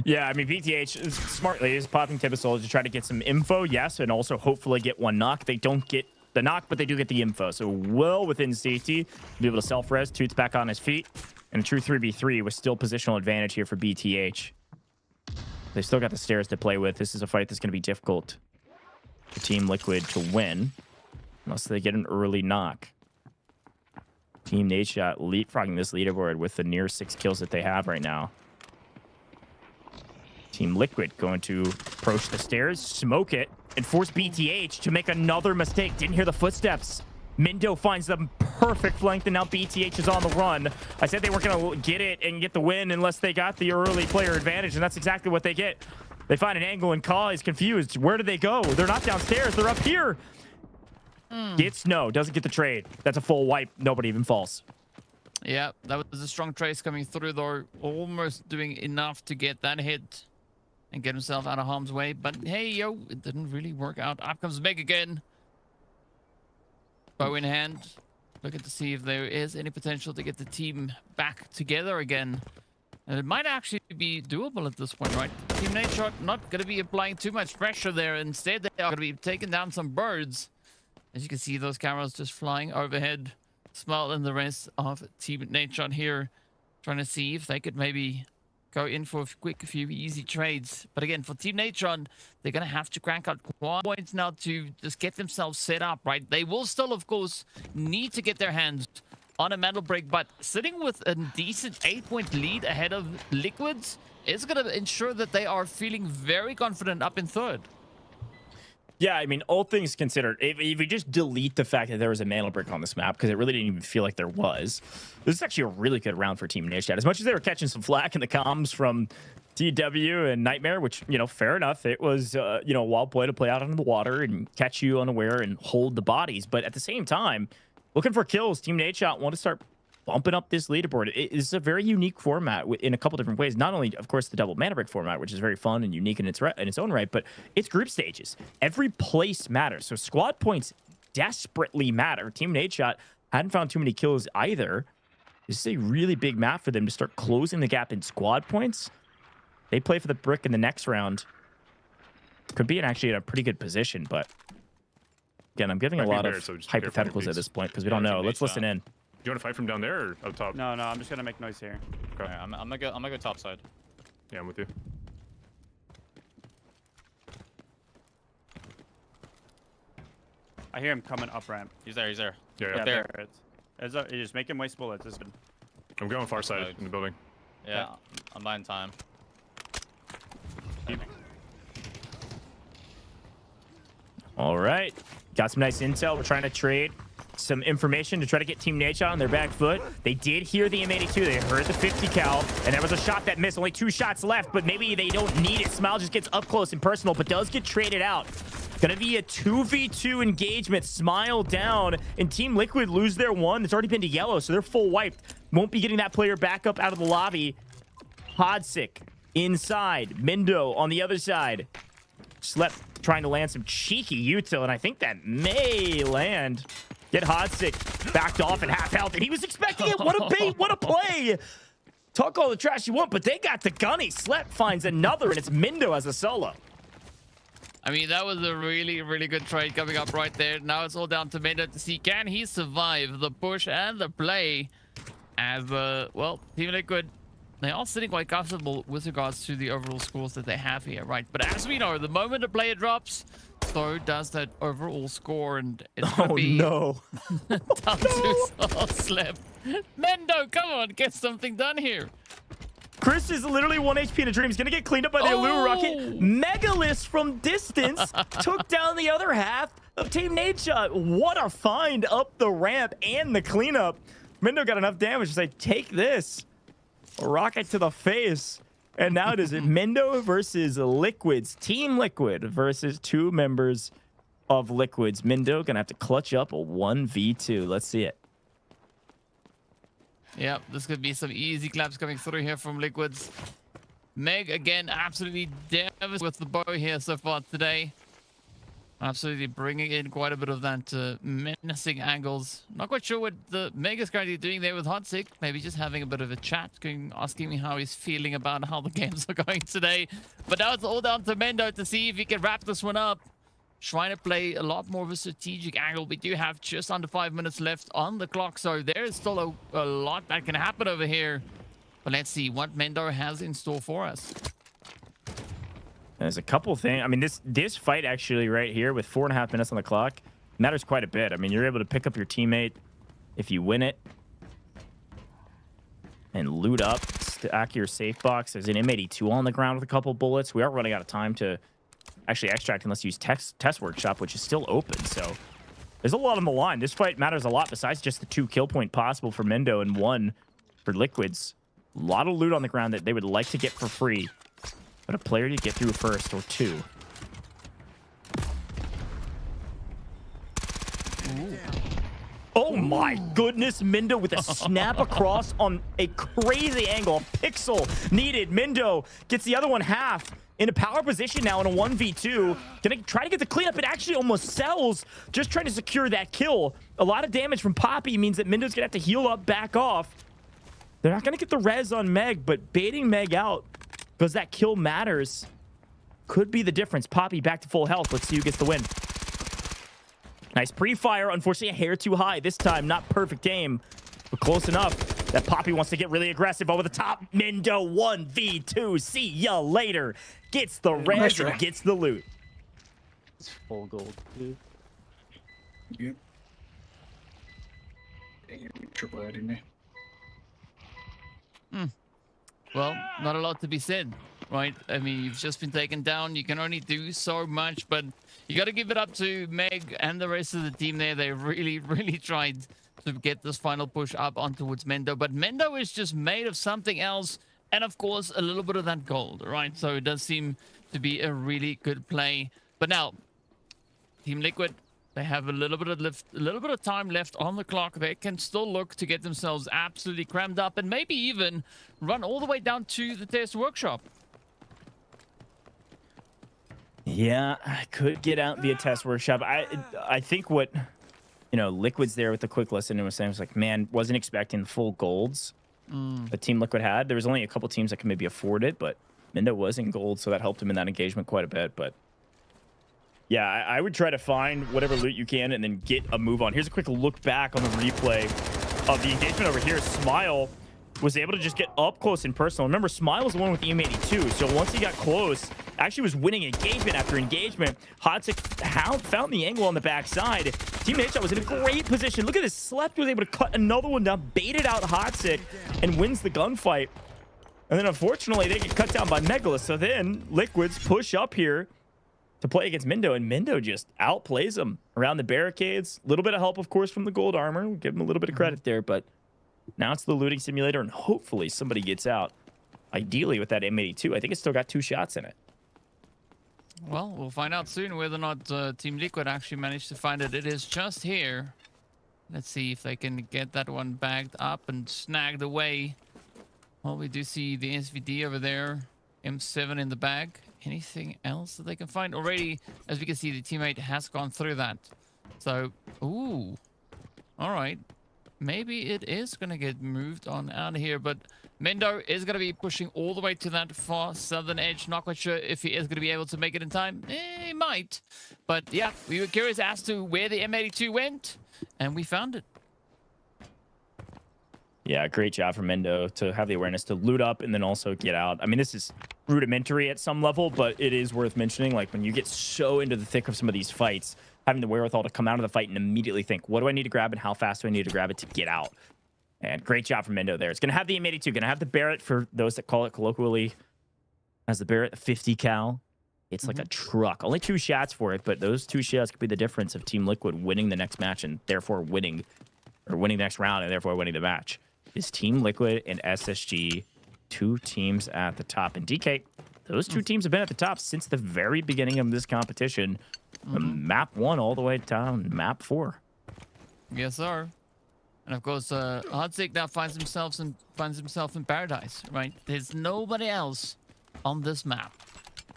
Yeah, I mean, BTH smartly is popping Tibisol to try to get some info, yes, and also hopefully get one knock. They don't get the knock, but they do get the info. So well within safety to be able to self-res. Toots back on his feet. And a true 3v3 with still positional advantage here for BTH. They've still got the stairs to play with. This is a fight that's going to be difficult for Team Liquid to win unless they get an early knock. Team Nadeshot leapfrogging this leaderboard with the near 6 kills that they have right now. Team Liquid going to approach the stairs, smoke it, and force BTH to make another mistake. Didn't hear the footsteps. Mindo finds the perfect flank, and now BTH is on the run. I said they weren't going to get it and get the win unless they got the early player advantage, and that's exactly what they get. They find an angle, and Kaw is confused. Where do they go? They're not downstairs. They're up here. Gets no. Doesn't get the trade. That's a full wipe. Nobody even falls. Yeah, that was a strong trace coming through, though. Almost doing enough to get that hit and get himself out of harm's way. But hey, yo, it didn't really work out. Up comes Meg again. Bow in hand, looking to see if there is any potential to get the team back together again. And it might actually be doable at this point, right? Team Nadeshot not going to be applying too much pressure there. Instead, they are going to be taking down some birds. As you can see, those cameras just flying overhead. Smile and the rest of Team Nadeshot here, trying to see if they could maybe go in for a quick few easy trades. But again, for Team Nadeshot, they're going to have to crank out points now to just get themselves set up, right? They will still, of course, need to get their hands on a metal break, but sitting with a decent 8-point lead ahead of Liquids is going to ensure that they are feeling very confident up in 3rd. Yeah, I mean, all things considered, if we just delete the fact that there was a mantle brick on this map, because it really didn't even feel like there was, this is actually a really good round for Team Nadeshot. As much as they were catching some flack in the comms from TW and Nightmare, which, you know, fair enough. It was, you know, a wild play to play out on the water and catch you unaware and hold the bodies. But at the same time, looking for kills, Team Nadeshot want to start bumping up this leaderboard. It is a very unique format in a couple different ways. Not only, of course, the double mana brick format, which is very fun and unique in its own right, but it's group stages. Every place matters. So squad points desperately matter. Team Nadeshot hadn't found too many kills either. This is a really big map for them to start closing the gap in squad points. They play for the brick in the next round. Could be actually in a pretty good position, but again, I'm giving a lot of hypotheticals at this point because we don't know. Let's listen in. Do you want to fight from down there or up top? No, I'm just gonna make noise here. Okay. Right, I'm gonna go top side. Yeah, I'm with you. I hear him coming up ramp. He's there. Yeah, up there. Just make him waste bullets. It's good. I'm going far side in the building. Yeah, I'm buying time. All right. Got some nice intel. We're trying to trade. some information to try to get Team Nadeshot on their back foot. They did hear the M82. They heard the 50 cal, and there was a shot that missed. Only 2 shots left, but maybe they don't need it. Smile just gets up close and personal, but does get traded out. Gonna be a 2v2 engagement. Smile down, and Team Liquid lose their 1. It's already been to yellow, so they're full wiped. Won't be getting that player back up out of the lobby. Hodsik inside. Mindo on the other side. Slep trying to land some cheeky util, and I think that may land. Get Hodsik backed off at half health, and he was expecting it. What a bait, what a play. Talk all the trash you want, but they got the gunny. Slep finds another, and it's Mindo as a solo. I mean, that was a really, really good trade coming up right there. Now it's all down to Mindo to see, can he survive the push and the play as, well, Team Liquid, they are sitting quite comfortable with regards to the overall scores that they have here, right? But as we know, the moment a player drops, so does that overall score, and it's gonna be no. down to Slip. Mendo, come on, get something done here. Chris is literally 1 HP in a dream. He's gonna get cleaned up by the Allure Rocket. Megalith from distance took down the other half of Team Nadeshot. What a find up the ramp and the cleanup. Mendo got enough damage to say, take this. A rocket to the face. And now it is Mendo versus Liquids. Team Liquid versus 2 members of Liquids. Mendo gonna have to clutch up a 1v2. Let's see it. Yep, this could be some easy claps coming through here from Liquids. Meg, again, absolutely devastated with the bow here so far today. Absolutely bringing in quite a bit of that menacing angles. Not quite sure what the Meg is currently doing there with Hodsik. Maybe just having a bit of a chat, asking me how he's feeling about how the games are going today. But now it's all down to Mendo to see if he can wrap this one up. Trying to play a lot more of a strategic angle. We do have just under 5 minutes left on the clock, so there is still a lot that can happen over here. But let's see what Mendo has in store for us. There's a couple things. I mean, this fight actually right here with 4.5 minutes on the clock matters quite a bit. I mean, you're able to pick up your teammate if you win it and loot up, stack your safe box. There's an M82 on the ground with a couple bullets. We are running out of time to actually extract unless you use test workshop, which is still open. So there's a lot on the line. This fight matters a lot besides just the 2 kill point possible for Mendo and 1 for Liquids. A lot of loot on the ground that they would like to get for free, but a player to get through first or 2. Ooh. Oh my goodness, Mendo with a snap across on a crazy angle. A pixel needed. Mendo gets the other one half. In a power position now in a 1v2. Gonna try to get the cleanup. It actually almost sells. Just trying to secure that kill. A lot of damage from Poppy means that Mendo's gonna have to heal up, back off. They're not gonna get the res on Meg, but baiting Meg out because that kill matters could be the difference. Poppy back to full health. Let's see who gets the win. Nice pre-fire. Unfortunately, a hair too high. This time, not perfect aim, but close enough. That Poppy wants to get really aggressive over the top. Mendo 1v2. See ya later. Gets the res and gets the loot. It's full gold, dude. Yeah. Triple A, didn't he? Well, not a lot to be said, right? I mean, you've just been taken down. You can only do so much, but you got to give it up to Meg and the rest of the team there. They really, really tried to get this final push up on towards Mendo, but Mendo is just made of something else, and of course a little bit of that gold, right? So it does seem to be a really good play. But now Team Liquid, they have a little bit of time left on the clock. They can still look to get themselves absolutely crammed up and maybe even run all the way down to the test workshop. Yeah, I could get out via test workshop. I think what, you know, Liquid's there with the quick listen and was saying was like, man, wasn't expecting the full golds that Team Liquid had. There was only a couple teams that could maybe afford it, but Mendo was in gold, so that helped him in that engagement quite a bit. But yeah, I would try to find whatever loot you can and then get a move on. Here's a quick look back on the replay of the engagement over here. Smile was able to just get up close and personal. Remember, Smile was the one with the M82, so once he got close, actually was winning engagement after engagement. Hodsik found the angle on the backside. Team Nadeshot was in a great position. Look at this. Slept was able to cut another one down, baited out Hodsik, and wins the gunfight. And then unfortunately, they get cut down by Megalith. So then Liquids push up here to to play against Mindo, and Mindo just outplays them around the barricades. A little bit of help, of course, from the gold armor. We'll give him a little bit of credit there, but now it's the looting simulator, and hopefully somebody gets out. Ideally with that M82, I think it's still got 2 shots in it. Well, we'll find out soon whether or not Team Liquid actually managed to find it. It is just here. Let's see if they can get that one bagged up and snagged away. Well, we do see the SVD over there. M7 in the bag. Anything else that they can find? Already, as we can see, the teammate has gone through that. So, ooh. All right. Maybe it is going to get moved on out of here, but Mendo is going to be pushing all the way to that far southern edge. Not quite sure if he is going to be able to make it in time. He might. But yeah, we were curious as to where the M82 went, and we found it. Yeah, great job from Mendo to have the awareness to loot up and then also get out. I mean, this is rudimentary at some level, but it is worth mentioning. Like, when you get so into the thick of some of these fights, having the wherewithal to come out of the fight and immediately think, what do I need to grab and how fast do I need to grab it to get out? And great job from Mendo there. It's going to have the M82, going to have the Barrett for those that call it colloquially as the Barrett, the 50 cal. It's like a truck. Only 2 shots for it, but those 2 shots could be the difference of Team Liquid winning the next match and therefore winning the next round and therefore winning the match. Is Team Liquid and SSG 2 teams at the top. And DK, those 2 teams have been at the top since the very beginning of this competition. From map 1 all the way down map 4. Yes, sir. And of course, Hardsick now finds himself in paradise, right? There's nobody else on this map.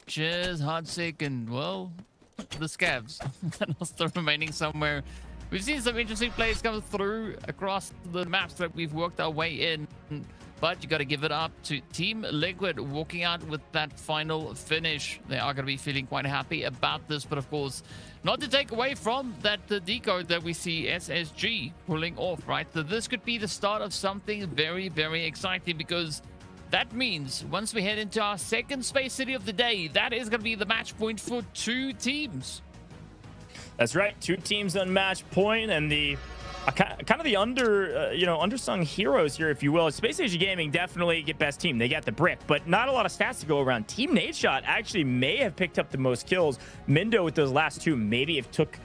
Just Hardsick and, well, the scavs that are still remaining somewhere. We've seen some interesting plays come through across the maps that we've worked our way in. But you got to give it up to Team Liquid walking out with that final finish. They are going to be feeling quite happy about this. But of course, not to take away from that the decode that we see SSG pulling off, right? So this could be the start of something very, very exciting, because that means once we head into our second space city of the day, that is going to be the match point for 2 teams. That's right. 2 teams on match point, and the kind of the undersung heroes here, if you will. Spacestation Gaming definitely get best team. They got the brick, but not a lot of stats to go around. Team Nadeshot actually may have picked up the most kills. Mindo with those last 2 maybe have took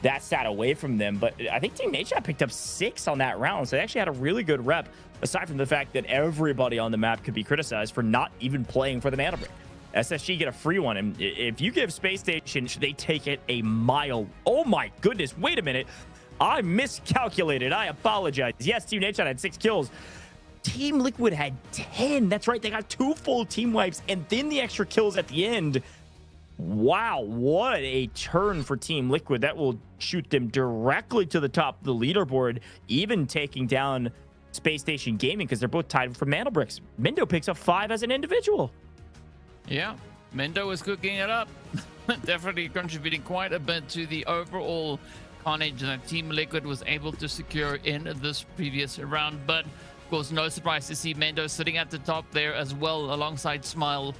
that stat away from them, but I think Team Nadeshot picked up 6 on that round, so they actually had a really good rep, aside from the fact that everybody on the map could be criticized for not even playing for the mana brick. SSG get a free one, and if you give Spacestation, they take it a mile. Oh my goodness, wait a minute. I miscalculated. I apologize. Yes, Team Nadeshot had 6 kills. Team Liquid had 10. That's right. They got 2 full team wipes and then the extra kills at the end. Wow, what a turn for Team Liquid. That will shoot them directly to the top of the leaderboard, even taking down Spacestation Gaming, because they're both tied for mana bricks. Mindo picks up 5 as an individual. Yeah, Mindo is cooking it up. Definitely contributing quite a bit to the overall carnage that Team Liquid was able to secure in this previous round. But of course, no surprise to see Mendo sitting at the top there as well, alongside Smile.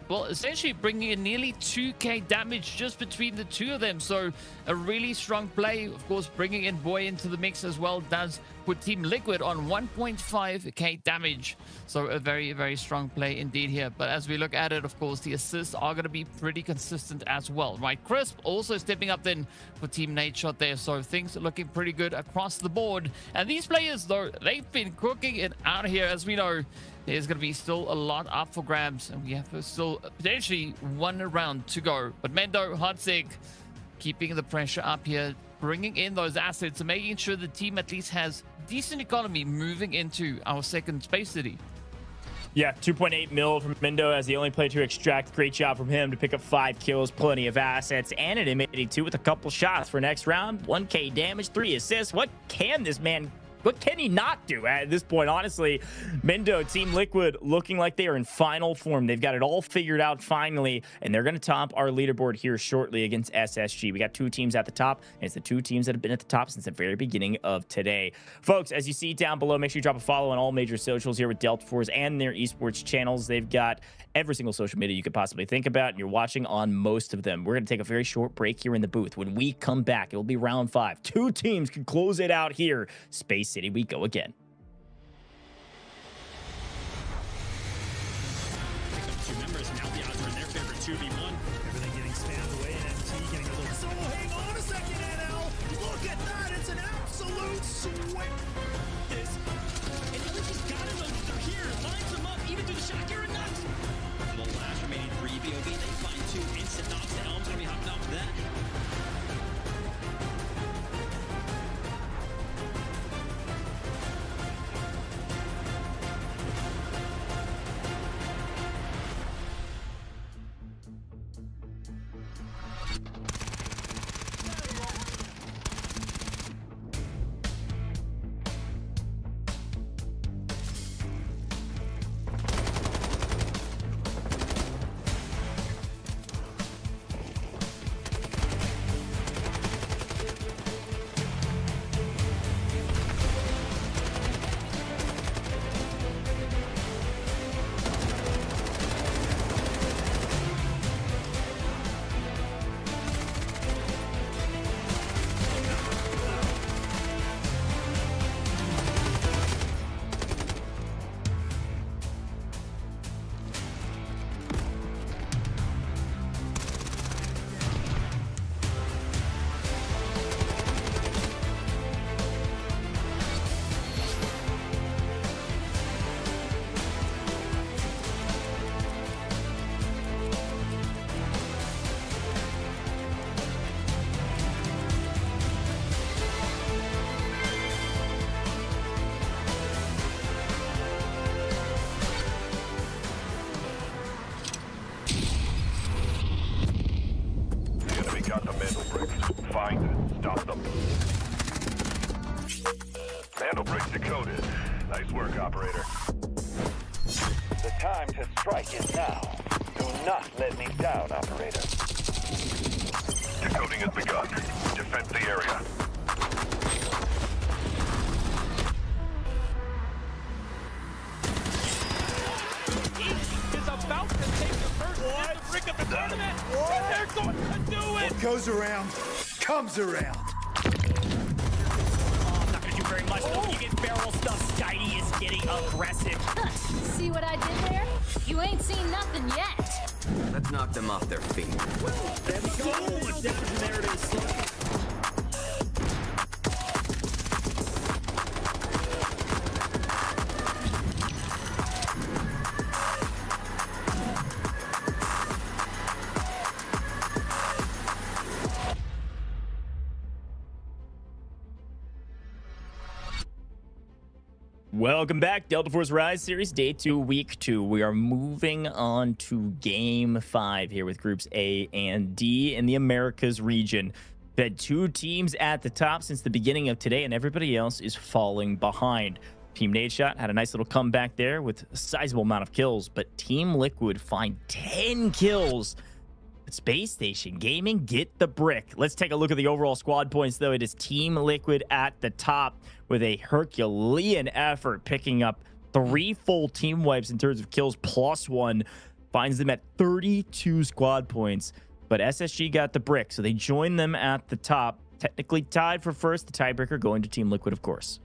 Well, essentially bringing in nearly 2k damage just between the 2 of them. So a really strong play. Of course, bringing in Boy into the mix as well does put Team Liquid on 1.5k damage. So a very, very strong play indeed here. But as we look at it, of course, the assists are going to be pretty consistent as well, right? Crisp also stepping up then for Team Nadeshot there. So things are looking pretty good across the board. And these players, though, they've been cooking it out here. As we know, there's going to be still a lot up for grabs, and we have still potentially 1 round to go. But Mendo, Hardsick, keeping the pressure up here, bringing in those assets and making sure the team at least has decent economy moving into our second space city. Yeah, 2.8 mil from Mendo as the only player to extract. Great job from him to pick up 5 kills, plenty of assets, and an M82 with a couple shots for next round. 1k damage, 3 assists. What can this man... What can he not do at this point? Honestly, Mendo, Team Liquid, looking like they are in final form. They've got it all figured out finally, and they're going to top our leaderboard here shortly against SSG. We got 2 teams at the top, and it's the 2 teams that have been at the top since the very beginning of today. Folks, as you see down below, make sure you drop a follow on all major socials here with Delta Force and their esports channels. They've got every single social media you could possibly think about, and you're watching on most of them. We're going to take a very short break here in the booth. When we come back, it will be round 5. 2 teams can close it out here. Space City we go again. two members. Now the odds are in their favor. 2v1. Everything getting spammed away, and MT getting a little solo. Hang on a second, NL. Look at that. It's an absolute sweat. This. And Ellis's got to know that they're here. Lines them up, even through the shot. You're nuts. The last remaining 3 BOB. They find 2 instant knocks. The Helm's going to be hopping off that. Got the mandle bricks. Find it. Stop them. Mandle bricks decoded. Nice work, operator. The time to strike is now. Do not let me down, operator. Decoding has begun. Defend the area. Is about to take the first hit to brick up the tournament. And they're going to do it. What goes around, comes around. Oh, not gonna do very much though. You get barrel stuff. Skydie is getting aggressive. See what I did there? You ain't seen nothing yet. Let's knock them off their feet. There we go. Much damage, and there it is. Welcome back, Delta Force Rise Series, Day 2, Week 2. We are moving on to Game 5 here with Groups A and D in the Americas region. We've had 2 teams at the top since the beginning of today, and everybody else is falling behind. Team Nadeshot had a nice little comeback there with a sizable amount of kills, but Team Liquid find 10 kills. Spacestation Gaming get the brick. Let's take a look at the overall squad points, though. It is Team Liquid at the top with a Herculean effort, picking up 3 full team wipes in terms of kills +1. Finds them at 32 squad points. But SSG got the brick, so they join them at the top. Technically tied for first. The tiebreaker going to Team Liquid, of course.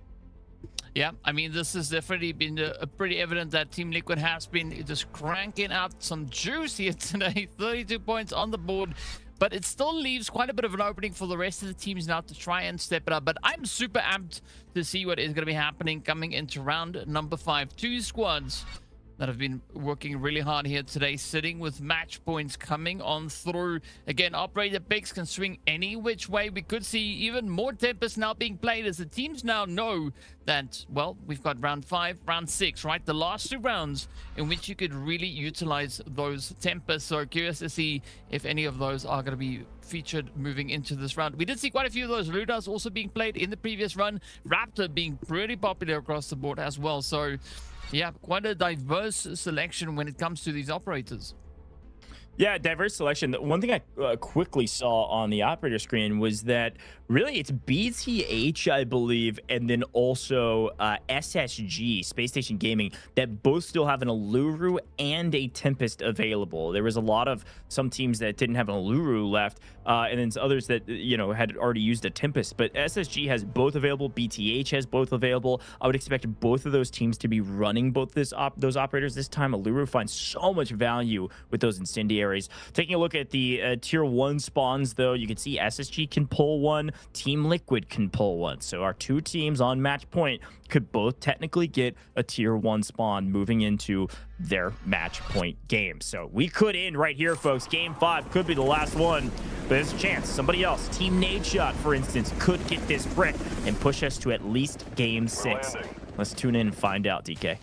Yeah, I mean, this has definitely been pretty evident that Team Liquid has been just cranking out some juice here today. 32 points on the board, but it still leaves quite a bit of an opening for the rest of the teams now to try and step it up. But I'm super amped to see what is going to be happening coming into round number 5. 2 squads that have been working really hard here today, sitting with match points coming on through. Again, operator picks can swing any which way. We could see even more Tempest now being played as the teams now know that, well, we've got round 5, round 6, right? The last 2 rounds in which you could really utilize those Tempests. So curious to see if any of those are going to be featured moving into this round. We did see quite a few of those Ludas also being played in the previous run. Raptor being pretty popular across the board as well. So yeah, quite a diverse selection when it comes to these operators. Yeah, diverse selection. The one thing I quickly saw on the operator screen was that really it's BTH, I believe, and then also SSG, Space Station Gaming, that both still have an Alluru and a Tempest available. There was a lot of some teams that didn't have an Alluru left, and then others that, you know, had already used a Tempest. But SSG has both available. BTH has both available. I would expect both of those teams to be running both those operators this time. Alluru finds so much value with those incendiaries. Taking a look at the tier 1 spawns, though, you can see SSG can pull one, Team Liquid can pull one. So our two teams on match point could both technically get a tier 1 spawn moving into their match point game. So we could end right here, folks. Game 5 could be the last one, but there's a chance somebody else, Team Nadeshot, for instance, could get this brick and push us to at least game 6. Let's tune in and find out, DK.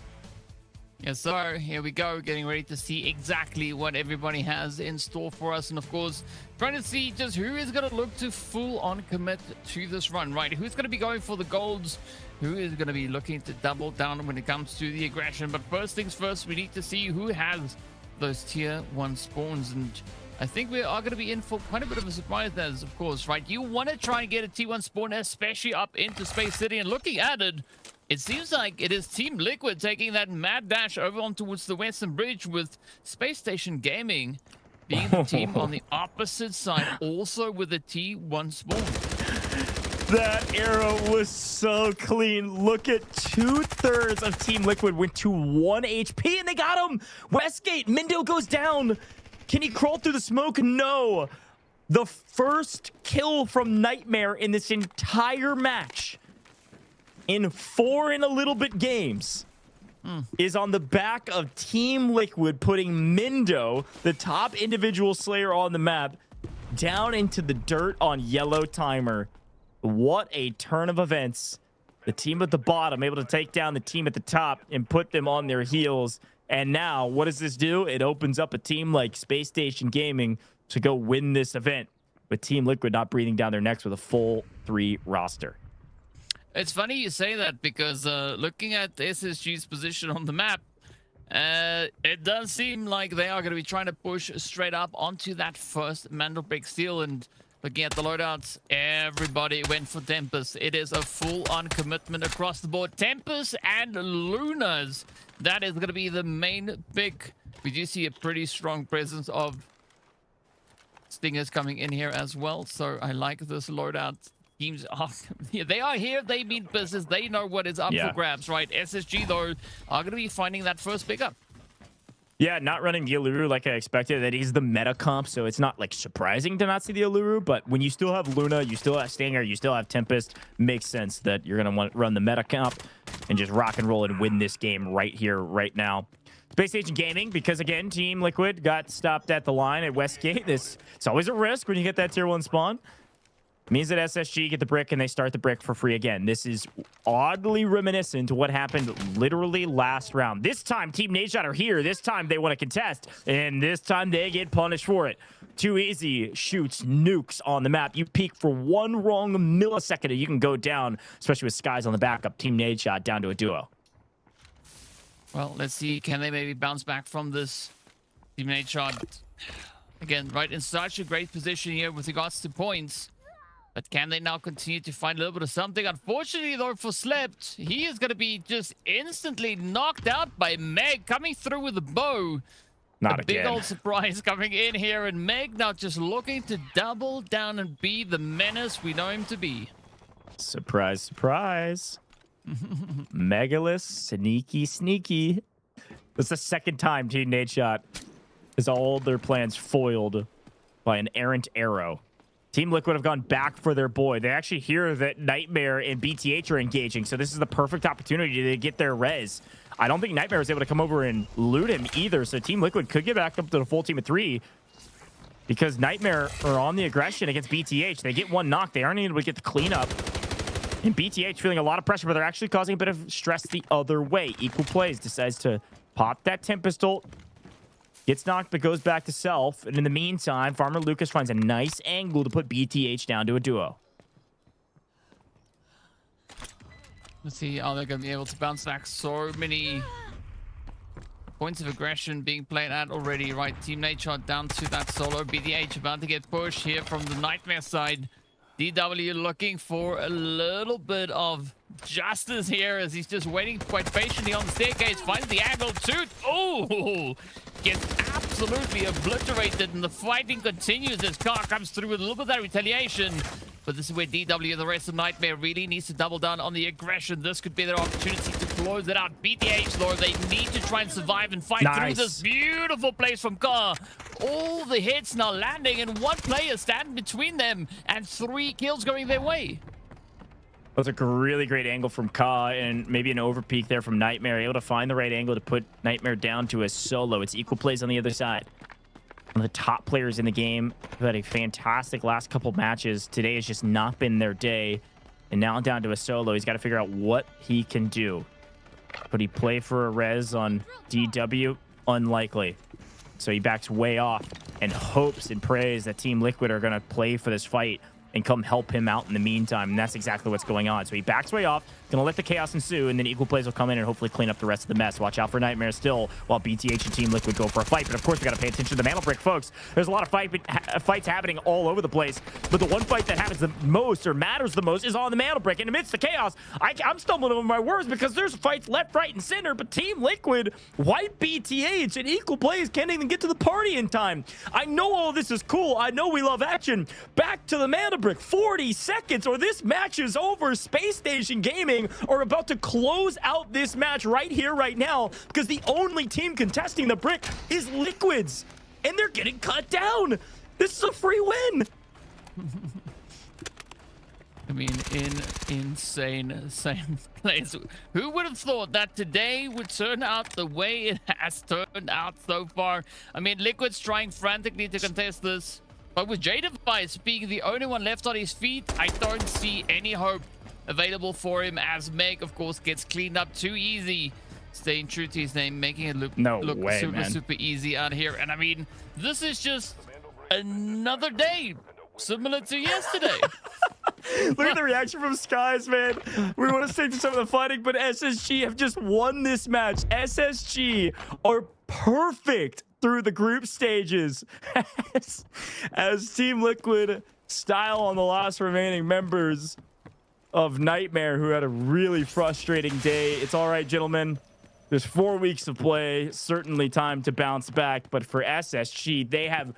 Yes, sir. Here we go, getting ready to see exactly what everybody has in store for us. And of course, trying to see just who is going to look to full-on commit to this run, right? Who's going to be going for the golds? Who is going to be looking to double down when it comes to the aggression? But first things first, we need to see who has those tier 1 spawns. And I think we are going to be in for quite a bit of a surprise there, of course, right? You want to try and get a T1 spawn, especially up into Space City. And looking at it, it seems like it is Team Liquid taking that mad dash over on towards the Western Bridge, with Space Station Gaming being the team on the opposite side, also with a T1 spawn. That arrow was so clean. Look at 2/3 of Team Liquid went to 1 HP, and they got him. Westgate, Mindo goes down. Can he crawl through the smoke? No. The first kill from Nightmare in this entire match, in 4 and a little bit games, is on the back of Team Liquid putting Mindo, the top individual slayer on the map, down into the dirt on yellow timer. What a turn of events. The team at the bottom able to take down the team at the top and put them on their heels. And now, what does this do? It opens up a team like Space Station Gaming to go win this event, with Team Liquid not breathing down their necks with a full 3 roster. It's funny you say that, because looking at SSG's position on the map, it does seem like they are going to be trying to push straight up onto that first Mandelbrake Steel. And looking at the loadouts, everybody went for Tempest. It is a full-on commitment across the board. Tempest and Lunas, that is going to be the main pick. We do see a pretty strong presence of Stingers coming in here as well, so I like this loadout. Teams are, they are here, they mean business, they know what is up for grabs, right? SSG, though, are going to be finding that first pickup. Yeah, not running the Alluru like I expected. That is the meta comp, so it's not like surprising to not see the Alluru, but when you still have Luna, you still have Stinger, you still have Tempest, makes sense that you're going to want to run the meta comp and just rock and roll and win this game right here, right now. Space Station Gaming, because again, Team Liquid got stopped at the line at Westgate. It's always a risk when you get that tier 1 spawn. It means that SSG get the brick and they start the brick for free again. This is oddly reminiscent to what happened literally last round. This time, Team Nadeshot are here. This time, they want to contest, and this time they get punished for it. Too easy shoots nukes on the map. You peek for 1 wrong millisecond and you can go down, especially with Skies on the backup. Team Nadeshot down to a duo. Well, let's see. Can they maybe bounce back from this? Team Nadeshot, again, right in such a great position here with regards to points. But can they now continue to find a little bit of something? Unfortunately, though, for Slept, he is going to be just instantly knocked out by Meg, coming through with a bow. Not a again. Big old surprise coming in here, and Meg now just looking to double down and be the menace we know him to be. Surprise, surprise. Megalith, sneaky. That's the second time Team Nadeshot has all their plans foiled by an errant arrow. Team Liquid have gone back for their boy. They actually hear that Nightmare and BTH are engaging, so this is the perfect opportunity to get their res. I don't think Nightmare was able to come over and loot him either, so Team Liquid could get back up to the full team of 3, because Nightmare are on the aggression against BTH. They get 1 knock. They aren't able to get the cleanup. And BTH feeling a lot of pressure, but they're actually causing a bit of stress the other way. Equal Plays decides to pop that Tempest ult. Gets knocked, but goes back to self. And in the meantime, Farmer Lucas finds a nice angle to put BTH down to a duo. Let's see how they're going to be able to bounce back. So many Points of aggression being played out already, right? Team Nadeshot down to that solo. BDH about to get pushed here from the Nightmare side. DW looking for a little bit of justice here as he's just waiting quite patiently on the staircase. Finds the angle too. Oh, gets absolutely obliterated, and the fighting continues as Car comes through with a little bit of that retaliation. But this is where DW and the rest of Nightmare really needs to double down on the aggression. This could be their opportunity to close it out. BTH, Lord, they need to try and survive and fight through this beautiful place from Car. All the hits now landing, and one player standing between them, and 3 kills going their way. That was a really great angle from Ka, and maybe an overpeak there from Nightmare. Able to find the right angle to put Nightmare down to a solo. It's equal plays on the other side. One of the top players in the game who had a fantastic last couple matches. Today has just not been their day. And now down to a solo. He's got to figure out what he can do. Could he play for a res on DW? Unlikely. So he backs way off and hopes and prays that Team Liquid are going to play for this fight and come help him out in the meantime. And that's exactly what's going on. So he backs way off, gonna let the chaos ensue, and then equal plays will come in and hopefully clean up the rest of the mess. Watch out for Nightmare still while BTH and Team Liquid go for a fight. But of course, we gotta pay attention to the Mantle Brick, folks. There's a lot of fights happening all over the place, but the one fight that happens the most or matters the most is on the Mantle Brick. And amidst the chaos, I'm stumbling over my words because there's fights left, right, and center, but Team Liquid wipe BTH, and equal plays can't even get to the party in time. I know all this is cool. I know we love action. Back to the Mantle Brick. 40 seconds or this match is over. Spacestation Gaming are about to close out this match right here, right now, because the only team contesting the brick is Liquids, and they're getting cut down. This is a free win. I mean, insane plays. Who would have thought that today would turn out the way it has turned out so far? I mean, Liquid's trying frantically to contest this, but with J-Device being the only one left on his feet, I don't see any hope available for him, as Meg, of course, gets cleaned up too easy. Staying true to his name, making it look super easy out here. And I mean, this is just another day similar to yesterday. Look at the reaction from Skies, man. We want to stick to some of the fighting, but SSG have just won this match. SSG are perfect through the group stages as Team Liquid style on the last remaining members of Nightmare, who had a really frustrating day. It's all right, gentlemen. There's 4 weeks of play. Certainly time to bounce back. But for SSG, they have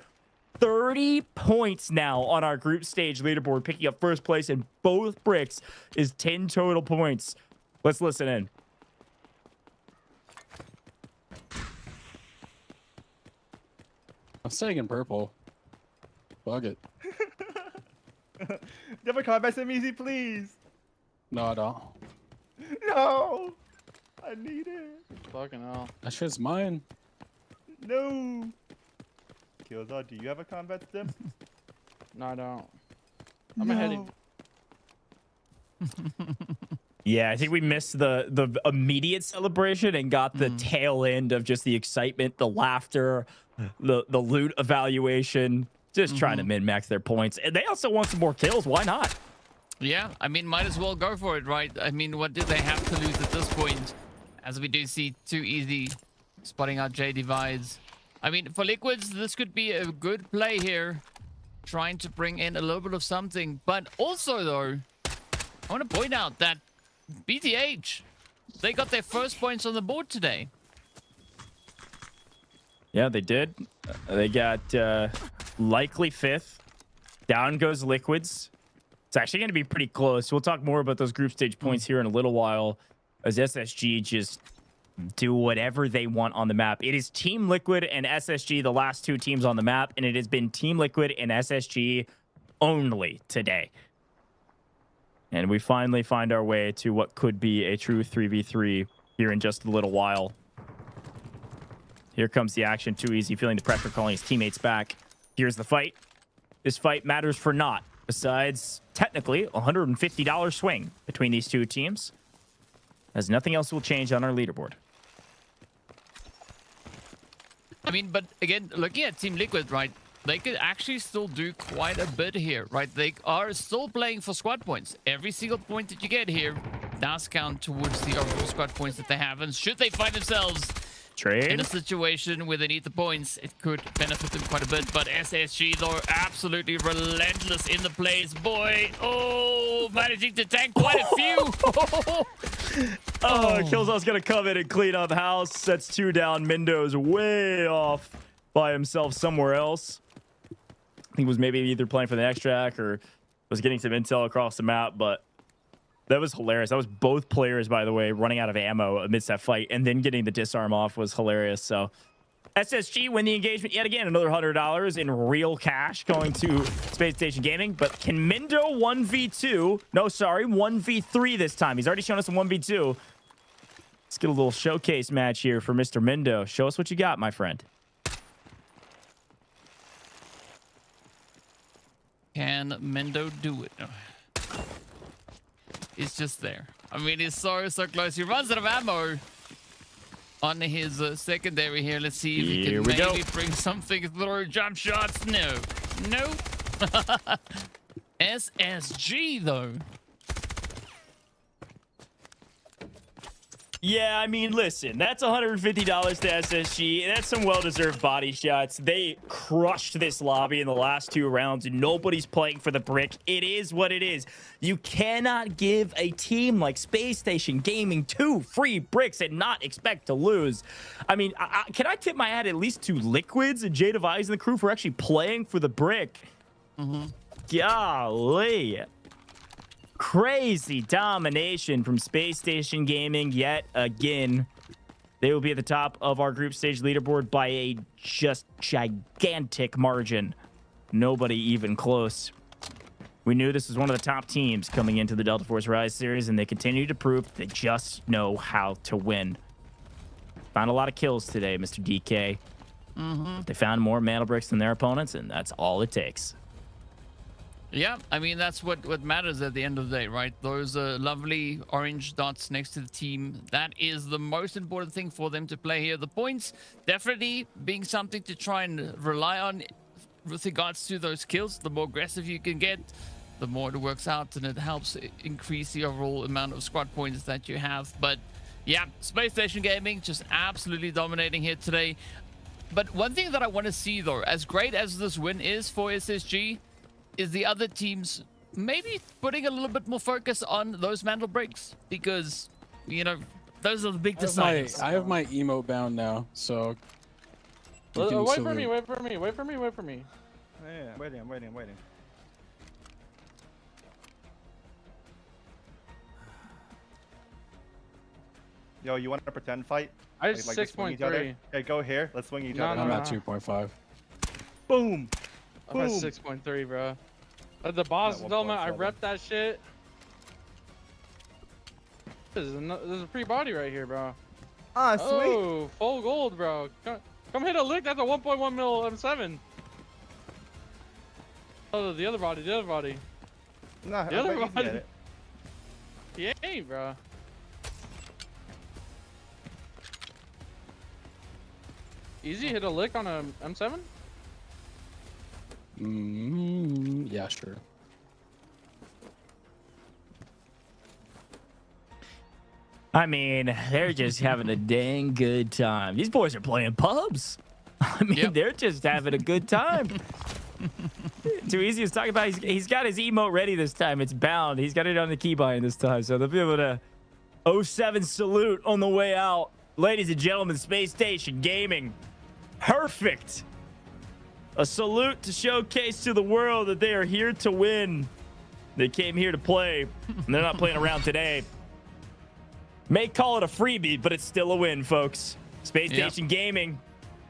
30 points now on our group stage leaderboard, picking up first place, and both bricks is 10 total points. Let's listen in. I'm staying in purple. Bug it. Give a combat sim easy, please. No, I don't. No, I need it. Fucking hell. That shit's mine. No. Killzone, do you have a combat sim? No, I don't. I'm ahead of... Yeah, I think we missed the immediate celebration and got the tail end of just the excitement, the laughter, the loot evaluation, just trying to min-max their points. And they also want some more kills. Why not? Yeah, I mean, might as well go for it, right? I mean, what did they have to lose at this point? As we do see too easy spotting out J Divides. I mean, for Liquids, this could be a good play here, trying to bring in a little bit of something. But also, though, I want to point out that BTH, they got their first points on the board today. Yeah, they did. They got likely 5th. Down goes Liquids. It's actually going to be pretty close. We'll talk more about those group stage points here in a little while as SSG just do whatever they want on the map. It is Team Liquid and SSG, the last 2 teams on the map, and it has been Team Liquid and SSG only today. And we finally find our way to what could be a true 3v3 here in just a little while. Here comes the action. Too easy, feeling the pressure, calling his teammates back. Here's the fight. This fight matters for naught, besides technically $150 swing between these 2 teams, as nothing else will change on our leaderboard. I mean, but again, looking at Team Liquid, right, they could actually still do quite a bit here, right? They are still playing for squad points. Every single point that you get here does count towards the overall squad points that they have. And should they find themselves Trade. In a situation where they need the points, it could benefit them quite a bit. But SSG, though, absolutely relentless in the plays. Boy, oh, managing to tank quite a few. Killzone's going to come in and clean up house. Sets 2 down. Mindo's way off by himself somewhere else. I think he was maybe either playing for the extract or was getting some intel across the map, but that was hilarious. That was both players, by the way, running out of ammo amidst that fight, and then getting the disarm off was hilarious. So SSG win the engagement yet again. Another $100 in real cash going to Spacestation Gaming. But can Mindo 1v2? No, sorry, 1v3 this time. He's already shown us a 1v2. Let's get a little showcase match here for Mr. Mindo. Show us what you got, my friend. Can Mindo do it? He's just there. I mean, he's so close. He runs out of ammo on his secondary here. Let's see if he can maybe bring something through. Jump shots. No. SSG, though. Yeah, I mean, listen, that's $150 to SSG. That's some well-deserved body shots. They crushed this lobby in the last 2 rounds. Nobody's playing for the brick. It is what it is. You cannot give a team like Spacestation Gaming 2 free bricks and not expect to lose. I mean, can I tip my hat at least to Liquids and Jay Devise and the crew for actually playing for the brick? Golly. Crazy domination from Spacestation Gaming yet again. They will be at the top of our group stage leaderboard by a just gigantic margin. Nobody even close. We knew this was one of the top teams coming into the Delta Force Rise series, and they continue to prove they just know how to win. Found a lot of kills today, Mr. DK. They found more mana bricks than their opponents, and that's all it takes. Yeah, I mean, that's what matters at the end of the day, right? Those lovely orange dots next to the team. That is the most important thing for them to play here. The points definitely being something to try and rely on with regards to those kills. The more aggressive you can get, the more it works out, and it helps increase the overall amount of squad points that you have. But yeah, Spacestation Gaming just absolutely dominating here today. But one thing that I want to see, though, as great as this win is for SSG, is the other teams maybe putting a little bit more focus on those mantle breaks, because, you know, those are the big deciders. I have my emote bound now, so... Wait for me. Yeah, I'm waiting. Yo, you want to pretend fight? I just 6.3. Okay, go here. Let's swing each other. I'm at 2.5. Boom. I'm at 6.3, bro. The boss element, I repped that shit. There's a free body right here, bro. Ah, sweet. Oh, full gold, bro. Come hit a lick. That's a 1.1 mil M7. Oh, the other body. Nah, the other body. He ain't, bro. Easy hit a lick on a M7? Yeah, sure. I mean, they're just having a dang good time. These boys are playing pubs. I mean, they're just having a good time. Too easy to talk about. He's got his emote ready this time. It's bound. He's got it on the keybind this time, so they'll be able to 07 salute on the way out. Ladies and gentlemen, Space Station Gaming. Perfect. A salute to showcase to the world that they are here to win. They came here to play, and they're not playing around today. May call it a freebie, but it's still a win, folks. Space Station Gaming,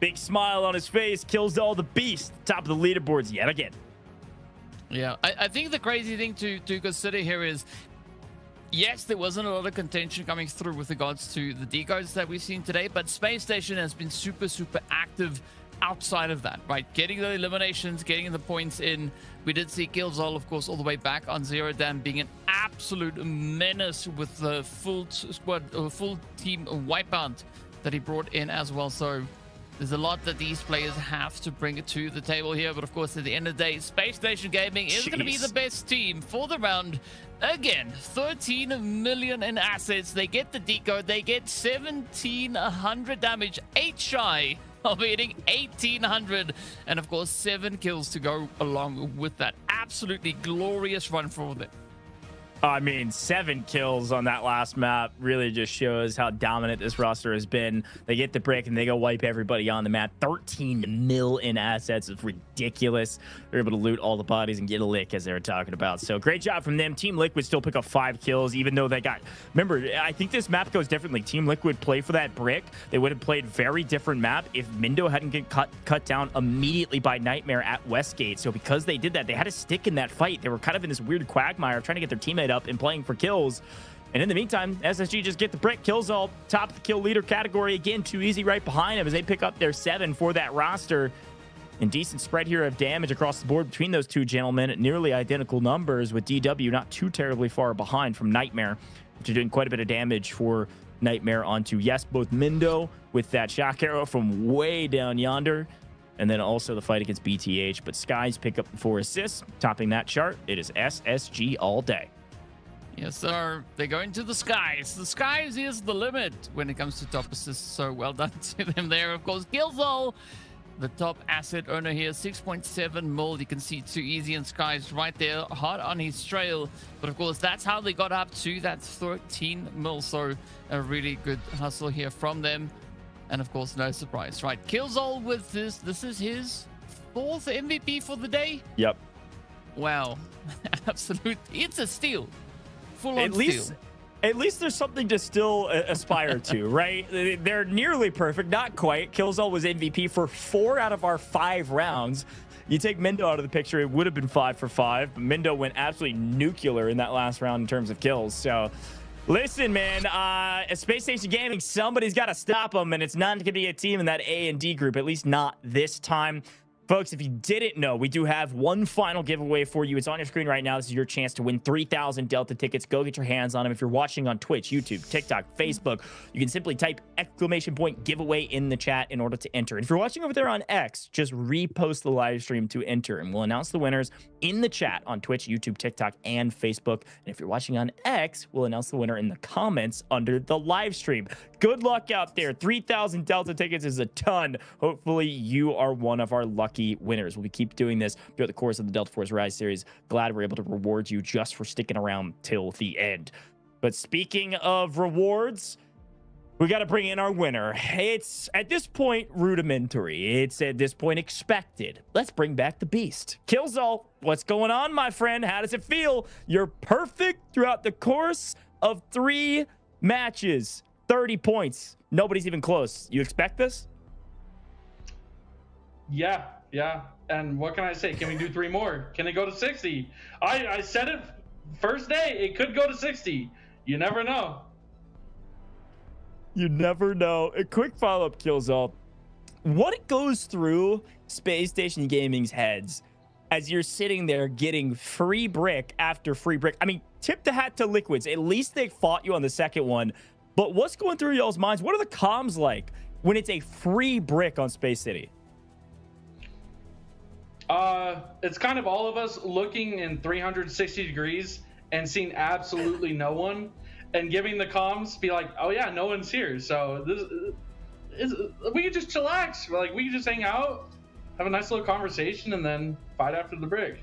big smile on his face, kills all the beast. Top of the leaderboards yet again. Yeah, I think the crazy thing to consider here is, yes, there wasn't a lot of contention coming through with regards to the decoys that we've seen today, but Space Station has been super active outside of that, right? Getting the eliminations, getting the points in. We did see Killzone, of course, all the way back on Zero Dan being an absolute menace with the full squad, full team wipeout that he brought in as well. So There's a lot that these players have to bring it to the table here, but of course, at the end of the day, Spacestation Gaming is going to be the best team for the round. Again, 13 million in assets. They get the decode. They get 1,700 damage, 8 shy of hitting 1,800, and of course, 7 kills to go along with that. Absolutely glorious run for them. I mean, 7 kills on that last map really just shows how dominant this roster has been. They get the brick and they go wipe everybody on the map. 13 mil in assets is ridiculous. They're able to loot all the bodies and get a lick, as they were talking about. So great job from them. Team Liquid still pick up 5 kills, even though they got... Remember, I think this map goes differently. Team Liquid play for that brick. They would have played very different map if Mindo hadn't get cut down immediately by Nightmare at Westgate. So because they did that, they had to stick in that fight. They were kind of in this weird quagmire of trying to get their teammate up and playing for kills. And in the meantime, SSG just get the brick. Kills all top of the kill leader category. Again, too easy right behind them as they pick up their 7 for that roster. And decent spread here of damage across the board between those two gentlemen. Nearly identical numbers, with DW not too terribly far behind from Nightmare, which are doing quite a bit of damage for Nightmare onto, yes, both Mindo with that shock arrow from way down yonder, and then also the fight against BTH. But Skies pick up the 4 assists. Topping that chart, it is SSG all day. Yes, sir. They're going to the skies. The skies is the limit when it comes to top assists. So well done to them there. Of course, Gilzol, the top asset owner here, 6.7 mil. You can see Too Easy and Skies right there, hard on his trail. But of course, that's how they got up to that 13 mil. So a really good hustle here from them. And of course, no surprise, right? Killzol with this. This is his 4th MVP for the day. Yep. Wow. Absolute. It's a steal. At least there's something to still aspire to, right? They're nearly perfect, not quite. Killzone was MVP for 4 out of our 5 rounds. You take Mindo out of the picture, it would have been 5 for 5. But Mindo went absolutely nuclear in that last round in terms of kills. So, listen, man, Space Station Gaming, somebody's got to stop them, and it's not going to be a team in that A and D group, at least not this time. Folks, if you didn't know, we do have one final giveaway for you. It's on your screen right now. This is your chance to win 3,000 Delta tickets. Go get your hands on them. If you're watching on Twitch, YouTube, TikTok, Facebook, you can simply type !giveaway in the chat in order to enter. And if you're watching over there on X, just repost the live stream to enter, and we'll announce the winners in the chat on Twitch, YouTube, TikTok, and Facebook. And if you're watching on X, we'll announce the winner in the comments under the live stream. Good luck out there. 3,000 Delta tickets is a ton. Hopefully, you are one of our lucky winners. We'll keep doing this throughout the course of the Delta Force Rise series. Glad we're able to reward you just for sticking around till the end. But speaking of rewards, we got to bring in our winner. It's at this point rudimentary. It's at this point expected. Let's bring back the beast. Killzol, what's going on, my friend? How does it feel? You're perfect throughout the course of 3 matches. 30 points. Nobody's even close. You expect this? Yeah. And what can I say? Can we do 3 more? Can it go to 60? I said it first day. It could go to 60. You never know. You never know. A quick follow-up, Killzone. What goes through Space Station Gaming's heads as you're sitting there getting free brick after free brick? I mean, tip the hat to Liquids. At least they fought you on the second one. But what's going through y'all's minds? What are the comms like when it's a free brick on Space City? It's kind of all of us looking in 360 degrees and seeing absolutely no one, and giving the comms, be like, oh yeah, no one's here. So this is, we could just chillax. Like, we could just hang out, have a nice little conversation, and then fight after the brick.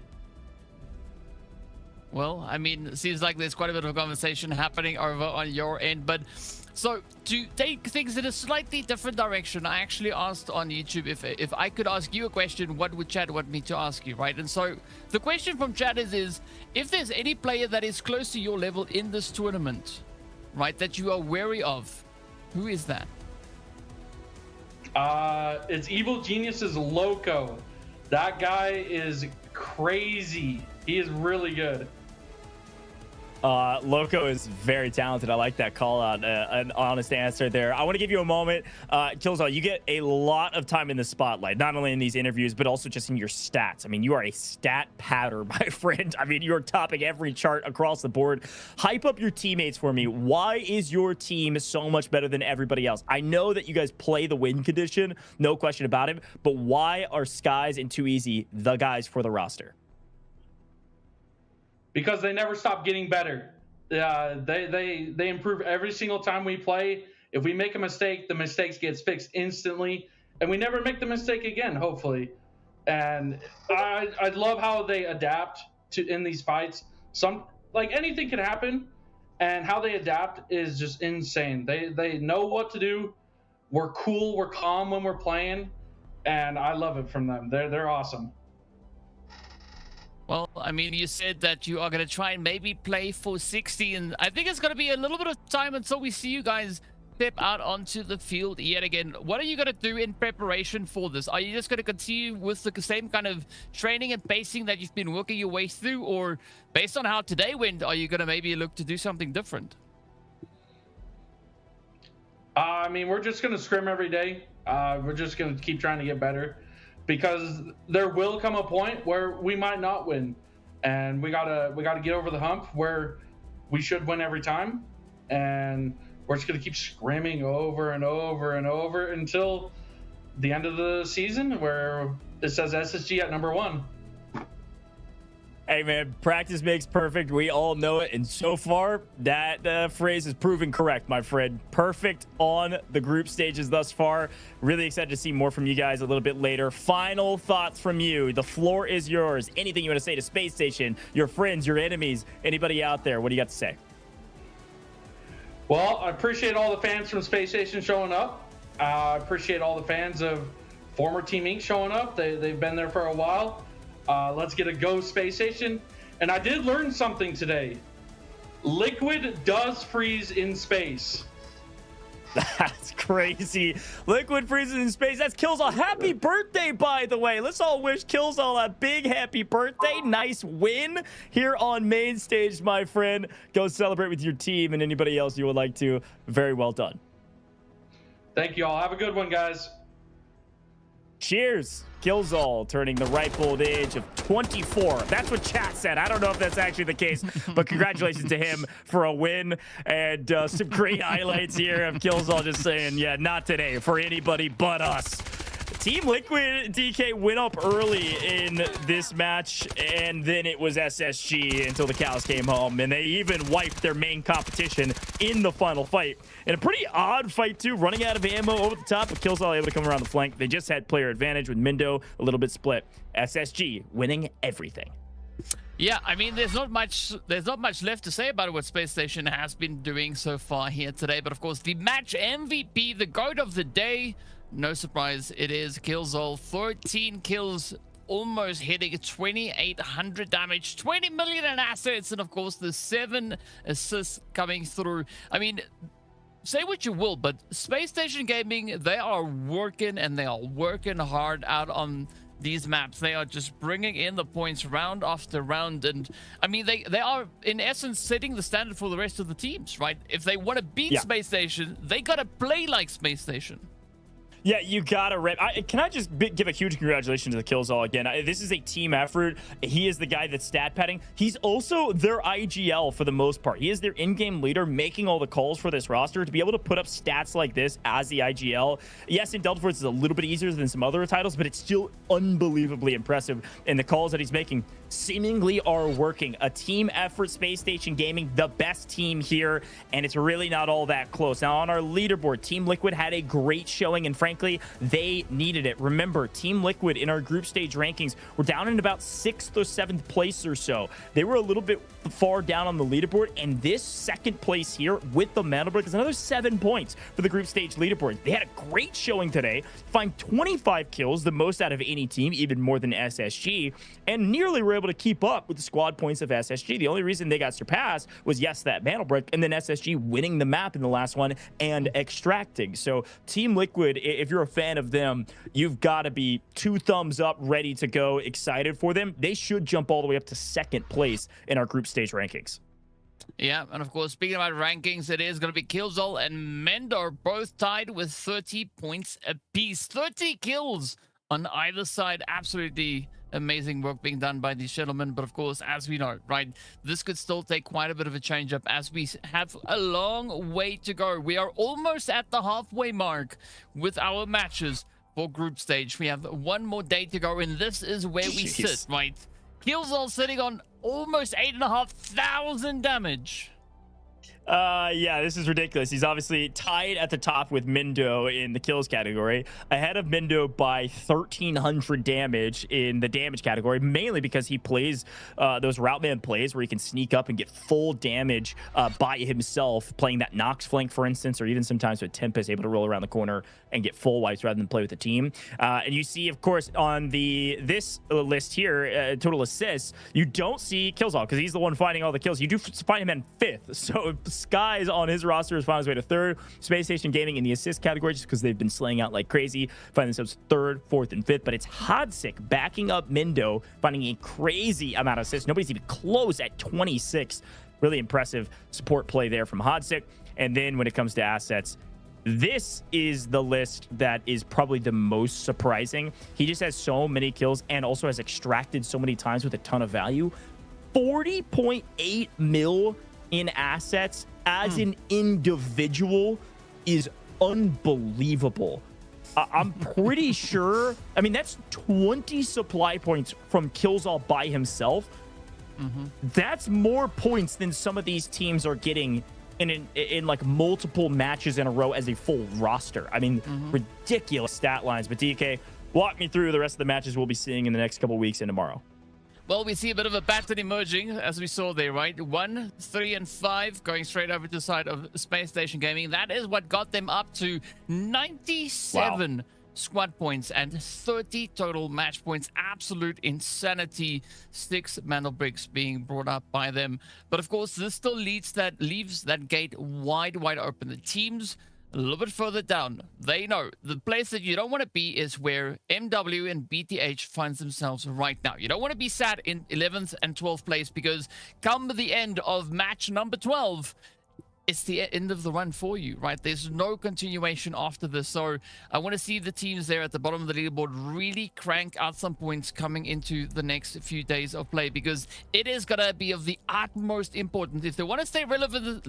Well, I mean, it seems like there's quite a bit of conversation happening over on your end, but so to take things in a slightly different direction, I actually asked on YouTube if I could ask you a question, what would chat want me to ask you, right? And so the question from chat is if there's any player that is close to your level in this tournament, right, that you are wary of, who is that? It's Evil Genius's Loco. That guy is crazy. He is really good. Loco is very talented. I like that call out. An honest answer there. I want to give you a moment. Killzone, you get a lot of time in the spotlight, not only in these interviews, but also just in your stats. I mean, you are a stat patter, my friend. I mean, you're topping every chart across the board. Hype up your teammates for me. Why is your team so much better than everybody else? I know that you guys play the win condition, no question about it, but why are Skies and Too Easy the guys for the roster? Because they never stop getting better. They improve every single time we play. If we make a mistake, the mistakes gets fixed instantly, and we never make the mistake again, hopefully. And I love how they adapt to in these fights. Like anything can happen, and how they adapt is just insane. They know what to do. We're cool, we're calm when we're playing, and I love it from them. They're awesome. Well, I mean, you said that you are going to try and maybe play for 60, and I think it's going to be a little bit of time until we see you guys step out onto the field yet again. What are you going to do in preparation for this? Are you just going to continue with the same kind of training and pacing that you've been working your way through, or based on how today went, are you going to maybe look to do something different? I mean, we're just going to scrim every day. We're just going to keep trying to get better. Because there will come a point where we might not win, and we gotta get over the hump where we should win every time, and we're just gonna keep scrimming over and over and over until the end of the season where it says SSG at #1. Hey man, practice makes perfect. We all know it, and so far that phrase is proven correct, my friend. Perfect on the group stages thus far. Really excited to see more from you guys a little bit later. Final thoughts from you. The floor is yours. Anything you want to say to Space Station, your friends, your enemies, anybody out there? What do you got to say? Well, I appreciate all the fans from Space Station showing up. I appreciate all the fans of former Team Inc. showing up. They've been there for a while. Let's get a go Space Station. And I did learn something today. Liquid does freeze in space. That's crazy. Liquid freezes in space. That's Killzone. Happy birthday, by the way. Let's all wish Killzone a big happy birthday. Nice win here on main stage, my friend. Go celebrate with your team and anybody else you would like to. Very well done. Thank you all. Have a good one, guys. Cheers. Killzone turning the ripe old age of 24. That's what chat said. I don't know if that's actually the case, but congratulations to him for a win and some great highlights here of Killzone just saying, yeah, not today for anybody but us. Team Liquid DK went up early in this match, and then it was SSG until the cows came home, and they even wiped their main competition in the final fight. And a pretty odd fight, too, running out of ammo over the top, but Killzone able to come around the flank. They just had player advantage with Mindo a little bit split. SSG winning everything. Yeah, I mean, there's not much left to say about what Space Station has been doing so far here today. But of course, the match MVP, the GOAT of the day, no surprise, it is Killzone. 13 kills, almost hitting 2,800 damage, 20 million in assets, and of course the 7 assists coming through. I mean, say what you will, but Space Station Gaming, they are working, and they are working hard out on these maps. They are just bringing in the points round after round, and I mean, they are in essence setting the standard for the rest of the teams, right? If they want to beat Space Station, they gotta play like Space Station. Yeah, you gotta rep. Can I just give a huge congratulations to the Killzone again? This is a team effort. He is the guy that's stat padding. He's also their IGL for the most part. He is their in-game leader, making all the calls for this roster. To be able to put up stats like this as the IGL, yes, in Delta Force is a little bit easier than some other titles, but it's still unbelievably impressive. And the calls that he's making seemingly are working. A team effort, Space Station Gaming, the best team here, and it's really not all that close. Now, on our leaderboard, Team Liquid had a great showing, and frankly, they needed it. Remember, Team Liquid in our group stage rankings were down in about 6th or 7th place or so. They were a little bit far down on the leaderboard, and this second place here with the mantle break is another 7 points for the group stage leaderboard. They had a great showing today, find 25 kills, the most out of any team, even more than SSG, and nearly were able to keep up with the squad points of SSG. The only reason they got surpassed was, yes, that mantle break, and then SSG winning the map in the last one and extracting. So Team Liquid, if you're a fan of them, you've got to be 2 thumbs up, ready to go, excited for them. They should jump all the way up to 2nd place in our group stage rankings. Yeah, and of course, speaking about rankings, it is going to be Killzone and Mendo both tied with 30 points apiece. 30 kills on either side. Absolutely amazing work being done by these gentlemen. But of course, as we know, right, this could still take quite a bit of a change up as we have a long way to go. We are almost at the halfway mark with our matches for group stage. We have one more day to go, and this is where we sit, right? Killzone sitting on almost 8,500 damage. Yeah, this is ridiculous. He's obviously tied at the top with Mindo in the kills category, ahead of Mindo by 1,300 damage in the damage category, mainly because he plays those Routeman plays where he can sneak up and get full damage by himself, playing that Nox flank, for instance, or even sometimes with Tempest able to roll around the corner and get full wipes rather than play with the team. And you see, of course, on this list here, total assists, you don't see Killzone because he's the one finding all the kills. You do find him in 5th. So Skies on his roster has found his way to 3rd. Spacestation Gaming in the assist category just because they've been slaying out like crazy, find themselves 3rd, 4th, and 5th. But it's Hodsik backing up Mindo, finding a crazy amount of assists. Nobody's even close at 26. Really impressive support play there from Hodsik. And then when it comes to assets, this is the list that is probably the most surprising. He just has so many kills and also has extracted so many times with a ton of value. 40.8 mil in assets as an individual is unbelievable. I'm pretty sure, I mean, that's 20 supply points from Killzone by himself. That's more points than some of these teams are getting in like multiple matches in a row as a full roster. I mean, ridiculous stat lines. But DK, walk me through the rest of the matches we'll be seeing in the next couple weeks and tomorrow. Well, we see a bit of a pattern emerging, as we saw there, right? 1, 3, and 5 going straight over to the side of Spacestation Gaming. That is what got them up to 97 squad points and 30 total match points. Absolute insanity. 6 mana bricks being brought up by them. But of course, this still leaves that gate wide open. The teams a little bit further down, they know the place that you don't want to be is where MW and BTH finds themselves right now. You don't want to be sat in 11th and 12th place, because come the end of match number 12, it's the end of the run for you, right? There's no continuation after this. So I want to see the teams there at the bottom of the leaderboard really crank out some points coming into the next few days of play, because it is going to be of the utmost importance if they want to stay relevant.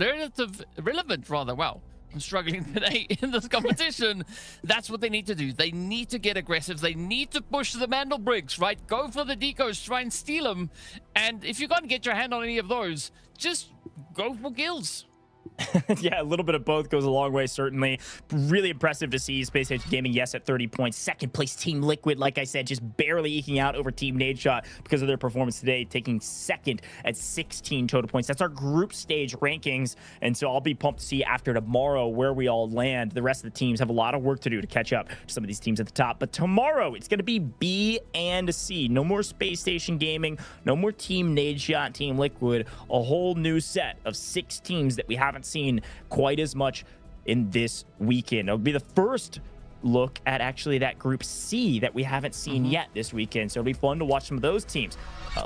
Wow, I'm struggling today in this competition. That's what they need to do. They need to get aggressive. They need to push the Mandel bricks, right? Go for the decos, try and steal them. And if you can't get your hand on any of those, just go for kills. Yeah, a little bit of both goes a long way, certainly. Really impressive to see Spacestation Gaming, yes, at 30 points. Second place Team Liquid, like I said, just barely eking out over Team Nadeshot because of their performance today, taking 2nd at 16 total points. That's our group stage rankings, and so I'll be pumped to see after tomorrow where we all land. The rest of the teams have a lot of work to do to catch up to some of these teams at the top, but tomorrow it's going to be B and C. No more Spacestation Gaming, no more Team Nadeshot, Team Liquid. A whole new set of 6 teams that we haven't seen quite as much in this weekend. It'll be the first look at actually that group C that we haven't seen yet this weekend, so it'll be fun to watch some of those teams.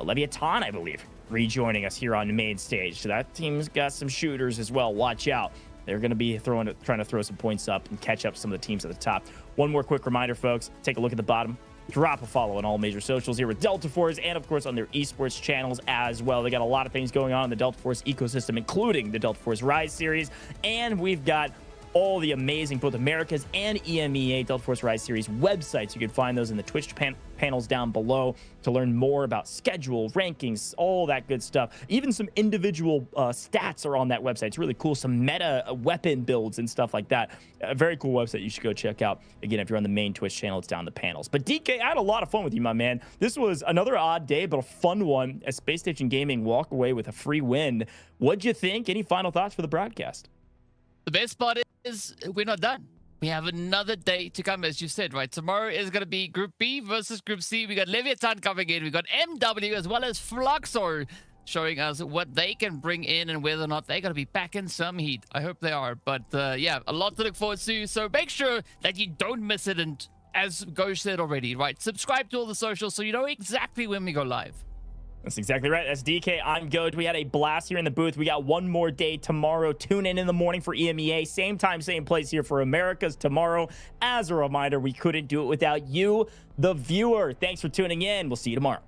Leviathan, I believe, rejoining us here on the main stage. So that team's got some shooters as well. Watch out. They're going to be trying to throw some points up and catch up some of the teams at the top. One more quick reminder, folks. Take a look at the bottom. Drop a follow on all major socials here with Delta Force, and of course on their esports channels as well. They got a lot of things going on in the Delta Force ecosystem, including the Delta Force Rise series, and we've got all the amazing both Americas and EMEA Delta Force Rise series websites. You can find those in the Twitch panels down below to learn more about schedule, rankings, all that good stuff. Even some individual stats are on that website. It's really cool. Some meta weapon builds and stuff like that. A very cool website you should go check out. Again, if you're on the main Twitch channel, it's down the panels. But DK, I had a lot of fun with you, my man. This was another odd day, but a fun one as Spacestation Gaming walk away with a free win. What'd you think? Any final thoughts for the broadcast? The best part is we're not done. We have another day to come, as you said, right? Tomorrow is going to be Group B versus Group C. We got Leviathan coming in. We got MW as well as Fluxo showing us what they can bring in and whether or not they're going to be back in some heat. I hope they are. But yeah, a lot to look forward to. So make sure that you don't miss it. And as Gosh said already, right? Subscribe to all the socials so you know exactly when we go live. That's exactly right. That's DK. I'm Goat. We had a blast here in the booth. We got one more day tomorrow. Tune in the morning for EMEA. Same time, same place here for America's tomorrow. As a reminder, we couldn't do it without you, the viewer. Thanks for tuning in. We'll see you tomorrow.